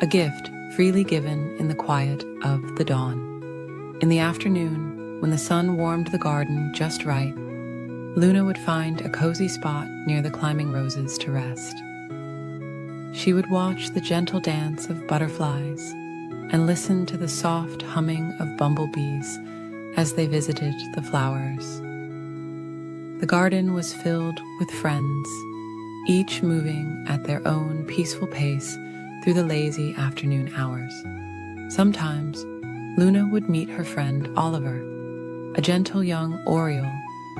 a gift freely given in the quiet of the dawn. In the afternoon, when the sun warmed the garden just right, Luna would find a cozy spot near the climbing roses to rest. She would watch the gentle dance of butterflies and listen to the soft humming of bumblebees as they visited the flowers. The garden was filled with friends, each moving at their own peaceful pace through the lazy afternoon hours. Sometimes, Luna would meet her friend Oliver, a gentle young oriole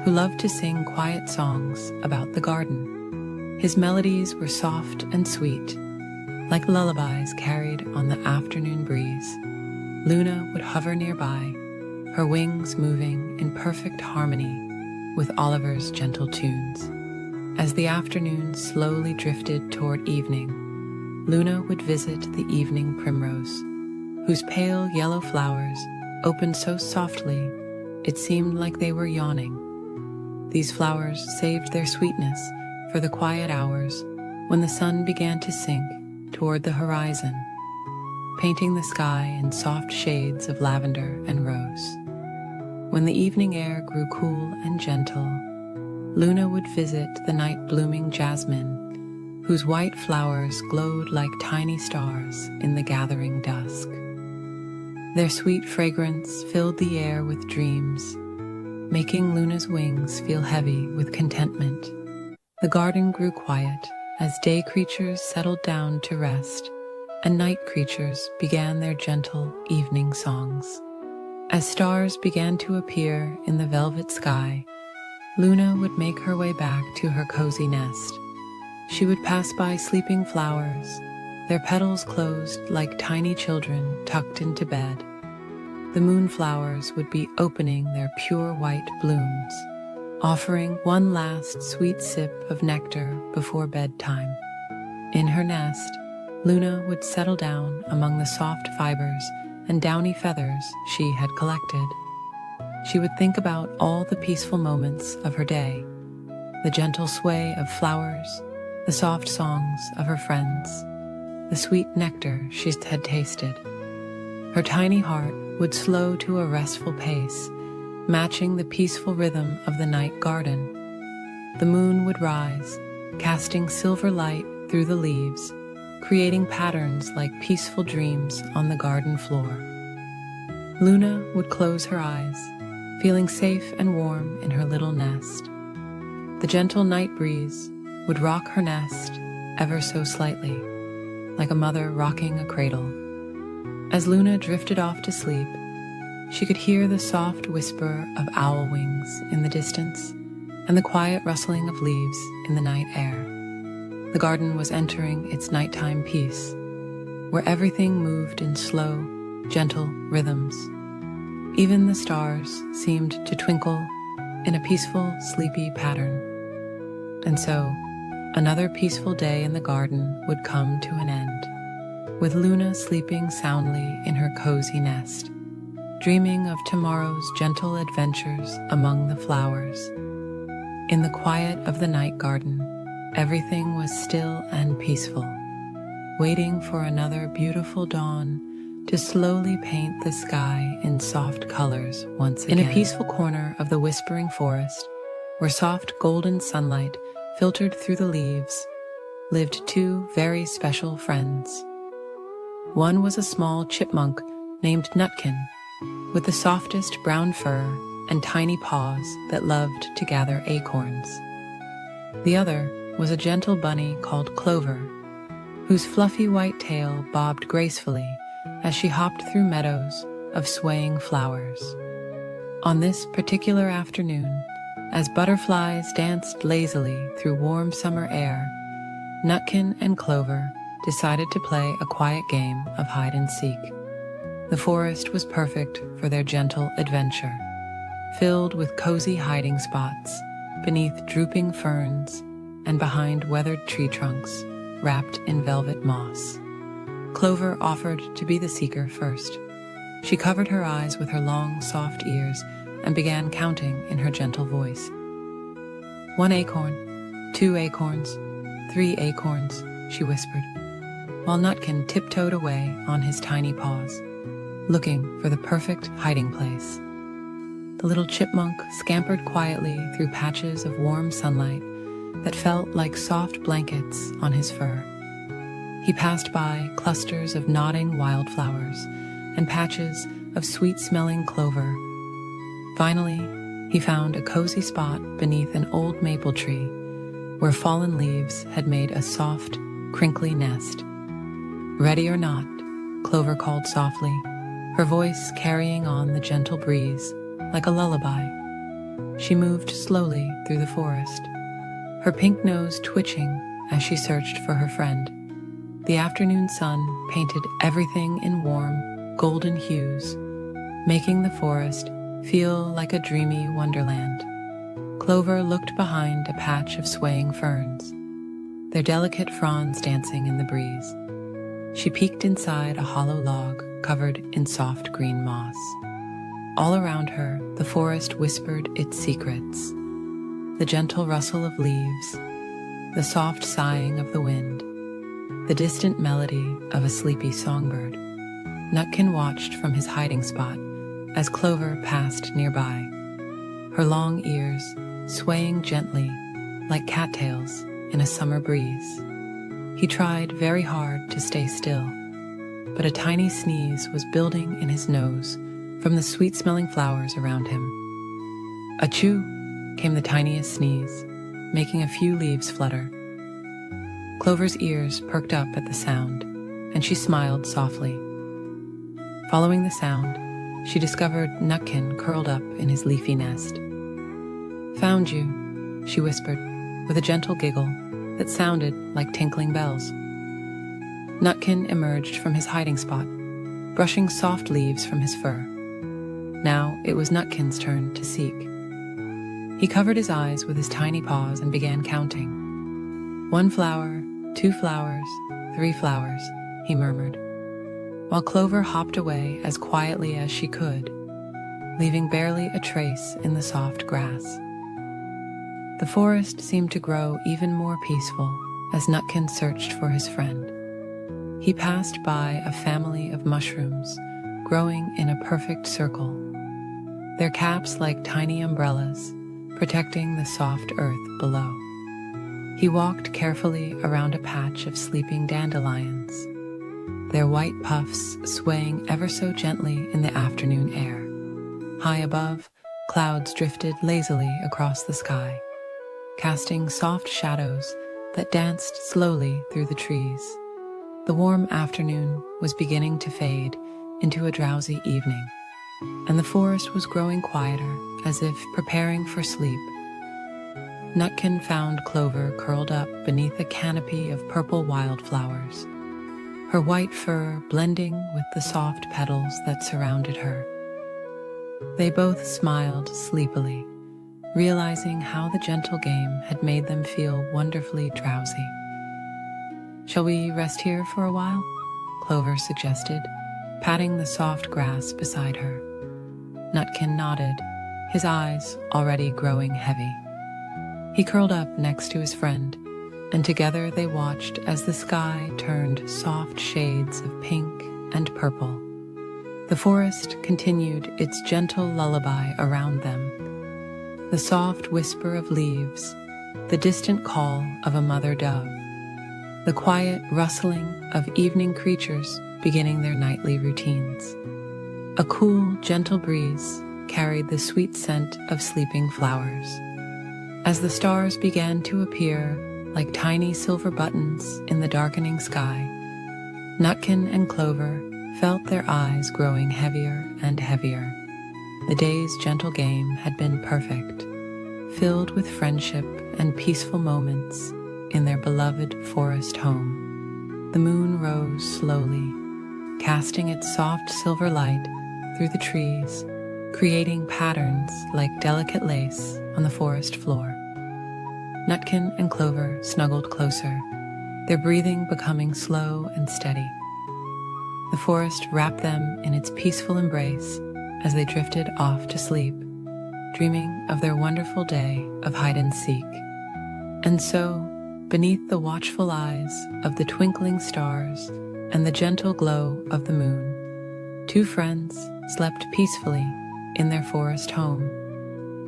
who loved to sing quiet songs about the garden. His melodies were soft and sweet, like lullabies carried on the afternoon breeze. Luna would hover nearby, her wings moving in perfect harmony with Oliver's gentle tunes. As the afternoon slowly drifted toward evening, Luna would visit the evening primrose, whose pale yellow flowers opened so softly it seemed like they were yawning. These flowers saved their sweetness for the quiet hours when the sun began to sink toward the horizon, painting the sky in soft shades of lavender and rose. When the evening air grew cool and gentle, Luna would visit the night-blooming jasmine, whose white flowers glowed like tiny stars in the gathering dusk. Their sweet fragrance filled the air with dreams, making Luna's wings feel heavy with contentment. The garden grew quiet as day creatures settled down to rest, and night creatures began their gentle evening songs. As stars began to appear in the velvet sky, Luna would make her way back to her cozy nest. She would pass by sleeping flowers, their petals closed like tiny children tucked into bed. The moonflowers would be opening their pure white blooms, offering one last sweet sip of nectar before bedtime. In her nest, Luna would settle down among the soft fibers and downy feathers she had collected. She would think about all the peaceful moments of her day, the gentle sway of flowers, the soft songs of her friends, the sweet nectar she had tasted. Her tiny heart would slow to a restful pace, matching the peaceful rhythm of the night garden. The moon would rise, casting silver light through the leaves, creating patterns like peaceful dreams on the garden floor. Luna would close her eyes, feeling safe and warm in her little nest. The gentle night breeze would rock her nest ever so slightly, like a mother rocking a cradle. As Luna drifted off to sleep, she could hear the soft whisper of owl wings in the distance and the quiet rustling of leaves in the night air. The garden was entering its nighttime peace, where everything moved in slow, gentle rhythms. Even the stars seemed to twinkle in a peaceful, sleepy pattern. And so, another peaceful day in the garden would come to an end, with Luna sleeping soundly in her cozy nest, dreaming of tomorrow's gentle adventures among the flowers. In the quiet of the night garden, everything was still and peaceful, waiting for another beautiful dawn to slowly paint the sky in soft colors once again. In a peaceful corner of the whispering forest, where soft golden sunlight filtered through the leaves, lived two very special friends. One was a small chipmunk named Nutkin, with the softest brown fur and tiny paws that loved to gather acorns. The other was a gentle bunny called Clover, whose fluffy white tail bobbed gracefully as she hopped through meadows of swaying flowers. On this particular afternoon, as butterflies danced lazily through warm summer air, Nutkin and Clover decided to play a quiet game of hide and seek. The forest was perfect for their gentle adventure, filled with cozy hiding spots beneath drooping ferns and behind weathered tree trunks wrapped in velvet moss. Clover offered to be the seeker first. She covered her eyes with her long, soft ears and began counting in her gentle voice. 1 acorn, 2 acorns, 3 acorns, she whispered, while Nutkin tiptoed away on his tiny paws, looking for the perfect hiding place. The little chipmunk scampered quietly through patches of warm sunlight that felt like soft blankets on his fur. He passed by clusters of nodding wildflowers and patches of sweet-smelling clover. Finally, he found a cozy spot beneath an old maple tree where fallen leaves had made a soft, crinkly nest. Ready or not, Clover called softly, her voice carrying on the gentle breeze like a lullaby. She moved slowly through the forest, her pink nose twitching as she searched for her friend. The afternoon sun painted everything in warm, golden hues, making the forest feel like a dreamy wonderland. Clover looked behind a patch of swaying ferns, their delicate fronds dancing in the breeze. She peeked inside a hollow log covered in soft green moss. All around her, the forest whispered its secrets. The gentle rustle of leaves, the soft sighing of the wind, the distant melody of a sleepy songbird. Nutkin watched from his hiding spot as Clover passed nearby, her long ears swaying gently like cattails in a summer breeze. He tried very hard to stay still, but a tiny sneeze was building in his nose from the sweet-smelling flowers around him. Achoo! Came the tiniest sneeze, making a few leaves flutter. Clover's ears perked up at the sound, and she smiled softly. Following the sound, she discovered Nutkin curled up in his leafy nest. "Found you," she whispered, with a gentle giggle that sounded like tinkling bells. Nutkin emerged from his hiding spot, brushing soft leaves from his fur. Now it was Nutkin's turn to seek. He covered his eyes with his tiny paws and began counting. 1 flower, 2 flowers, 3 flowers, he murmured, while Clover hopped away as quietly as she could, leaving barely a trace in the soft grass. The forest seemed to grow even more peaceful as Nutkin searched for his friend. He passed by a family of mushrooms growing in a perfect circle, their caps like tiny umbrellas, protecting the soft earth below. He walked carefully around a patch of sleeping dandelions, their white puffs swaying ever so gently in the afternoon air. High above, clouds drifted lazily across the sky, casting soft shadows that danced slowly through the trees. The warm afternoon was beginning to fade into a drowsy evening, and the forest was growing quieter, as if preparing for sleep. Nutkin found Clover curled up beneath a canopy of purple wildflowers, her white fur blending with the soft petals that surrounded her. They both smiled sleepily, realizing how the gentle game had made them feel wonderfully drowsy. "Shall we rest here for a while?" Clover suggested, patting the soft grass beside her. Nutkin nodded, his eyes already growing heavy. He curled up next to his friend, and together they watched as the sky turned soft shades of pink and purple. The forest continued its gentle lullaby around them, the soft whisper of leaves, the distant call of a mother dove, the quiet rustling of evening creatures beginning their nightly routines. A cool, gentle breeze carried the sweet scent of sleeping flowers. As the stars began to appear like tiny silver buttons in the darkening sky, Nutkin and Clover felt their eyes growing heavier and heavier. The day's gentle game had been perfect, filled with friendship and peaceful moments in their beloved forest home. The moon rose slowly, casting its soft silver light through the trees, creating patterns like delicate lace on the forest floor. Nutkin and Clover snuggled closer, their breathing becoming slow and steady. The forest wrapped them in its peaceful embrace as they drifted off to sleep, dreaming of their wonderful day of hide-and-seek. And so, beneath the watchful eyes of the twinkling stars and the gentle glow of the moon, 2 friends slept peacefully in their forest home,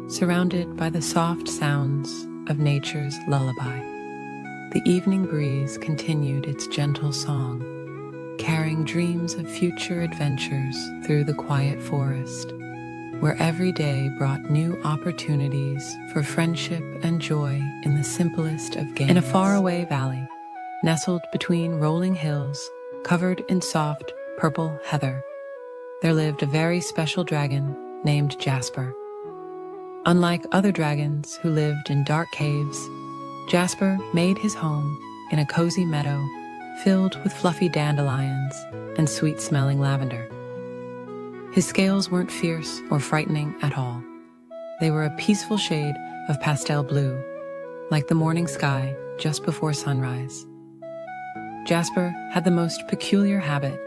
surrounded by the soft sounds of nature's lullaby. The evening breeze continued its gentle song, carrying dreams of future adventures through the quiet forest, where every day brought new opportunities for friendship and joy in the simplest of games. In a faraway valley, nestled between rolling hills covered in soft purple heather, there lived a very special dragon named Jasper. Unlike other dragons who lived in dark caves, Jasper made his home in a cozy meadow filled with fluffy dandelions and sweet-smelling lavender. His scales weren't fierce or frightening at all. They were a peaceful shade of pastel blue, like the morning sky just before sunrise. Jasper had the most peculiar habit.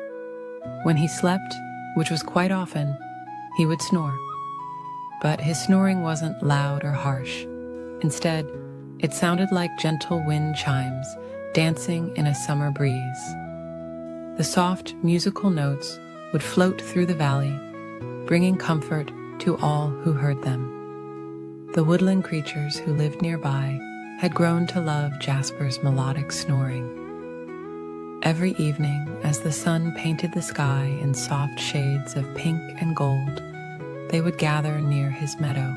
When he slept, which was quite often, he would snore. But his snoring wasn't loud or harsh. Instead, it sounded like gentle wind chimes dancing in a summer breeze. The soft musical notes would float through the valley, bringing comfort to all who heard them. The woodland creatures who lived nearby had grown to love Jasper's melodic snoring. Every evening, as the sun painted the sky in soft shades of pink and gold, they would gather near his meadow.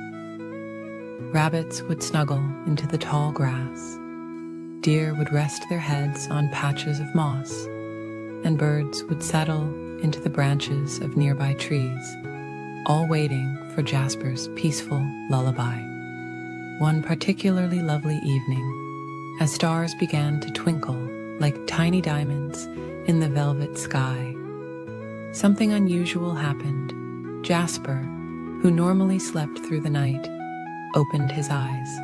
Rabbits would snuggle into the tall grass. Deer would rest their heads on patches of moss, and birds would settle into the branches of nearby trees. all waiting for Jasper's peaceful lullaby. One particularly lovely evening, as stars began to twinkle like tiny diamonds in the velvet sky, something unusual happened. Jasper, who normally slept through the night, opened his eyes.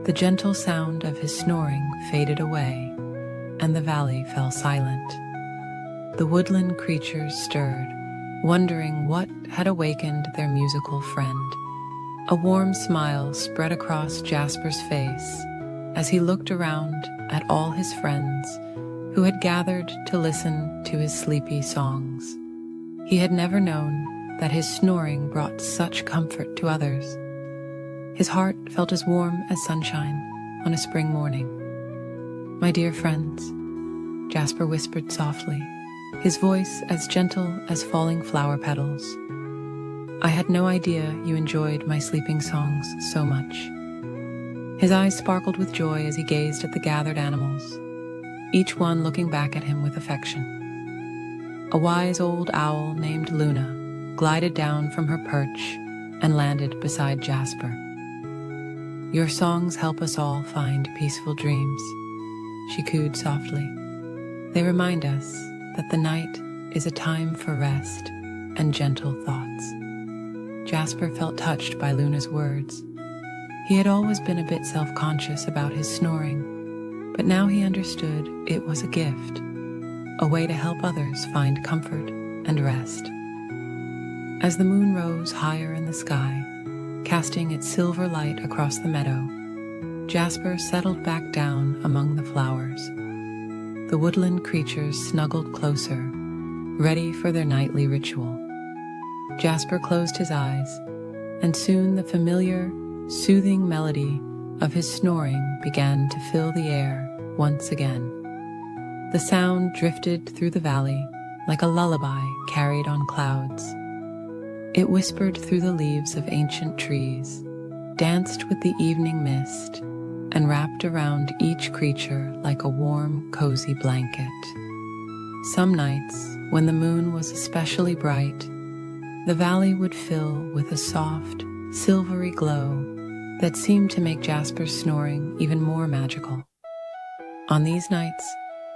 The gentle sound of his snoring faded away, and the valley fell silent. The woodland creatures stirred, wondering what had awakened their musical friend. A warm smile spread across Jasper's face as he looked around at all his friends who had gathered to listen to his sleepy songs. He had never known that his snoring brought such comfort to others. His heart felt as warm as sunshine on a spring morning. "My dear friends," Jasper whispered softly, his voice as gentle as falling flower petals. "I had no idea you enjoyed my sleeping songs so much." His eyes sparkled with joy as he gazed at the gathered animals, each one looking back at him with affection. A wise old owl named Luna glided down from her perch and landed beside Jasper. "Your songs help us all find peaceful dreams," she cooed softly. "They remind us that the night is a time for rest and gentle thoughts." Jasper felt touched by Luna's words. He had always been a bit self-conscious about his snoring, but now he understood it was a gift, a way to help others find comfort and rest. As the moon rose higher in the sky, casting its silver light across the meadow, Jasper settled back down among the flowers. The woodland creatures snuggled closer, ready for their nightly ritual. Jasper closed his eyes, and soon the familiar, soothing melody of his snoring began to fill the air once again. The sound drifted through the valley like a lullaby carried on clouds. It whispered through the leaves of ancient trees, danced with the evening mist, and wrapped around each creature like a warm, cozy blanket. Some nights, when the moon was especially bright, the valley would fill with a soft, silvery glow that seemed to make Jasper's snoring even more magical. On these nights,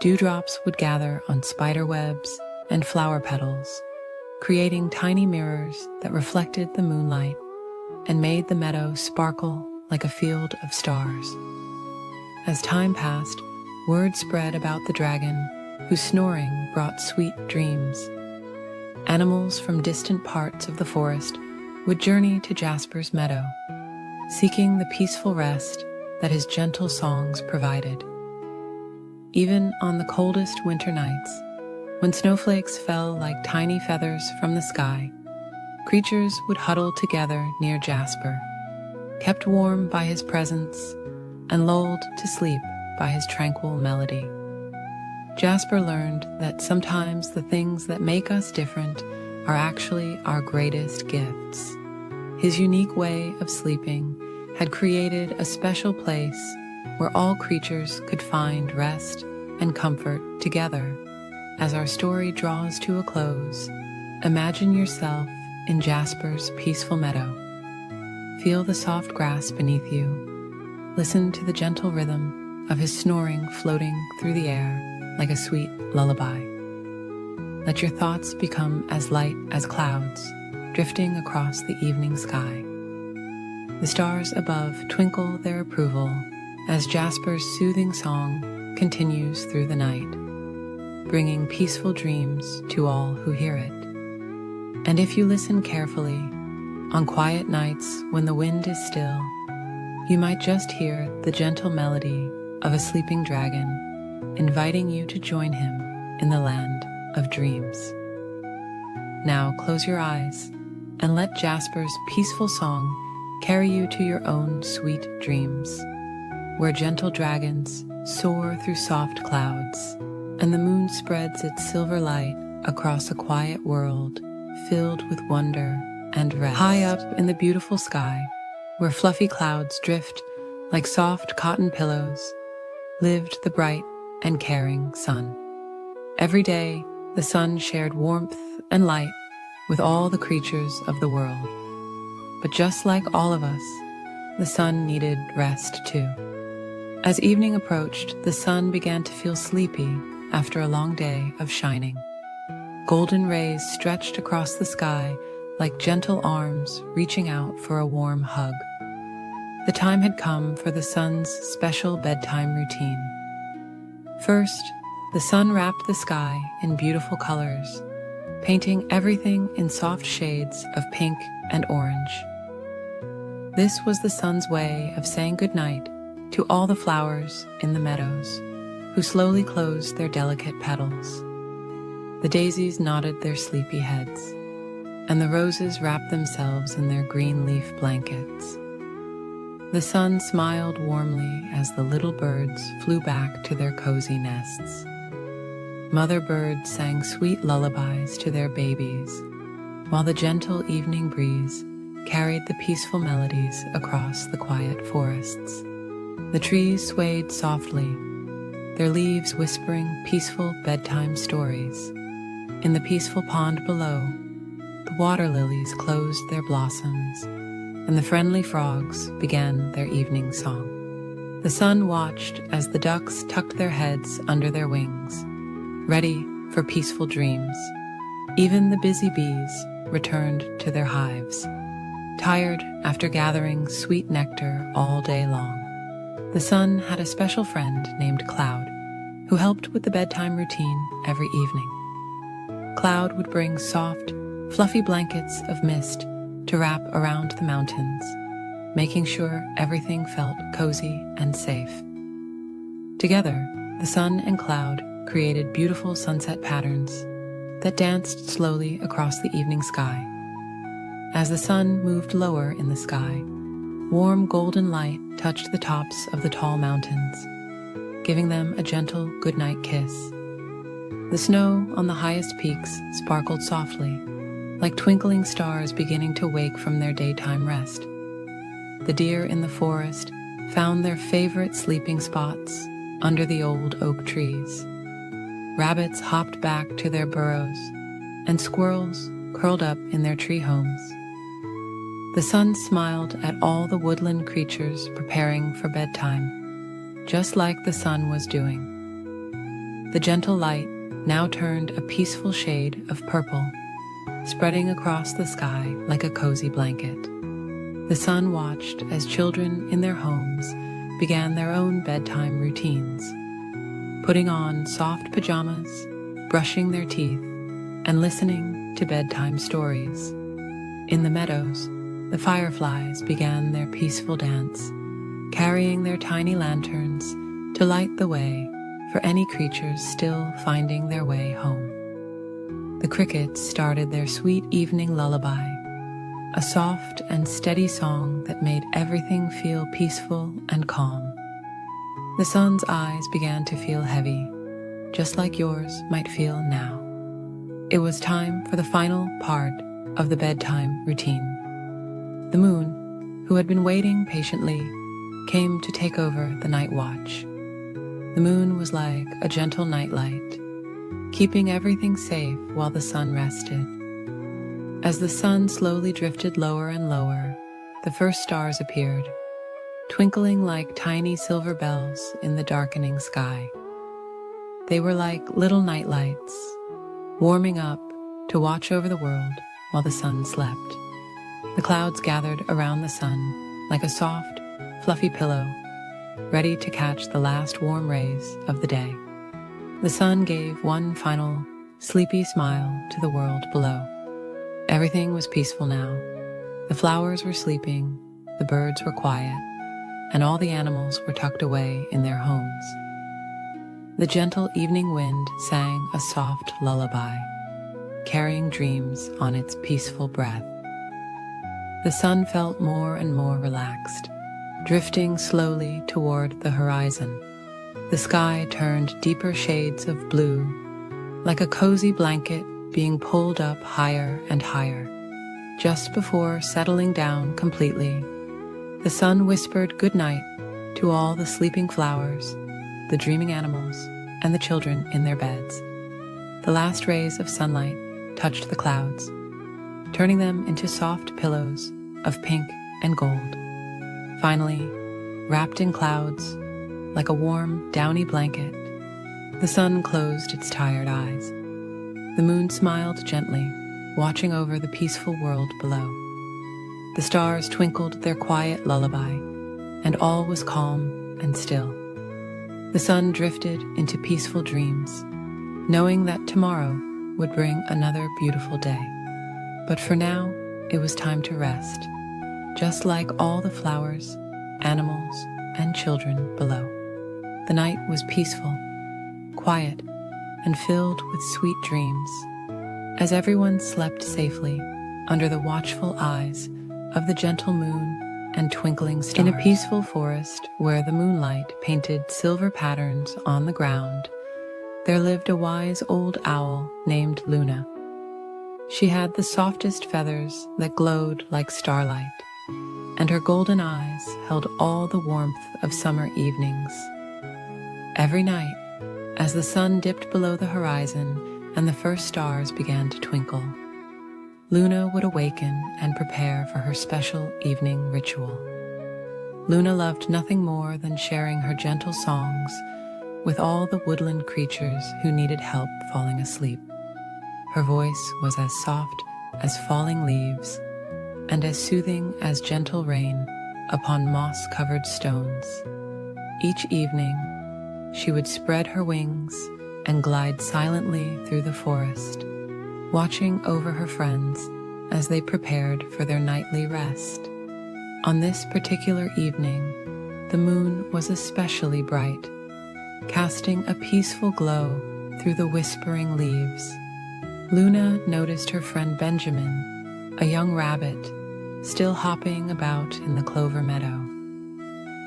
dewdrops would gather on spider webs and flower petals, creating tiny mirrors that reflected the moonlight and made the meadow sparkle like a field of stars. As time passed, word spread about the dragon, whose snoring brought sweet dreams. Animals from distant parts of the forest would journey to Jasper's meadow, seeking the peaceful rest that his gentle songs provided. Even on the coldest winter nights, when snowflakes fell like tiny feathers from the sky, creatures would huddle together near Jasper, kept warm by his presence and lulled to sleep by his tranquil melody. Jasper learned that sometimes the things that make us different are actually our greatest gifts. His unique way of sleeping had created a special place where all creatures could find rest and comfort together. As our story draws to a close, imagine yourself in Jasper's peaceful meadow. Feel the soft grass beneath you. Listen to the gentle rhythm of his snoring floating through the air like a sweet lullaby. Let your thoughts become as light as clouds, drifting across the evening sky. The stars above twinkle their approval as Jasper's soothing song continues through the night, bringing peaceful dreams to all who hear it. And if you listen carefully, on quiet nights when the wind is still, you might just hear the gentle melody of a sleeping dragon, inviting you to join him in the land of dreams. Now close your eyes and let Jasper's peaceful song carry you to your own sweet dreams, where gentle dragons soar through soft clouds, and the moon spreads its silver light across a quiet world filled with wonder and rest. High up in the beautiful sky, where fluffy clouds drift like soft cotton pillows, lived the bright and caring sun. Every day, the sun shared warmth and light, with all the creatures of the world. But just like all of us, the sun needed rest too. As evening approached, the sun began to feel sleepy after a long day of shining. Golden rays stretched across the sky like gentle arms reaching out for a warm hug. The time had come for the sun's special bedtime routine. First, the sun wrapped the sky in beautiful colors, painting everything in soft shades of pink and orange. This was the sun's way of saying goodnight to all the flowers in the meadows, who slowly closed their delicate petals. The daisies nodded their sleepy heads, and the roses wrapped themselves in their green leaf blankets. The sun smiled warmly as the little birds flew back to their cozy nests. Mother birds sang sweet lullabies to their babies, while the gentle evening breeze carried the peaceful melodies across the quiet forests. The trees swayed softly, their leaves whispering peaceful bedtime stories. In the peaceful pond below, the water lilies closed their blossoms, and the friendly frogs began their evening song. The sun watched as the ducks tucked their heads under their wings, ready for peaceful dreams. Even the busy bees returned to their hives, tired after gathering sweet nectar all day long. The sun had a special friend named Cloud, who helped with the bedtime routine every evening. Cloud would bring soft, fluffy blankets of mist to wrap around the mountains, making sure everything felt cozy and safe. Together, the sun and Cloud created beautiful sunset patterns that danced slowly across the evening sky. As the sun moved lower in the sky, warm golden light touched the tops of the tall mountains, giving them a gentle goodnight kiss. The snow on the highest peaks sparkled softly, like twinkling stars beginning to wake from their daytime rest. The deer in the forest found their favorite sleeping spots under the old oak trees. Rabbits hopped back to their burrows, and squirrels curled up in their tree homes. The sun smiled at all the woodland creatures preparing for bedtime, just like the sun was doing. The gentle light now turned a peaceful shade of purple, spreading across the sky like a cozy blanket. The sun watched as children in their homes began their own bedtime routines, putting on soft pajamas, brushing their teeth, and listening to bedtime stories. In the meadows, the fireflies began their peaceful dance, carrying their tiny lanterns to light the way for any creatures still finding their way home. The crickets started their sweet evening lullaby, a soft and steady song that made everything feel peaceful and calm. The sun's eyes began to feel heavy, just like yours might feel now. It was time for the final part of the bedtime routine. The moon, who had been waiting patiently, came to take over the night watch. The moon was like a gentle nightlight, keeping everything safe while the sun rested. As the sun slowly drifted lower and lower, the first stars appeared, twinkling like tiny silver bells in the darkening sky. They were like little nightlights, warming up to watch over the world while the sun slept. The clouds gathered around the sun like a soft, fluffy pillow, ready to catch the last warm rays of the day. The sun gave one final, sleepy smile to the world below. Everything was peaceful now. The flowers were sleeping, the birds were quiet, and all the animals were tucked away in their homes. The gentle evening wind sang a soft lullaby, carrying dreams on its peaceful breath. The sun felt more and more relaxed, drifting slowly toward the horizon. The sky turned deeper shades of blue, like a cozy blanket being pulled up higher and higher. Just before settling down completely, the sun whispered goodnight to all the sleeping flowers, the dreaming animals, and the children in their beds. The last rays of sunlight touched the clouds, turning them into soft pillows of pink and gold. Finally, wrapped in clouds, like a warm, downy blanket, the sun closed its tired eyes. The moon smiled gently, watching over the peaceful world below. The stars twinkled their quiet lullaby, and all was calm and still. The sun drifted into peaceful dreams, knowing that tomorrow would bring another beautiful day. But for now, it was time to rest, just like all the flowers, animals, and children below. The night was peaceful, quiet, and filled with sweet dreams, as everyone slept safely under the watchful eyes of the gentle moon and twinkling stars. In a peaceful forest where the moonlight painted silver patterns on the ground, there lived a wise old owl named Luna. She had the softest feathers that glowed like starlight, and her golden eyes held all the warmth of summer evenings. Every night, as the sun dipped below the horizon and the first stars began to twinkle, Luna would awaken and prepare for her special evening ritual. Luna loved nothing more than sharing her gentle songs with all the woodland creatures who needed help falling asleep. Her voice was as soft as falling leaves and as soothing as gentle rain upon moss-covered stones. Each evening, she would spread her wings and glide silently through the forest, watching over her friends as they prepared for their nightly rest. On this particular evening, the moon was especially bright, casting a peaceful glow through the whispering leaves. Luna noticed her friend Benjamin, a young rabbit, still hopping about in the clover meadow.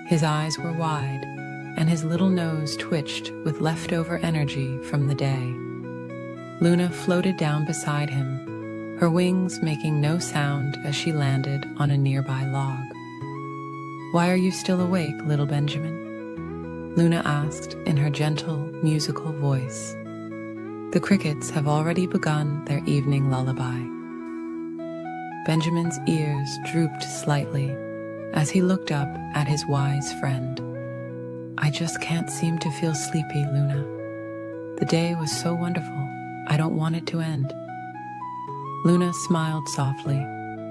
His eyes were wide, and his little nose twitched with leftover energy from the day. Luna floated down beside him, her wings making no sound as she landed on a nearby log. "Why are you still awake, little Benjamin?" Luna asked in her gentle, musical voice. "The crickets have already begun their evening lullaby." Benjamin's ears drooped slightly as he looked up at his wise friend. "I just can't seem to feel sleepy, Luna. The day was so wonderful. I don't want it to end." Luna smiled softly,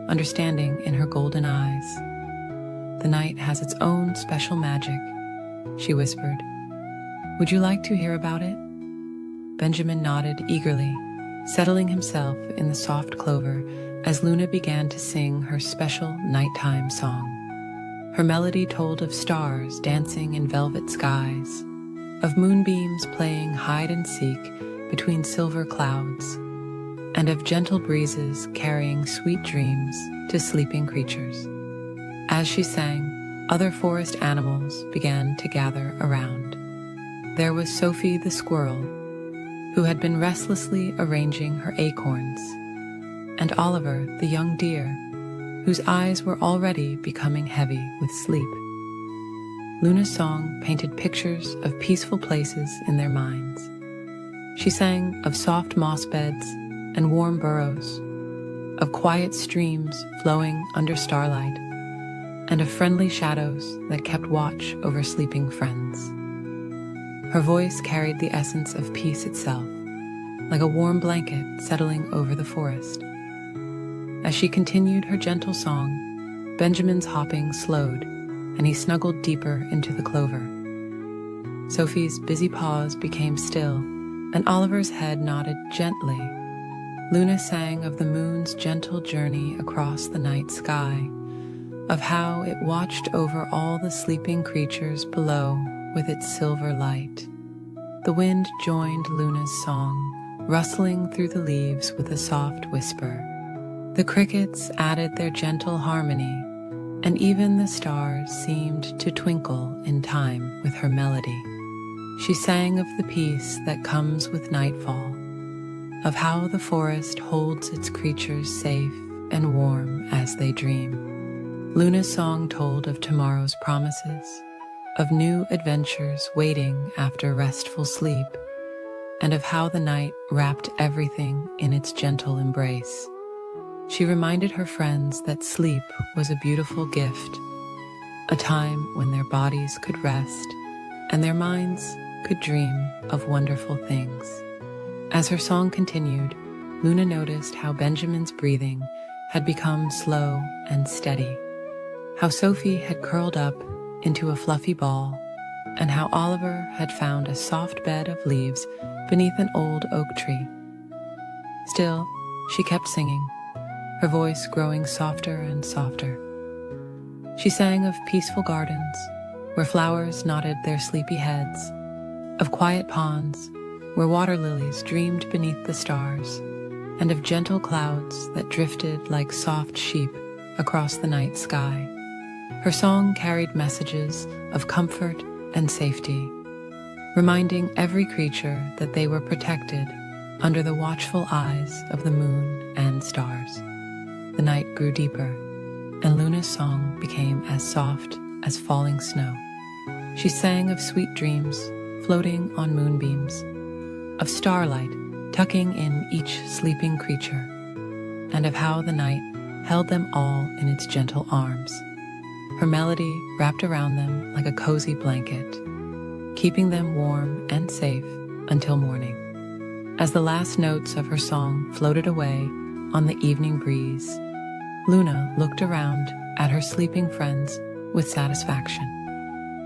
understanding in her golden eyes. "The night has its own special magic," she whispered. "Would you like to hear about it?" Benjamin nodded eagerly, settling himself in the soft clover as Luna began to sing her special nighttime song. Her melody told of stars dancing in velvet skies, of moonbeams playing hide and seek between silver clouds, and of gentle breezes carrying sweet dreams to sleeping creatures. As she sang, other forest animals began to gather around. There was Sophie the squirrel, who had been restlessly arranging her acorns, and Oliver the young deer, whose eyes were already becoming heavy with sleep. Luna's song painted pictures of peaceful places in their minds. She sang of soft moss beds and warm burrows, of quiet streams flowing under starlight, and of friendly shadows that kept watch over sleeping friends. Her voice carried the essence of peace itself, like a warm blanket settling over the forest. As she continued her gentle song, Benjamin's hopping slowed, and he snuggled deeper into the clover. Sophie's busy paws became still, and Oliver's head nodded gently. Luna sang of the moon's gentle journey across the night sky, of how it watched over all the sleeping creatures below with its silver light. The wind joined Luna's song, rustling through the leaves with a soft whisper. The crickets added their gentle harmony, and even the stars seemed to twinkle in time with her melody. She sang of the peace that comes with nightfall, of how the forest holds its creatures safe and warm as they dream. Luna's song told of tomorrow's promises, of new adventures waiting after restful sleep, and of how the night wrapped everything in its gentle embrace. she reminded her friends that sleep was a beautiful gift, a time when their bodies could rest and their minds could dream of wonderful things. As her song continued, Luna noticed how Benjamin's breathing had become slow and steady, how Sophie had curled up into a fluffy ball, and how Oliver had found a soft bed of leaves beneath an old oak tree. Still, she kept singing, her voice growing softer and softer. She sang of peaceful gardens, where flowers nodded their sleepy heads, of quiet ponds, where water lilies dreamed beneath the stars, and of gentle clouds that drifted like soft sheep across the night sky. Her song carried messages of comfort and safety, reminding every creature that they were protected under the watchful eyes of the moon and stars. The night grew deeper, and Luna's song became as soft as falling snow. She sang of sweet dreams floating on moonbeams, of starlight tucking in each sleeping creature, and of how the night held them all in its gentle arms. Her melody wrapped around them like a cozy blanket, keeping them warm and safe until morning. As the last notes of her song floated away on the evening breeze, Luna looked around at her sleeping friends with satisfaction.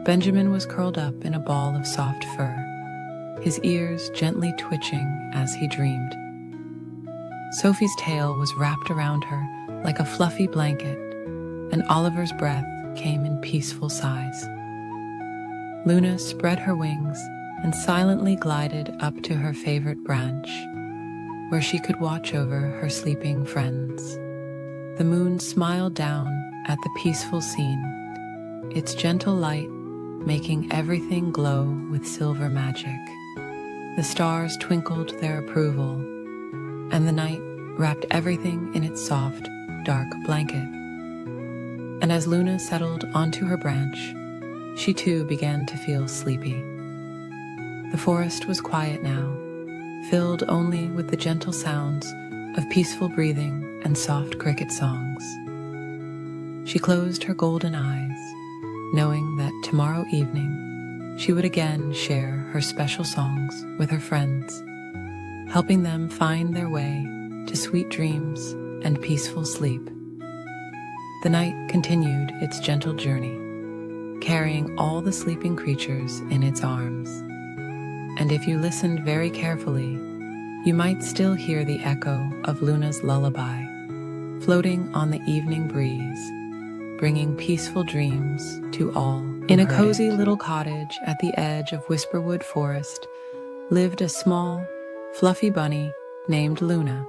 Benjamin was curled up in a ball of soft fur, his ears gently twitching as he dreamed. Sophie's tail was wrapped around her like a fluffy blanket, and Oliver's breath came in peaceful sighs. Luna spread her wings and silently glided up to her favorite branch, where she could watch over her sleeping friends. The moon smiled down at the peaceful scene, its gentle light making everything glow with silver magic. The stars twinkled their approval, and the night wrapped everything in its soft, dark blanket. And as Luna settled onto her branch, she too began to feel sleepy. The forest was quiet now, filled only with the gentle sounds of peaceful breathing and soft cricket songs. She closed her golden eyes, knowing that tomorrow evening she would again share her special songs with her friends, helping them find their way to sweet dreams and peaceful sleep. The night continued its gentle journey, carrying all the sleeping creatures in its arms. And if you listened very carefully, you might still hear the echo of Luna's lullaby, floating on the evening breeze, bringing peaceful dreams to all. In a cozy little cottage at the edge of Whisperwood Forest lived a small, fluffy bunny named Luna.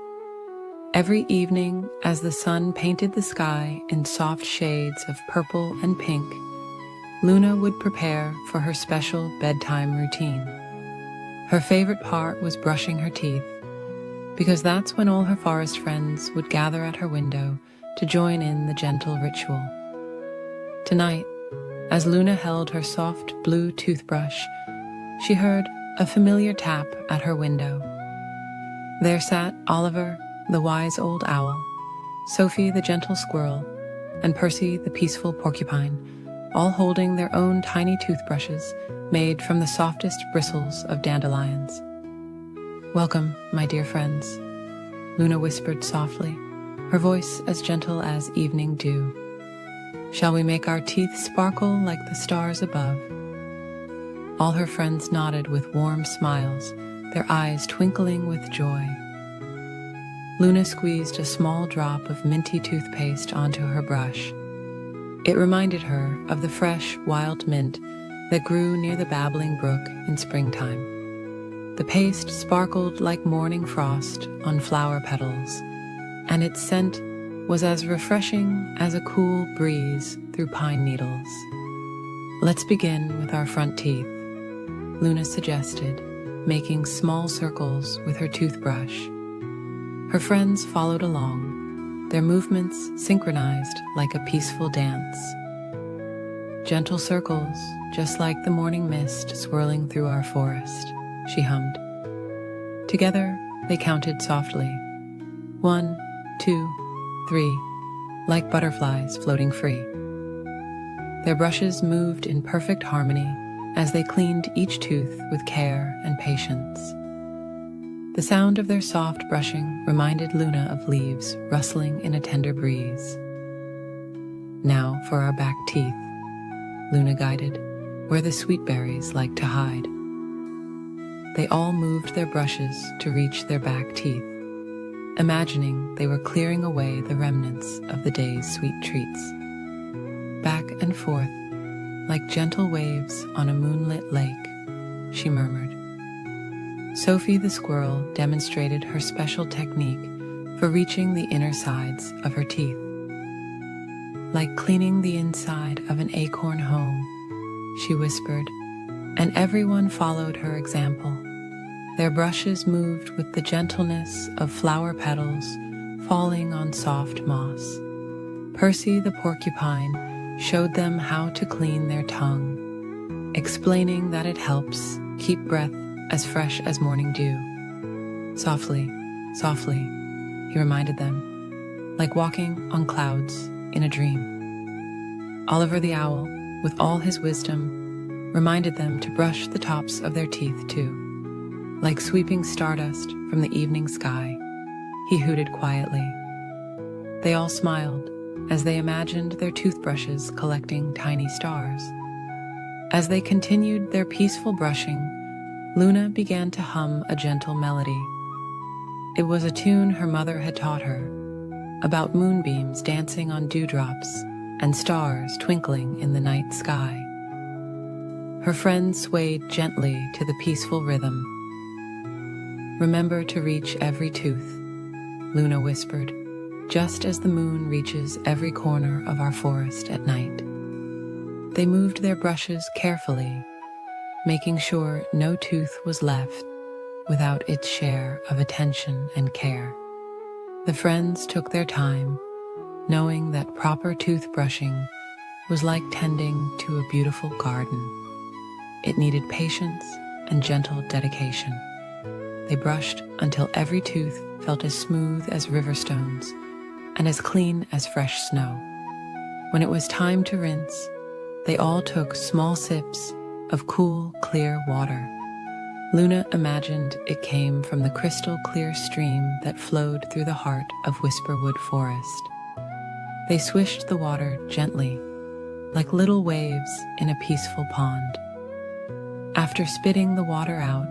Every evening, as the sun painted the sky in soft shades of purple and pink, Luna would prepare for her special bedtime routine. Her favorite part was brushing her teeth, because that's when all her forest friends would gather at her window to join in the gentle ritual. Tonight, as Luna held her soft blue toothbrush, she heard a familiar tap at her window. There sat Oliver, the wise old owl, Sophie, the gentle squirrel, and Percy, the peaceful porcupine, all holding their own tiny toothbrushes made from the softest bristles of dandelions. "Welcome, my dear friends," Luna whispered softly, her voice as gentle as evening dew. "Shall we make our teeth sparkle like the stars above?" All her friends nodded with warm smiles, their eyes twinkling with joy. Luna squeezed a small drop of minty toothpaste onto her brush. It reminded her of the fresh, wild mint that grew near the babbling brook in springtime. The paste sparkled like morning frost on flower petals, and its scent was as refreshing as a cool breeze through pine needles. "Let's begin with our front teeth," Luna suggested, making small circles with her toothbrush. Her friends followed along, their movements synchronized like a peaceful dance. "Gentle circles, just like the morning mist swirling through our forest," she hummed. Together, they counted softly. 1, 2, 3. Like butterflies floating free. Their brushes moved in perfect harmony as they cleaned each tooth with care and patience. The sound of their soft brushing reminded Luna of leaves rustling in a tender breeze. Now for our back teeth, Luna guided, where the sweet berries like to hide. They all moved their brushes to reach their back teeth, imagining they were clearing away the remnants of the day's sweet treats. Back and forth, like gentle waves on a moonlit lake, she murmured. Sophie the squirrel demonstrated her special technique for reaching the inner sides of her teeth. Like cleaning the inside of an acorn home, she whispered, and everyone followed her example. Their brushes moved with the gentleness of flower petals falling on soft moss. Percy the porcupine showed them how to clean their tongue, explaining that it helps keep breath as fresh as morning dew. Softly, softly, he reminded them, like walking on clouds in a dream. Oliver the owl, with all his wisdom, reminded them to brush the tops of their teeth too. Like sweeping stardust from the evening sky, he hooted quietly. They all smiled as they imagined their toothbrushes collecting tiny stars. As they continued their peaceful brushing, Luna began to hum a gentle melody. It was a tune her mother had taught her, about moonbeams dancing on dewdrops and stars twinkling in the night sky. Her friends swayed gently to the peaceful rhythm. Remember to reach every tooth, Luna whispered, just as the moon reaches every corner of our forest at night. They moved their brushes carefully, making sure no tooth was left without its share of attention and care. The friends took their time, knowing that proper toothbrushing was like tending to a beautiful garden. It needed patience and gentle dedication. They brushed until every tooth felt as smooth as river stones and as clean as fresh snow. When it was time to rinse, they all took small sips of cool, clear water. Luna imagined it came from the crystal clear stream that flowed through the heart of Whisperwood Forest. They swished the water gently, like little waves in a peaceful pond. After spitting the water out,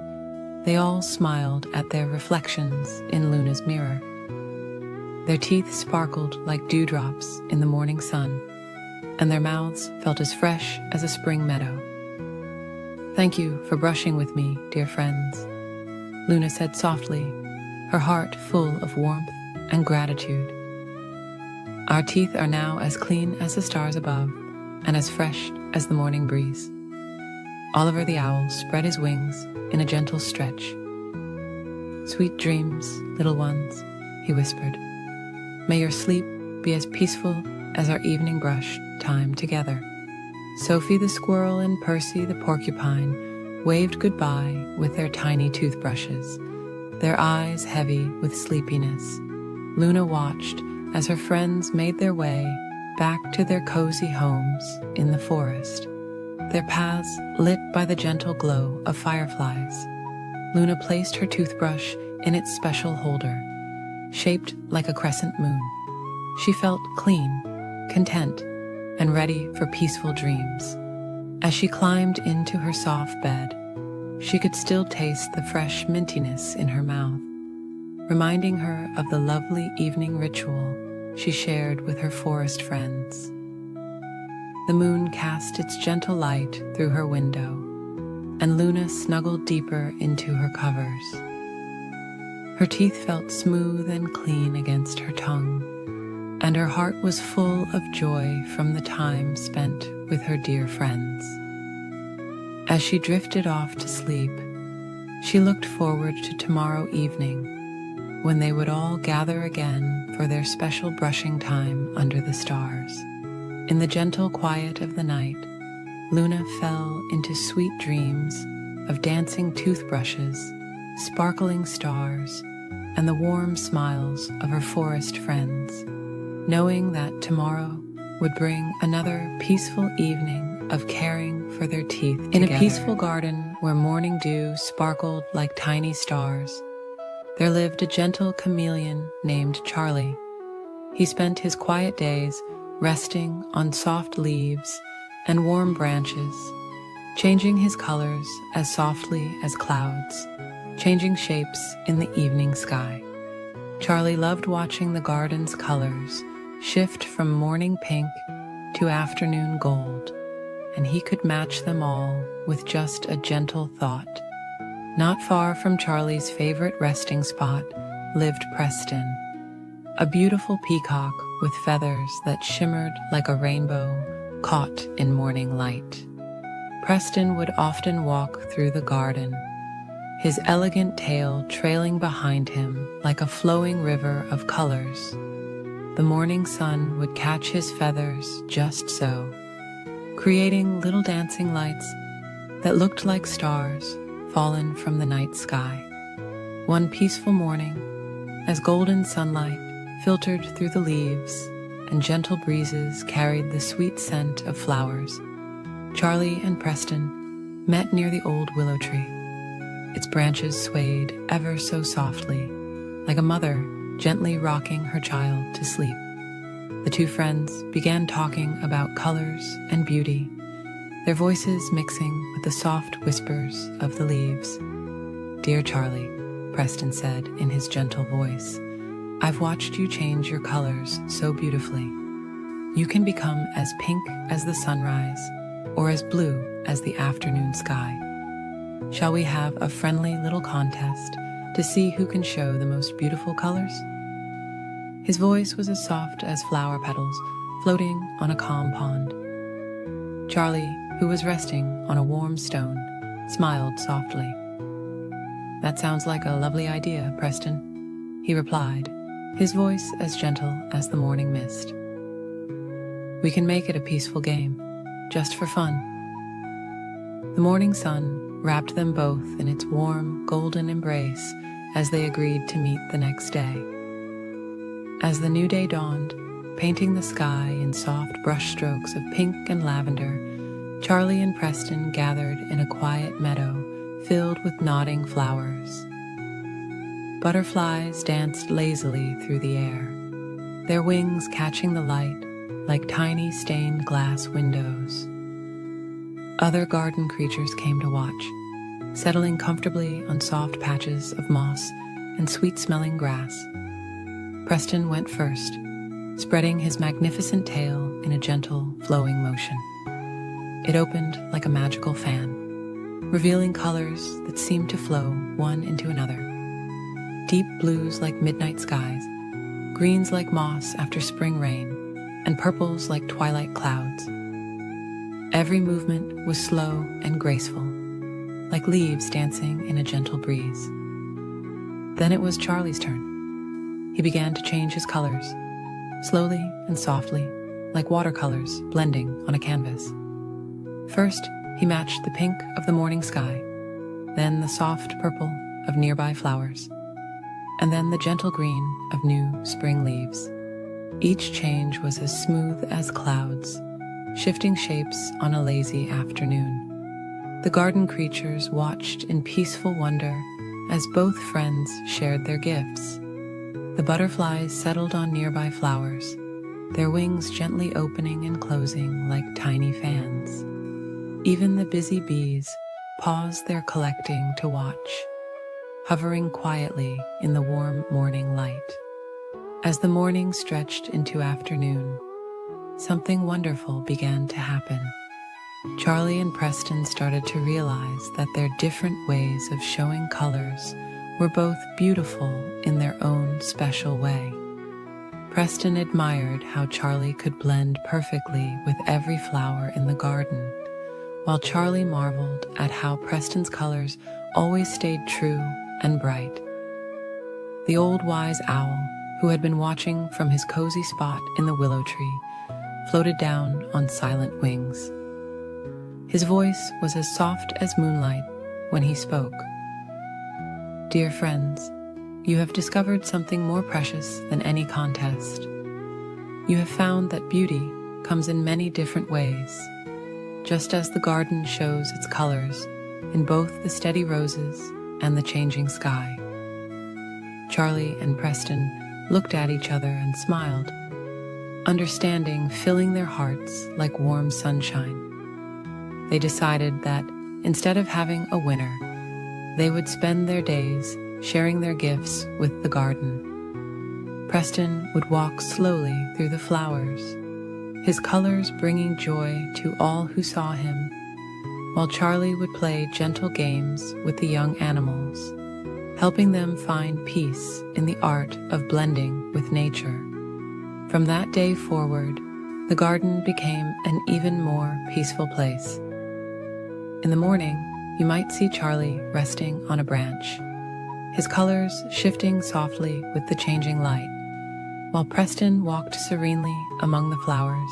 they all smiled at their reflections in Luna's mirror. Their teeth sparkled like dewdrops in the morning sun, and their mouths felt as fresh as a spring meadow. "Thank you for brushing with me, dear friends," Luna said softly, her heart full of warmth and gratitude. "Our teeth are now as clean as the stars above and as fresh as the morning breeze." Oliver the owl spread his wings in a gentle stretch. "Sweet dreams, little ones," he whispered. "May your sleep be as peaceful as our evening brush time together." Sophie the squirrel and Percy the porcupine waved goodbye with their tiny toothbrushes, their eyes heavy with sleepiness. Luna watched as her friends made their way back to their cozy homes in the forest, their paths lit by the gentle glow of fireflies. Luna placed her toothbrush in its special holder, shaped like a crescent moon. She felt clean, content, and ready for peaceful dreams. As she climbed into her soft bed, she could still taste the fresh mintiness in her mouth, reminding her of the lovely evening ritual she shared with her forest friends. The moon cast its gentle light through her window, and Luna snuggled deeper into her covers. Her teeth felt smooth and clean against her tongue, and her heart was full of joy from the time spent with her dear friends. As she drifted off to sleep, she looked forward to tomorrow evening, when they would all gather again for their special brushing time under the stars. In the gentle quiet of the night, Luna fell into sweet dreams of dancing toothbrushes, sparkling stars, and the warm smiles of her forest friends. knowing that tomorrow would bring another peaceful evening of caring for their teeth together. In a peaceful garden where morning dew sparkled like tiny stars, there lived a gentle chameleon named Charlie. He spent his quiet days resting on soft leaves and warm branches, changing his colors as softly as clouds, changing shapes in the evening sky. Charlie loved watching the garden's colors shift from morning pink to afternoon gold, and he could match them all with just a gentle thought. Not far from Charlie's favorite resting spot lived Preston, a beautiful peacock with feathers that shimmered like a rainbow caught in morning light. Preston would often walk through the garden, his elegant tail trailing behind him like a flowing river of colors. The morning sun would catch his feathers just so, creating little dancing lights that looked like stars fallen from the night sky. One peaceful morning, as golden sunlight filtered through the leaves and gentle breezes carried the sweet scent of flowers, Charlie and Preston met near the old willow tree. Its branches swayed ever so softly, like a mother gently rocking her child to sleep. The two friends began talking about colors and beauty, their voices mixing with the soft whispers of the leaves. "Dear Charlie," Preston said in his gentle voice, "I've watched you change your colors so beautifully. You can become as pink as the sunrise or as blue as the afternoon sky. Shall we have a friendly little contest to see who can show the most beautiful colors?" His voice was as soft as flower petals floating on a calm pond. Charlie, who was resting on a warm stone, smiled softly. "That sounds like a lovely idea, Preston," he replied, his voice as gentle as the morning mist. "We can make it a peaceful game, just for fun." The morning sun wrapped them both in its warm, golden embrace as they agreed to meet the next day. As the new day dawned, painting the sky in soft brush strokes of pink and lavender, Charlie and Preston gathered in a quiet meadow filled with nodding flowers. Butterflies danced lazily through the air, their wings catching the light like tiny stained glass windows. Other garden creatures came to watch, settling comfortably on soft patches of moss and sweet-smelling grass. Preston went first, spreading his magnificent tail in a gentle, flowing motion. It opened like a magical fan, revealing colors that seemed to flow one into another. Deep blues like midnight skies, greens like moss after spring rain, and purples like twilight clouds. Every movement was slow and graceful, like leaves dancing in a gentle breeze. Then it was Charlie's turn. He began to change his colors, slowly and softly, like watercolors blending on a canvas. First, he matched the pink of the morning sky, then the soft purple of nearby flowers, and then the gentle green of new spring leaves. Each change was as smooth as clouds, shifting shapes on a lazy afternoon. The garden creatures watched in peaceful wonder as both friends shared their gifts. The butterflies settled on nearby flowers, their wings gently opening and closing like tiny fans. Even the busy bees paused their collecting to watch, hovering quietly in the warm morning light. As the morning stretched into afternoon, something wonderful began to happen. Charlie and Preston started to realize that their different ways of showing colors were both beautiful in their own special way. Preston admired how Charlie could blend perfectly with every flower in the garden, while Charlie marveled at how Preston's colors always stayed true and bright. The old wise owl, who had been watching from his cozy spot in the willow tree, floated down on silent wings. His voice was as soft as moonlight when he spoke. "Dear friends, you have discovered something more precious than any contest. You have found that beauty comes in many different ways, just as the garden shows its colors in both the steady roses and the changing sky. Charlie and Preston looked at each other and smiled, understanding filling their hearts like warm sunshine. They decided that instead of having a winner, they would spend their days sharing their gifts with the garden. Preston would walk slowly through the flowers, his colors bringing joy to all who saw him, while Charlie would play gentle games with the young animals, helping them find peace in the art of blending with nature. From that day forward, the garden became an even more peaceful place. In the morning, you might see Charlie resting on a branch, his colors shifting softly with the changing light, while Preston walked serenely among the flowers,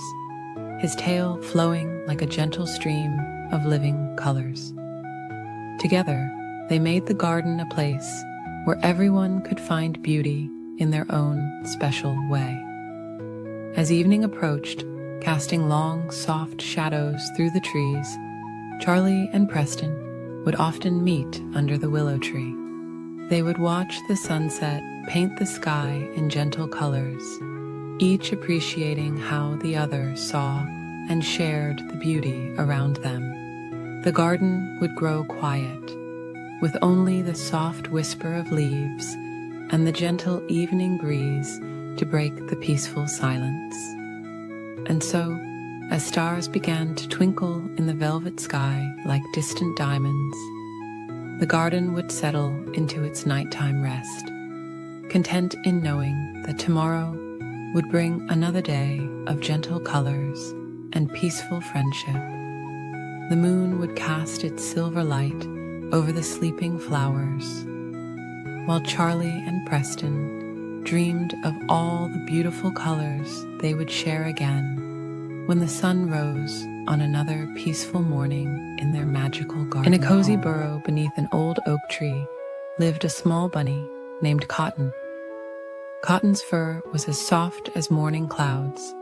his tail flowing like a gentle stream of living colors. Together, they made the garden a place where everyone could find beauty in their own special way. As evening approached, casting long, soft shadows through the trees, Charlie and Preston would often meet under the willow tree. They would watch the sunset paint the sky in gentle colors, each appreciating how the other saw and shared the beauty around them. The garden would grow quiet, with only the soft whisper of leaves and the gentle evening breeze to break the peaceful silence. And so, as stars began to twinkle in the velvet sky like distant diamonds, the garden would settle into its nighttime rest, content in knowing that tomorrow would bring another day of gentle colors and peaceful friendship. The moon would cast its silver light over the sleeping flowers, while Charlie and Preston dreamed of all the beautiful colors they would share again when the sun rose on another peaceful morning in their magical garden. In a cozy burrow beneath an old oak tree lived a small bunny named Cotton. Cotton's fur was as soft as morning clouds,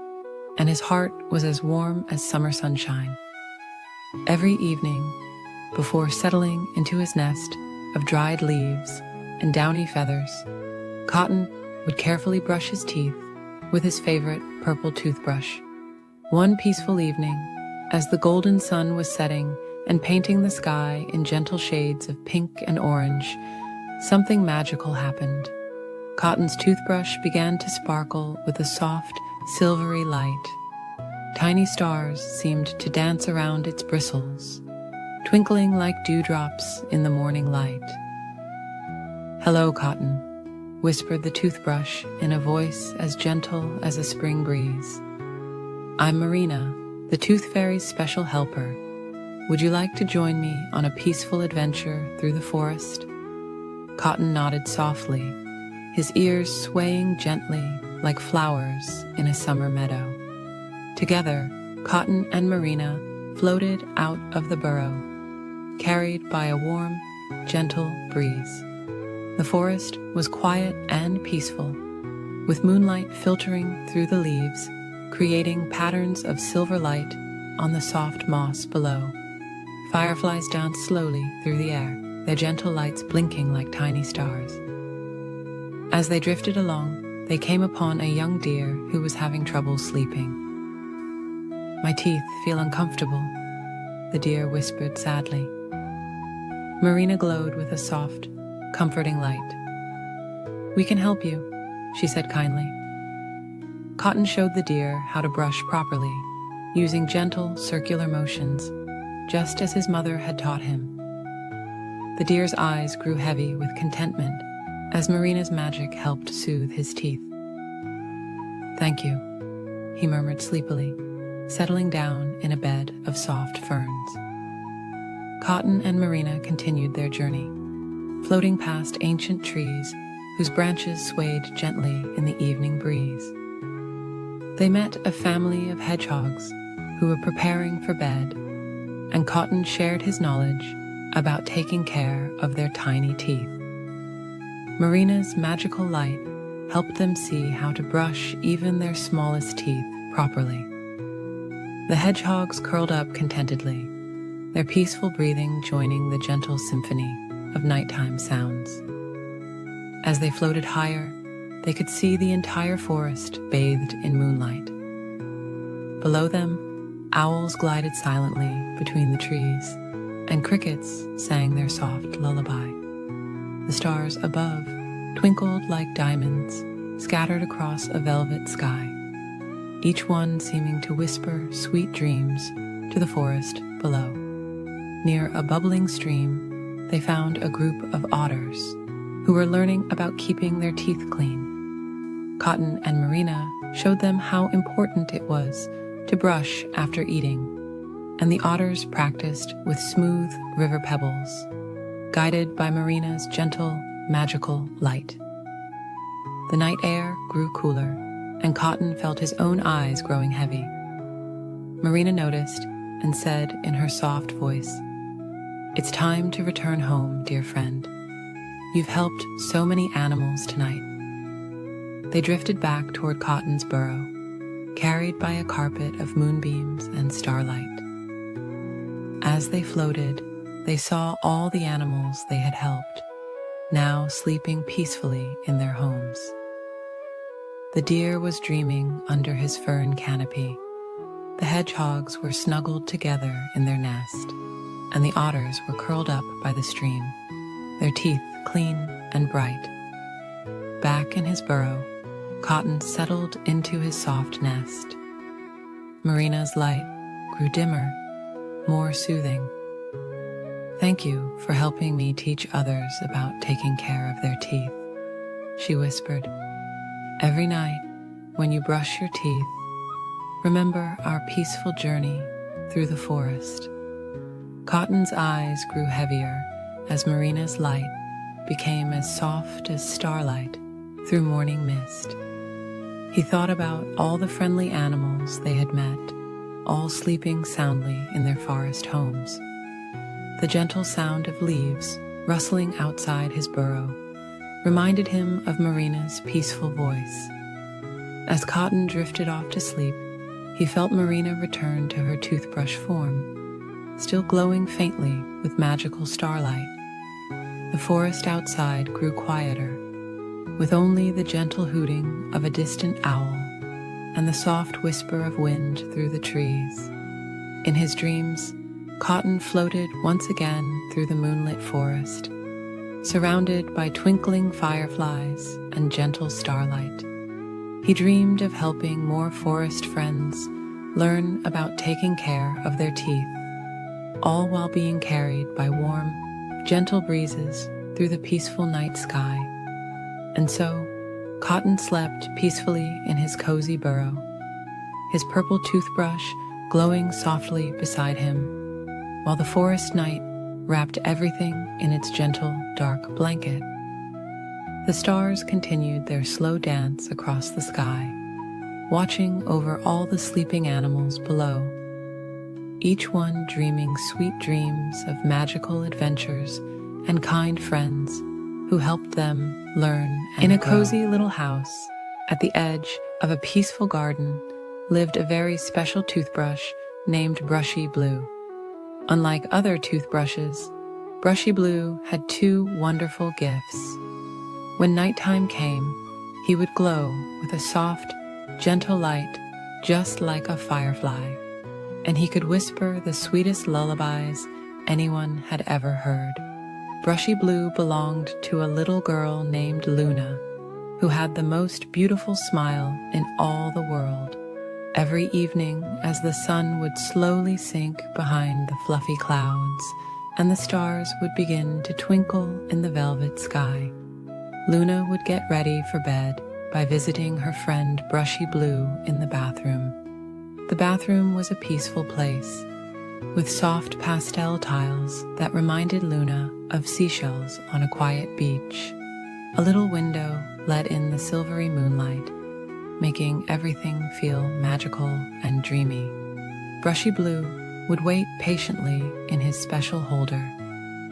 and his heart was as warm as summer sunshine. Every evening, before settling into his nest of dried leaves and downy feathers, Cotton would carefully brush his teeth with his favorite purple toothbrush. One peaceful evening, as the golden sun was setting and painting the sky in gentle shades of pink and orange, something magical happened. Cotton's toothbrush began to sparkle with a soft, silvery light. Tiny stars seemed to dance around its bristles, twinkling like dewdrops in the morning light. "Hello, Cotton," whispered the toothbrush in a voice as gentle as a spring breeze. "I'm Marina, the Tooth Fairy's special helper. Would you like to join me on a peaceful adventure through the forest?" Cotton nodded softly, his ears swaying gently like flowers in a summer meadow. Together, Cotton and Marina floated out of the burrow, carried by a warm, gentle breeze. The forest was quiet and peaceful, with moonlight filtering through the leaves, creating patterns of silver light on the soft moss below. Fireflies danced slowly through the air, their gentle lights blinking like tiny stars. As they drifted along, they came upon a young deer who was having trouble sleeping. "My teeth feel uncomfortable," the deer whispered sadly. Marina glowed with a soft, comforting light. "We can help you," she said kindly. Cotton showed the deer how to brush properly, using gentle, circular motions, just as his mother had taught him. The deer's eyes grew heavy with contentment as Marina's magic helped soothe his teeth. "Thank you," he murmured sleepily, settling down in a bed of soft ferns. Cotton and Marina continued their journey, floating past ancient trees whose branches swayed gently in the evening breeze. They met a family of hedgehogs who were preparing for bed, and Cotton shared his knowledge about taking care of their tiny teeth. Marina's magical light helped them see how to brush even their smallest teeth properly. The hedgehogs curled up contentedly, their peaceful breathing joining the gentle symphony of nighttime sounds. As they floated higher, they could see the entire forest bathed in moonlight. Below them, owls glided silently between the trees, and crickets sang their soft lullaby. The stars above twinkled like diamonds scattered across a velvet sky, each one seeming to whisper sweet dreams to the forest below. Near a bubbling stream, they found a group of otters who were learning about keeping their teeth clean. Cotton and Marina showed them how important it was to brush after eating, and the otters practiced with smooth river pebbles, guided by Marina's gentle, magical light. The night air grew cooler, and Cotton felt his own eyes growing heavy. Marina noticed and said in her soft voice, "It's time to return home, dear friend. You've helped so many animals tonight." They drifted back toward Cotton's burrow, carried by a carpet of moonbeams and starlight. As they floated, they saw all the animals they had helped, now sleeping peacefully in their homes. The deer was dreaming under his fern canopy. The hedgehogs were snuggled together in their nest, and the otters were curled up by the stream, their teeth clean and bright. Back in his burrow, Cotton settled into his soft nest. Marina's light grew dimmer, more soothing. "Thank you for helping me teach others about taking care of their teeth," she whispered. "Every night, when you brush your teeth, remember our peaceful journey through the forest." Cotton's eyes grew heavier as Marina's light became as soft as starlight through morning mist. He thought about all the friendly animals they had met, all sleeping soundly in their forest homes. The gentle sound of leaves rustling outside his burrow reminded him of Marina's peaceful voice. As Cotton drifted off to sleep, he felt Marina return to her toothbrush form, still glowing faintly with magical starlight. The forest outside grew quieter, with only the gentle hooting of a distant owl and the soft whisper of wind through the trees. In his dreams, Cotton floated once again through the moonlit forest, surrounded by twinkling fireflies and gentle starlight. He dreamed of helping more forest friends learn about taking care of their teeth, all while being carried by warm, gentle breezes through the peaceful night sky. And so, Cotton slept peacefully in his cozy burrow, his purple toothbrush glowing softly beside him, while the forest night wrapped everything in its gentle, dark blanket. The stars continued their slow dance across the sky, watching over all the sleeping animals below, each one dreaming sweet dreams of magical adventures and kind friends who helped them learn and In a cozy little house at the edge of a peaceful garden lived a very special toothbrush named Brushy Blue. Unlike other toothbrushes, Brushy Blue had two wonderful gifts. When nighttime came, he would glow with a soft, gentle light just like a firefly, and he could whisper the sweetest lullabies anyone had ever heard. Brushy Blue belonged to a little girl named Luna, who had the most beautiful smile in all the world. Every evening, as the sun would slowly sink behind the fluffy clouds and the stars would begin to twinkle in the velvet sky, Luna would get ready for bed by visiting her friend Brushy Blue in the bathroom. The bathroom was a peaceful place, with soft pastel tiles that reminded Luna of seashells on a quiet beach. A little window let in the silvery moonlight, making everything feel magical and dreamy. Brushy Blue would wait patiently in his special holder,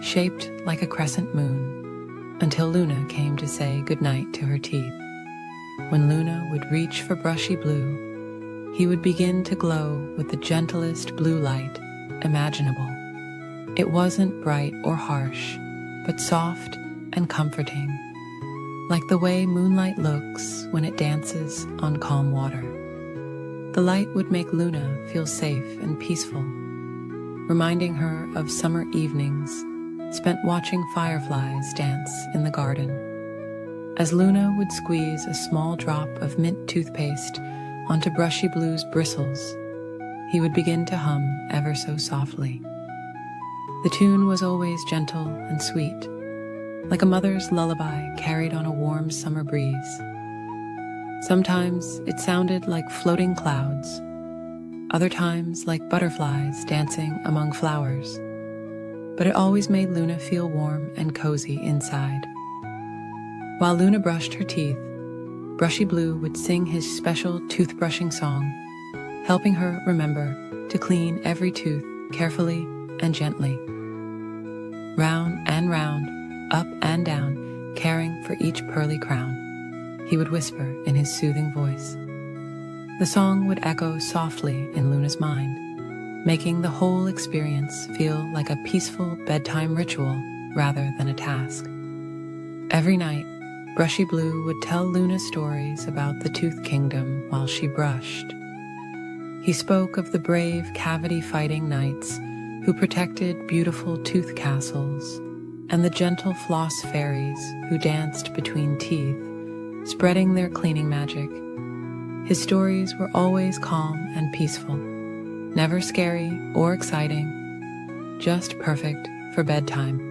shaped like a crescent moon, until Luna came to say goodnight to her teeth. when Luna would reach for Brushy Blue, he would begin to glow with the gentlest blue light imaginable. It wasn't bright or harsh, but soft and comforting, like the way moonlight looks when it dances on calm water. The light would make Luna feel safe and peaceful, reminding her of summer evenings spent watching fireflies dance in the garden. As Luna would squeeze a small drop of mint toothpaste onto Brushy Blue's bristles, he would begin to hum ever so softly. The tune was always gentle and sweet, like a mother's lullaby carried on a warm summer breeze. Sometimes it sounded like floating clouds, other times like butterflies dancing among flowers, but it always made Luna feel warm and cozy inside. While Luna brushed her teeth, Brushy Blue would sing his special toothbrushing song, helping her remember to clean every tooth carefully and gently. Round and round, up and down, caring for each pearly crown, he would whisper in his soothing voice. The song would echo softly in Luna's mind, making the whole experience feel like a peaceful bedtime ritual rather than a task. Every night, Brushy Blue would tell Luna stories about the Tooth Kingdom while she brushed. He spoke of the brave cavity-fighting knights who protected beautiful tooth castles, and the gentle floss fairies who danced between teeth, spreading their cleaning magic. His stories were always calm and peaceful, never scary or exciting, just perfect for bedtime.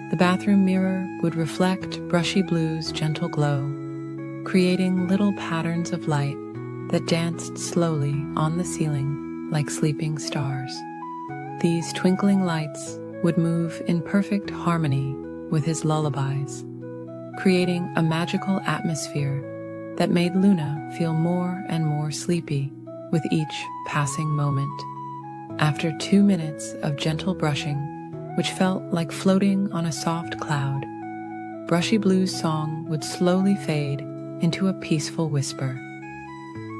The bathroom mirror would reflect Brushy Blue's gentle glow, creating little patterns of light that danced slowly on the ceiling like sleeping stars. These twinkling lights would move in perfect harmony with his lullabies, creating a magical atmosphere that made Luna feel more and more sleepy with each passing moment. After 2 minutes of gentle brushing, which felt like floating on a soft cloud, Brushy Blue's song would slowly fade into a peaceful whisper.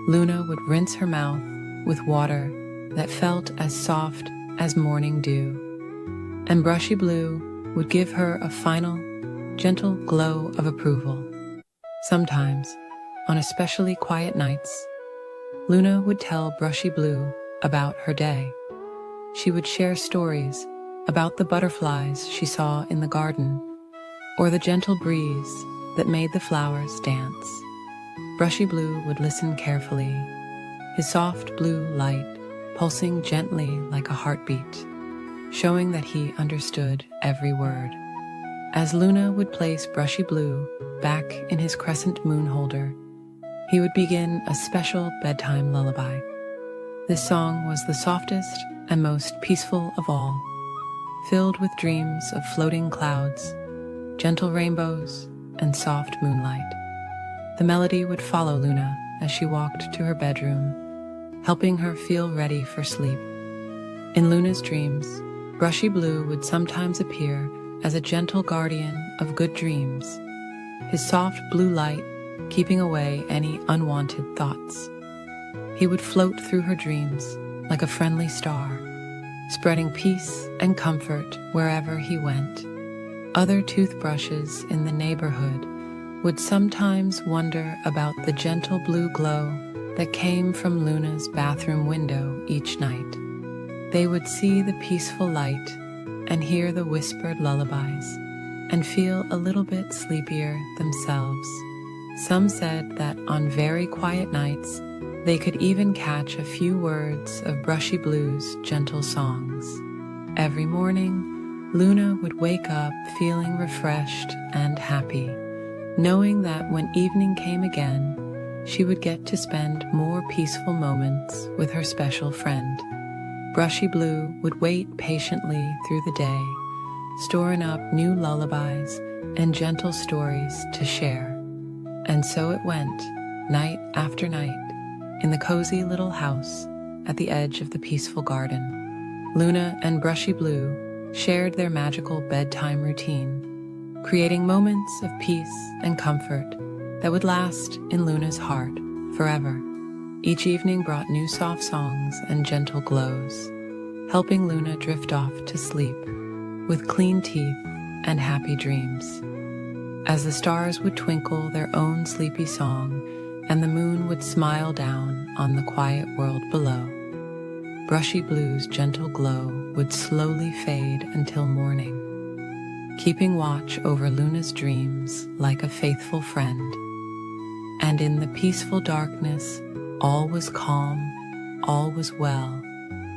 Luna would rinse her mouth with water that felt as soft as morning dew, and Brushy Blue would give her a final, gentle glow of approval. Sometimes, on especially quiet nights, Luna would tell Brushy Blue about her day. She would share stories about the butterflies she saw in the garden, or the gentle breeze that made the flowers dance. Brushy Blue would listen carefully, his soft blue light pulsing gently like a heartbeat, showing that he understood every word. As Luna would place Brushy Blue back in his crescent moon holder, he would begin a special bedtime lullaby. This song was the softest and most peaceful of all, filled with dreams of floating clouds, gentle rainbows, and soft moonlight. The melody would follow Luna as she walked to her bedroom, helping her feel ready for sleep. In Luna's dreams, Brushy Blue would sometimes appear as a gentle guardian of good dreams, his soft blue light keeping away any unwanted thoughts. He would float through her dreams like a friendly star, spreading peace and comfort wherever he went. Other toothbrushes in the neighborhood would sometimes wonder about the gentle blue glow that came from Luna's bathroom window each night. They would see the peaceful light and hear the whispered lullabies and feel a little bit sleepier themselves. Some said that on very quiet nights, they could even catch a few words of Brushy Blue's gentle songs. Every morning, Luna would wake up feeling refreshed and happy, knowing that when evening came again, she would get to spend more peaceful moments with her special friend. Brushy Blue would wait patiently through the day, storing up new lullabies and gentle stories to share. And so it went, night after night, in the cozy little house at the edge of the peaceful garden. Luna and Brushy Blue shared their magical bedtime routine, creating moments of peace and comfort that would last in Luna's heart forever. Each evening brought new soft songs and gentle glows, helping Luna drift off to sleep with clean teeth and happy dreams. As the stars would twinkle their own sleepy song and the moon would smile down on the quiet world below, Brushy Blue's gentle glow would slowly fade until morning, keeping watch over Luna's dreams like a faithful friend. And in the peaceful darkness, all was calm, all was well,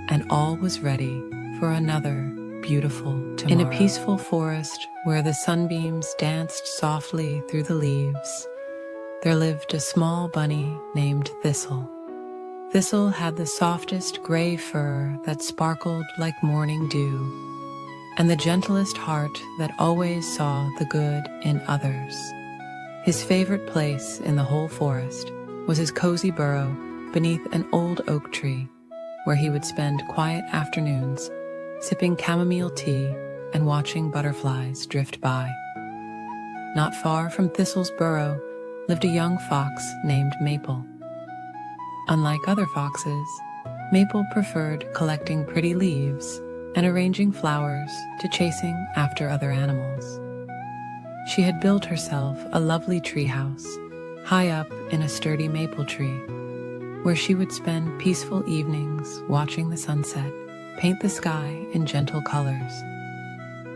and all was ready for another beautiful tomorrow. In a peaceful forest where the sunbeams danced softly through the leaves, there lived a small bunny named Thistle. Thistle had the softest gray fur that sparkled like morning dew, and the gentlest heart that always saw the good in others. His favorite place in the whole forest was his cozy burrow beneath an old oak tree, where he would spend quiet afternoons sipping chamomile tea and watching butterflies drift by. Not far from Thistle's burrow lived a young fox named Maple. Unlike other foxes, Maple preferred collecting pretty leaves and arranging flowers to chasing after other animals. She had built herself a lovely treehouse high up in a sturdy maple tree, where she would spend peaceful evenings watching the sunset paint the sky in gentle colors.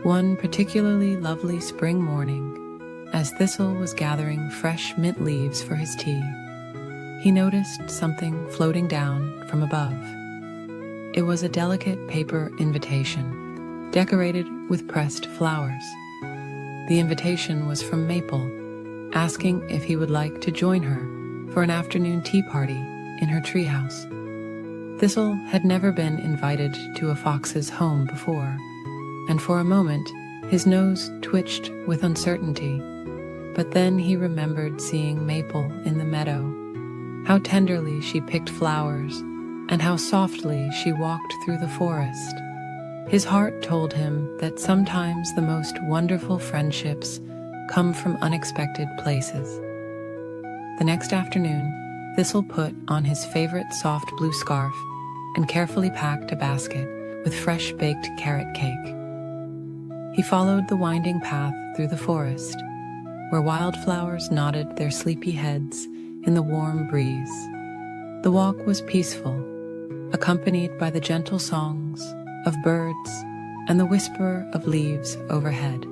One particularly lovely spring morning, as Thistle was gathering fresh mint leaves for his tea, he noticed something floating down from above. It was a delicate paper invitation, decorated with pressed flowers. The invitation was from Maple, asking if he would like to join her for an afternoon tea party in her treehouse. Thistle had never been invited to a fox's home before, and for a moment his nose twitched with uncertainty. But then he remembered seeing Maple in the meadow, how tenderly she picked flowers, and how softly she walked through the forest. His heart told him that sometimes the most wonderful friendships come from unexpected places. The next afternoon, Thistle put on his favorite soft blue scarf and carefully packed a basket with fresh baked carrot cake. He followed the winding path through the forest, where wildflowers nodded their sleepy heads in the warm breeze. The walk was peaceful, accompanied by the gentle songs of birds and the whisper of leaves overhead.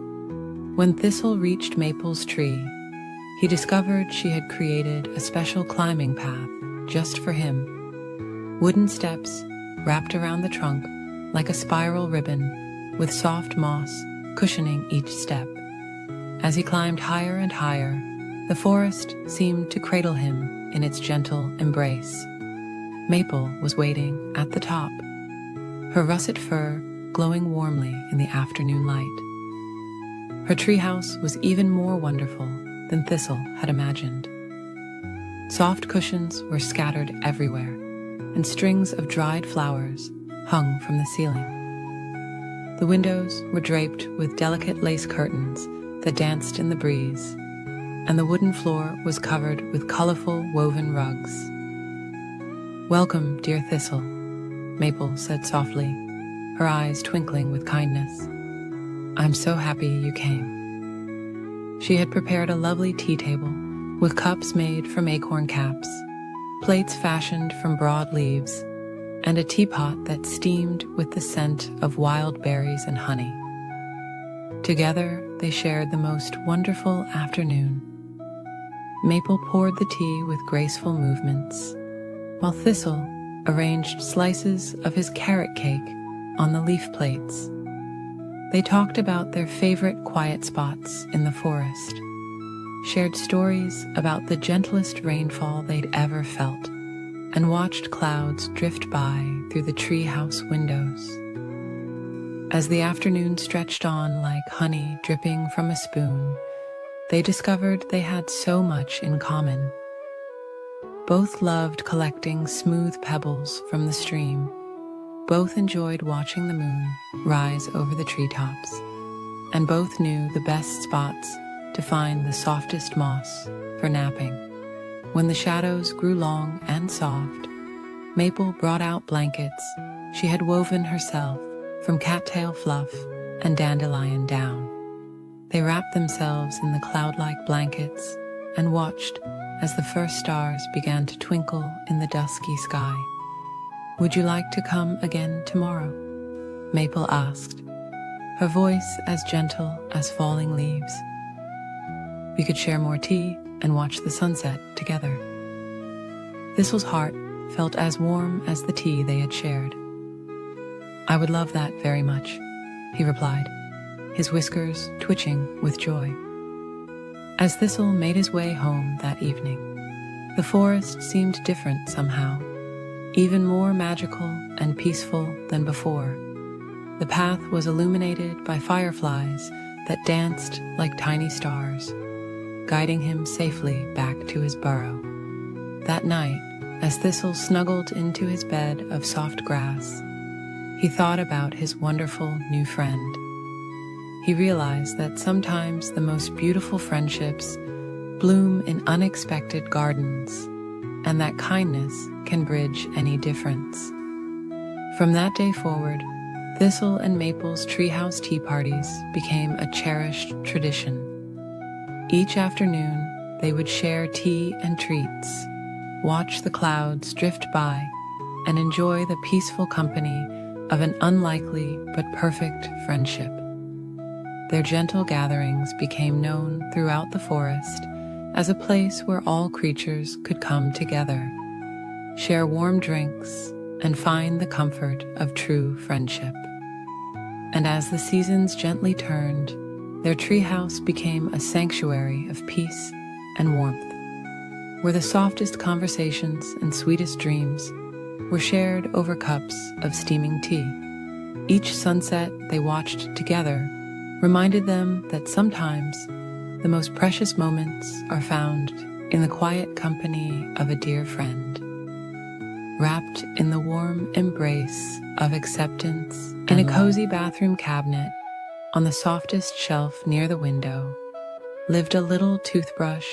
When Thistle reached Maple's tree, he discovered she had created a special climbing path just for him. Wooden steps wrapped around the trunk like a spiral ribbon, with soft moss cushioning each step. As he climbed higher and higher, the forest seemed to cradle him in its gentle embrace. Maple was waiting at the top, her russet fur glowing warmly in the afternoon light. Her treehouse was even more wonderful than Thistle had imagined. Soft cushions were scattered everywhere, and strings of dried flowers hung from the ceiling. The windows were draped with delicate lace curtains that danced in the breeze, and the wooden floor was covered with colorful woven rugs. "Welcome, dear Thistle," Maple said softly, her eyes twinkling with kindness. "I'm so happy you came." She had prepared a lovely tea table with cups made from acorn caps, plates fashioned from broad leaves, and a teapot that steamed with the scent of wild berries and honey. Together, they shared the most wonderful afternoon. Maple poured the tea with graceful movements, while Thistle arranged slices of his carrot cake on the leaf plates. They talked about their favorite quiet spots in the forest, shared stories about the gentlest rainfall they'd ever felt, and watched clouds drift by through the treehouse windows. As the afternoon stretched on like honey dripping from a spoon, they discovered they had so much in common. Both loved collecting smooth pebbles from the stream. Both enjoyed watching the moon rise over the treetops, and both knew the best spots to find the softest moss for napping. When the shadows grew long and soft, Maple brought out blankets she had woven herself from cattail fluff and dandelion down. They wrapped themselves in the cloud-like blankets and watched as the first stars began to twinkle in the dusky sky. "Would you like to come again tomorrow?" Maple asked, her voice as gentle as falling leaves. "We could share more tea and watch the sunset together." Thistle's heart felt as warm as the tea they had shared. "I would love that very much," he replied, his whiskers twitching with joy. As Thistle made his way home that evening, the forest seemed different somehow, even more magical and peaceful than before. The path was illuminated by fireflies that danced like tiny stars, guiding him safely back to his burrow. That night, as Thistle snuggled into his bed of soft grass, he thought about his wonderful new friend. He realized that sometimes the most beautiful friendships bloom in unexpected gardens, and that kindness can bridge any difference. From that day forward, Thistle and Maple's treehouse tea parties became a cherished tradition. Each afternoon, they would share tea and treats, watch the clouds drift by, and enjoy the peaceful company of an unlikely but perfect friendship. Their gentle gatherings became known throughout the forest as a place where all creatures could come together, share warm drinks, and find the comfort of true friendship. And as the seasons gently turned, their treehouse became a sanctuary of peace and warmth, where the softest conversations and sweetest dreams were shared over cups of steaming tea. Each sunset they watched together reminded them that sometimes the most precious moments are found in the quiet company of a dear friend, wrapped in the warm embrace of acceptance. In a cozy bathroom cabinet on the softest shelf near the window lived a little toothbrush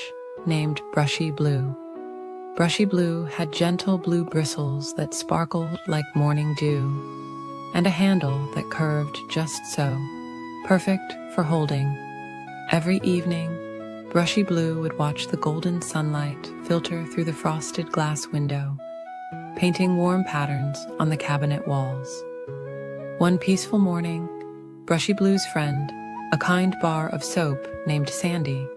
named Brushy Blue. Brushy Blue had gentle blue bristles that sparkled like morning dew, and a handle that curved just so, perfect for holding. Every evening, Brushy Blue would watch the golden sunlight filter through the frosted glass window, painting warm patterns on the cabinet walls. One peaceful morning, Brushy Blue's friend, a kind bar of soap named Sandy,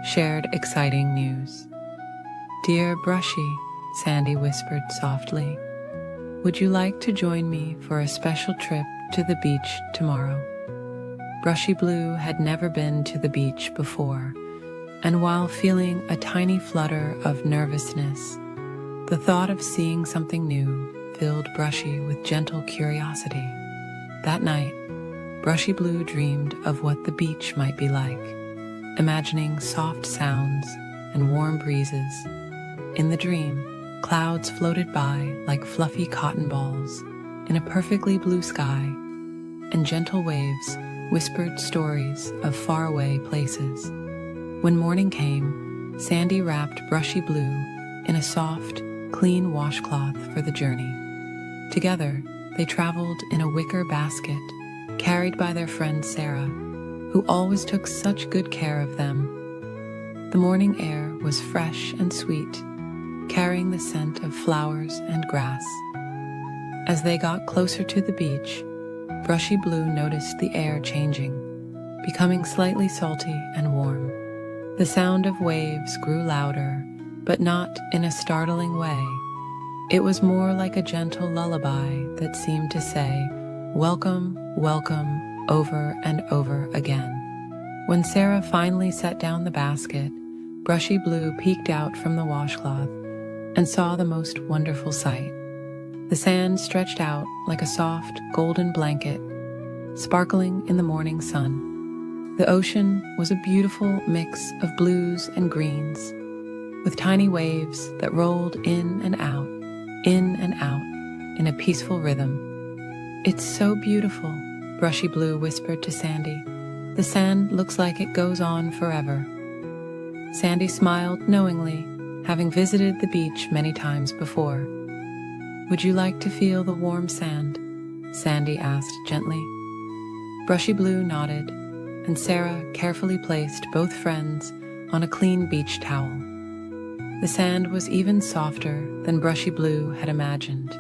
shared exciting news. "Dear Brushy," Sandy whispered softly, "would you like to join me for a special trip to the beach tomorrow?" Brushy Blue had never been to the beach before, and while feeling a tiny flutter of nervousness, the thought of seeing something new filled Brushy with gentle curiosity. That night, Brushy Blue dreamed of what the beach might be like, imagining soft sounds and warm breezes. In the dream, clouds floated by like fluffy cotton balls in a perfectly blue sky, and gentle waves whispered stories of faraway places. When morning came, Sandy wrapped Brushy Blue in a soft, clean washcloth for the journey. Together, they traveled in a wicker basket carried by their friend Sarah, who always took such good care of them. The morning air was fresh and sweet, carrying the scent of flowers and grass. As they got closer to the beach, Brushy Blue noticed the air changing, becoming slightly salty and warm. The sound of waves grew louder, but not in a startling way. It was more like a gentle lullaby that seemed to say, "Welcome, welcome," over and over again. When Sarah finally set down the basket, Brushy Blue peeked out from the washcloth and saw the most wonderful sight. The sand stretched out like a soft, golden blanket, sparkling in the morning sun. The ocean was a beautiful mix of blues and greens, with tiny waves that rolled in and out in a peaceful rhythm. "It's so beautiful," Brushy Blue whispered to Sandy. "The sand looks like it goes on forever." Sandy smiled knowingly, having visited the beach many times before. "Would you like to feel the warm sand?" Sandy asked gently. Brushy Blue nodded, and Sarah carefully placed both friends on a clean beach towel. The sand was even softer than Brushy Blue had imagined.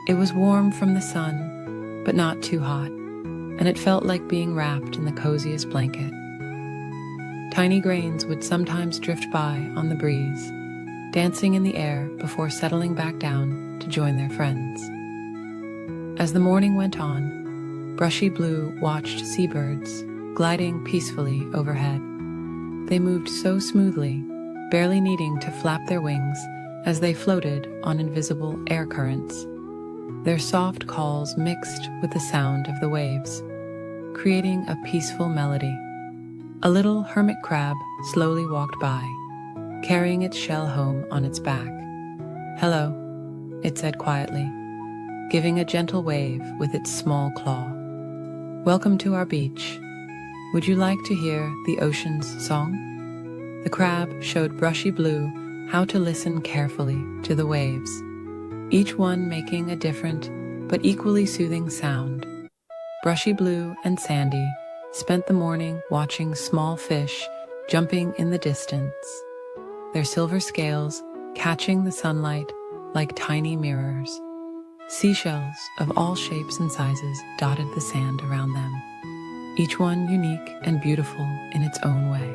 It was warm from the sun, but not too hot, and it felt like being wrapped in the coziest blanket. Tiny grains would sometimes drift by on the breeze, dancing in the air before settling back down to join their friends. As the morning went on, Brushy Blue watched seabirds gliding peacefully overhead. They moved so smoothly, barely needing to flap their wings as they floated on invisible air currents. Their soft calls mixed with the sound of the waves, creating a peaceful melody. A little hermit crab slowly walked by, carrying its shell home on its back. "Hello," it said quietly, giving a gentle wave with its small claw. "Welcome to our beach. Would you like to hear the ocean's song?" The crab showed Brushy Blue how to listen carefully to the waves, each one making a different but equally soothing sound. Brushy Blue and Sandy spent the morning watching small fish jumping in the distance, their silver scales catching the sunlight like tiny mirrors. Seashells of all shapes and sizes dotted the sand around them, each one unique and beautiful in its own way.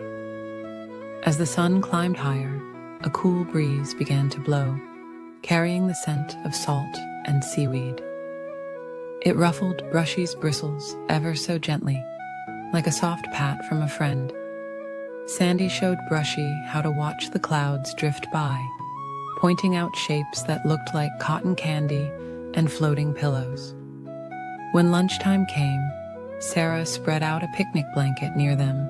As the sun climbed higher, a cool breeze began to blow, carrying the scent of salt and seaweed. It ruffled Brushy's bristles ever so gently, like a soft pat from a friend. Sandy showed Brushy how to watch the clouds drift by, pointing out shapes that looked like cotton candy and floating pillows. When lunchtime came, Sarah spread out a picnic blanket near them.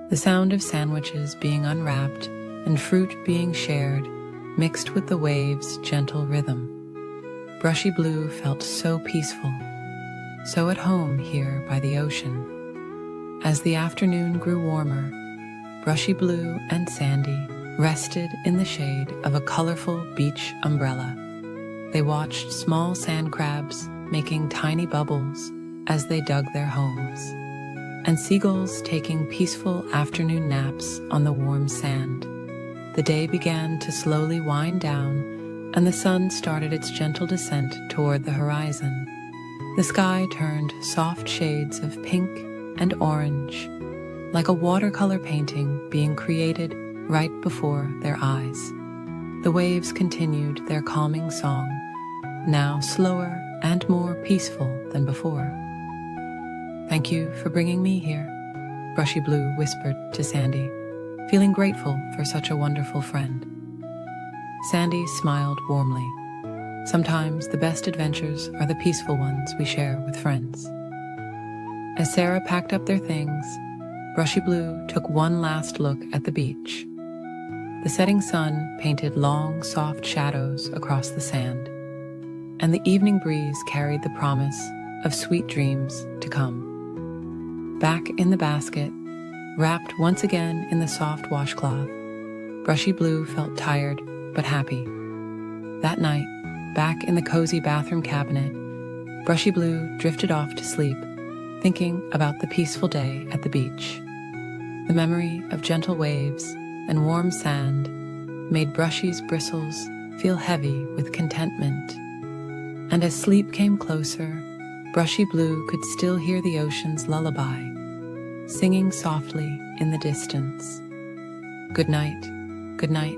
The sound of sandwiches being unwrapped and fruit being shared mixed with the waves' gentle rhythm. Brushy Blue felt so peaceful, so at home here by the ocean. As the afternoon grew warmer, Brushy Blue and Sandy rested in the shade of a colorful beach umbrella. They watched small sand crabs making tiny bubbles as they dug their homes, and seagulls taking peaceful afternoon naps on the warm sand. The day began to slowly wind down, and the sun started its gentle descent toward the horizon. The sky turned soft shades of pink and orange, like a watercolor painting being created right before their eyes. The waves continued their calming song, now slower and more peaceful than before. "Thank you for bringing me here," Brushy Blue whispered to Sandy, feeling grateful for such a wonderful friend. Sandy smiled warmly. Sometimes the best adventures are the peaceful ones we share with friends. As Sarah packed up their things, Brushy Blue took one last look at the beach. The setting sun painted long, soft shadows across the sand, and the evening breeze carried the promise of sweet dreams to come. Back in the basket, wrapped once again in the soft washcloth, Brushy Blue felt tired but happy. That night, back in the cozy bathroom cabinet, Brushy Blue drifted off to sleep, thinking about the peaceful day at the beach. The memory of gentle waves and warm sand made Brushy's bristles feel heavy with contentment. And as sleep came closer, Brushy Blue could still hear the ocean's lullaby, singing softly in the distance. Good night, good night.